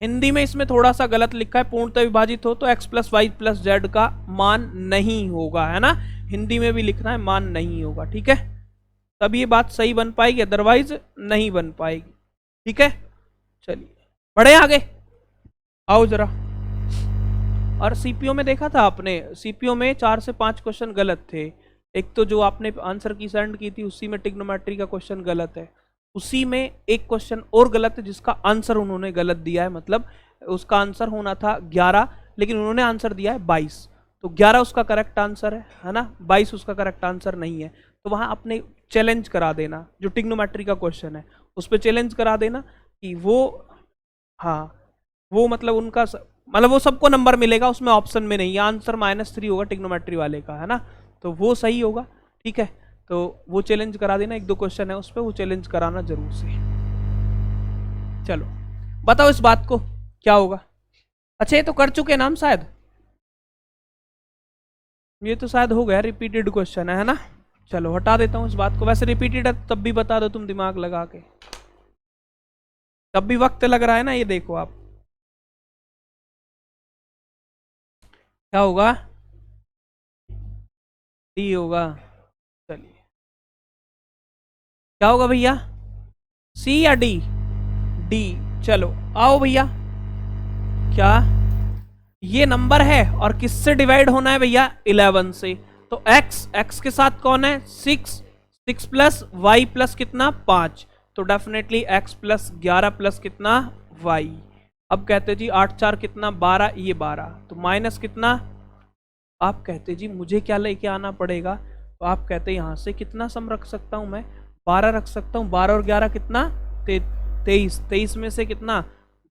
हिंदी में इसमें थोड़ा सा गलत लिखा है, पूर्णतः विभाजित हो तो x plus Y plus Z का मान नहीं होगा, है ना। हिंदी में भी लिखना है मान नहीं होगा, ठीक है, तब ये बात सही बन पाएगी, अदरवाइज नहीं बन पाएगी, ठीक है। चलिए बढ़े आगे, आओ जरा। और सीपीओ में देखा था आपने, सीपीओ में 4 से 5 क्वेश्चन गलत थे। एक तो जो आपने आंसर की सेंड की थी उसी में ट्रिग्नोमेट्री का क्वेश्चन गलत है, उसी में एक क्वेश्चन और गलत है जिसका आंसर उन्होंने गलत दिया है। मतलब उसका आंसर होना था 11 लेकिन उन्होंने आंसर दिया है 22, तो 11 उसका करेक्ट आंसर है ना, 22 उसका करेक्ट आंसर नहीं है। तो वहां अपने चैलेंज करा देना, जो ट्रिग्नोमेट्री का क्वेश्चन है उस पर चैलेंज करा देना कि वो, हाँ वो मतलब उनका मतलब वो सबको नंबर मिलेगा, उसमें ऑप्शन में नहीं, आंसर -3 होगा ट्रिग्नोमेट्री वाले का, है ना, तो वो सही होगा, ठीक है। तो वो चैलेंज करा देना, 1-2 क्वेश्चन है उस पर, वो चैलेंज कराना जरूर से। चलो बताओ इस बात को क्या होगा। अच्छा ये तो कर चुके नाम शायद, ये तो शायद हो गया रिपीटेड क्वेश्चन है ना। चलो हटा देता हूँ इस बात को, वैसे रिपीटेड है तब भी बता दो तुम दिमाग लगा के, तब भी वक्त लग रहा है ना। ये देखो आप क्या होगा, डी होगा। चलिए क्या होगा भैया, सी या डी, डी। चलो आओ भैया, क्या ये नंबर है और किससे डिवाइड होना है भैया 11 से, तो x के साथ कौन है 6, 6 प्लस वाई प्लस कितना 5, तो डेफिनेटली x प्लस 11 प्लस कितना y। अब कहते जी 8 4 कितना 12, ये 12, तो माइनस कितना, आप कहते जी मुझे क्या लेके आना पड़ेगा, तो आप कहते यहाँ से कितना सम रख सकता हूँ मैं 12 रख सकता हूँ, 12 और 11 कितना 23, 23 में से कितना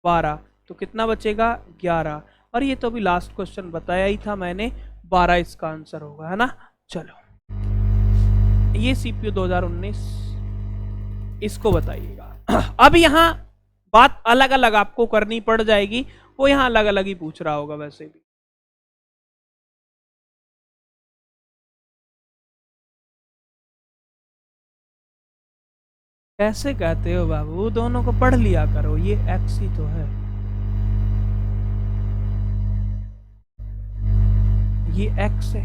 12, तो कितना बचेगा 11, और ये तो अभी लास्ट क्वेश्चन बताया ही था मैंने, 12 इसका आंसर होगा, है ना। चलो ये सीपीयू 2019 इसको बताइएगा। अब यहाँ बात अलग अलग आपको करनी पड़ जाएगी, वो यहाँ अलग अलग ही पूछ रहा होगा वैसे भी। कैसे कहते हो बाबू, दोनों को पढ़ लिया करो, ये एक्स ही तो है, ये एक्स है।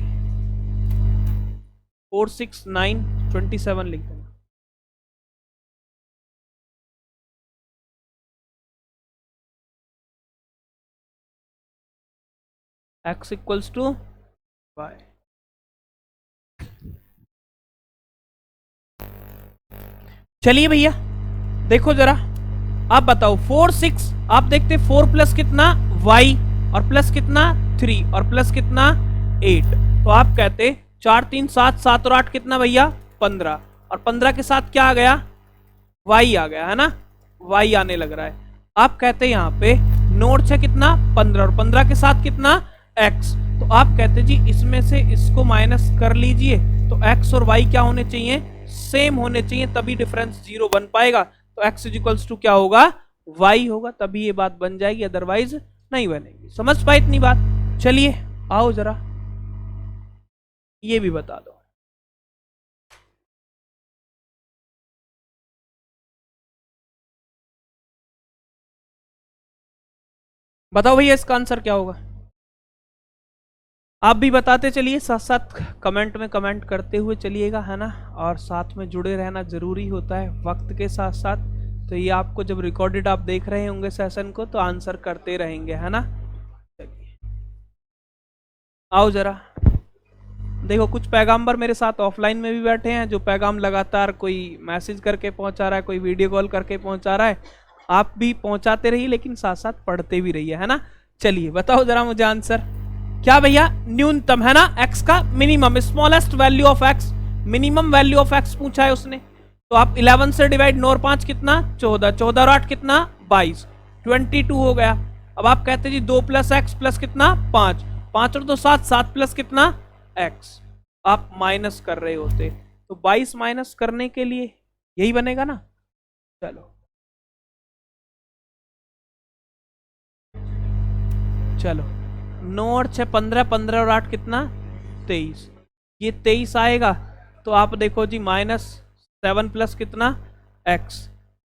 4 6 9 27 लिख देना। x equals to Y. चलिए भैया देखो जरा, आप बताओ 4 6, आप देखते 4 प्लस कितना y और प्लस कितना 3 और प्लस कितना 8, तो आप कहते 4 3 7, 7 और 8 कितना भैया 15, और 15 के साथ क्या आ गया y आ गया है ना, y आने लग रहा है। आप कहते यहाँ पे नोट है कितना 15 और 15 के साथ कितना x, तो आप कहते जी इसमें से इसको माइनस कर लीजिए, तो x और y क्या होने चाहिए, सेम होने चाहिए, तभी डिफरेंस 0 बन पाएगा। तो x इक्वल्स टू क्या होगा y होगा, तभी ये बात बन जाएगी, अदरवाइज नहीं बनेगी। समझ पाए इतनी बात? चलिए आओ जरा ये भी बता दो। बताओ भैया इसका आंसर क्या होगा? आप भी बताते चलिए, साथ साथ कमेंट में कमेंट करते हुए चलिएगा, है ना, और साथ में जुड़े रहना जरूरी होता है वक्त के साथ साथ। तो ये आपको जब रिकॉर्डेड आप देख रहे होंगे सेशन को, तो आंसर करते रहेंगे, है ना। चलिए आओ जरा देखो, कुछ पैगाम्बर मेरे साथ ऑफलाइन में भी बैठे हैं, जो पैगाम लगातार कोई मैसेज करके पहुंचा रहा है, कोई वीडियो कॉल करके पहुंचा रहा है। आप भी पहुंचाते रहिए, लेकिन साथ साथ पढ़ते भी रहिए, है ना। चलिए बताओ जरा मुझे आंसर क्या भैया, न्यूनतम है ना x का minimum, smallest value of x, minimum value of x पूछा है उसने। तो आप 11 से डिवाइड, 9 और 5 कितना 14, 14 और 8 कितना 22, 22 हो गया। अब आप कहते जी 2 प्लस एक्स प्लस कितना 5, 5 और 2 7, 7 प्लस कितना x, आप माइनस कर रहे होते, तो 22 माइनस करने के लिए यही बनेगा ना। चलो चलो 9 और 6 15, 15 और 8 कितना 23, ये 23 आएगा। तो आप देखो जी -7 प्लस कितना x,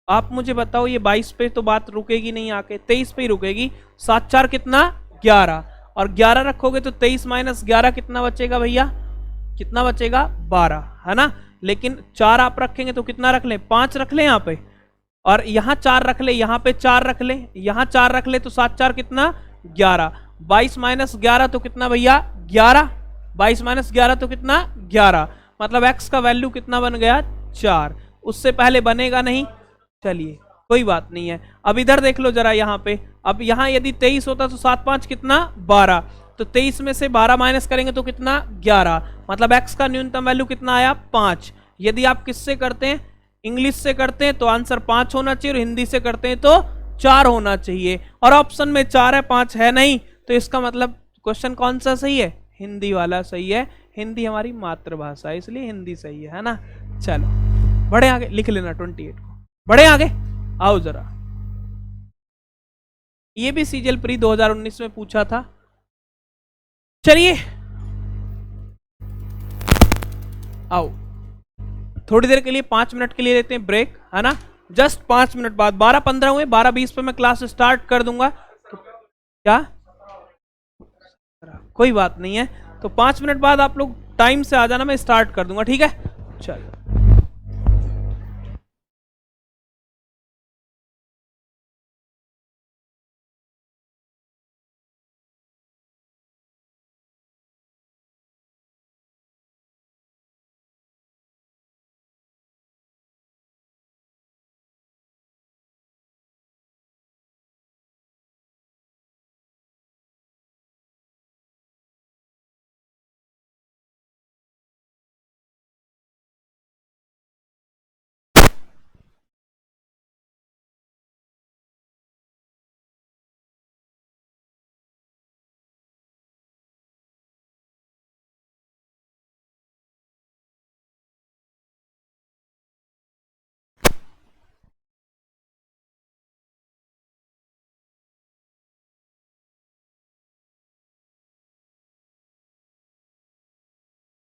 आप मुझे बताओ ये 22 पे तो बात रुकेगी नहीं, आके 23 पे ही रुकेगी। 7 4 कितना 11, और 11 रखोगे तो 23 माइनस 11 कितना बचेगा भैया, कितना बचेगा 12, है ना। लेकिन 4 आप रखेंगे तो कितना रख लें, 5 रख लें यहाँ पे, और यहाँ 4 रख ले, यहाँ पे 4 रख ले, यहाँ 4 रख ले, तो 7 4 कितना 11, 22 माइनस 11 तो कितना भैया 11, 22 माइनस 11 तो कितना 11, मतलब x का वैल्यू कितना बन गया 4, उससे पहले बनेगा नहीं। चलिए कोई बात नहीं है। अब इधर देख लो जरा यहाँ पे, अब यहाँ यदि 23 होता तो 7 5 कितना 12, तो 23 में से 12 माइनस करेंगे तो कितना 11, मतलब x का न्यूनतम वैल्यू कितना आया 5। यदि आप किससे करते हैं, इंग्लिश से करते हैं तो आंसर 5 होना चाहिए, और हिंदी से करते हैं तो 4 होना चाहिए, और ऑप्शन में 4 है 5 है नहीं, तो इसका मतलब क्वेश्चन कौन सा सही है, हिंदी वाला सही है। हिंदी हमारी मातृभाषा है, इसलिए हिंदी सही है ना। चलो बढ़े आगे, लिख लेना 28 को, बढ़े आगे। आओ जरा, ये भी सीजीएल प्री 2019 में पूछा था। चलिए आओ थोड़ी देर के लिए 5 मिनट के लिए लेते हैं ब्रेक, है ना। जस्ट 5 मिनट बाद 12:15 हुए, 12:20 पे मैं क्लास स्टार्ट कर दूंगा। तो क्या कोई बात नहीं है, तो 5 मिनट बाद आप लोग टाइम से आ जाना, मैं स्टार्ट कर दूंगा, ठीक है। चलो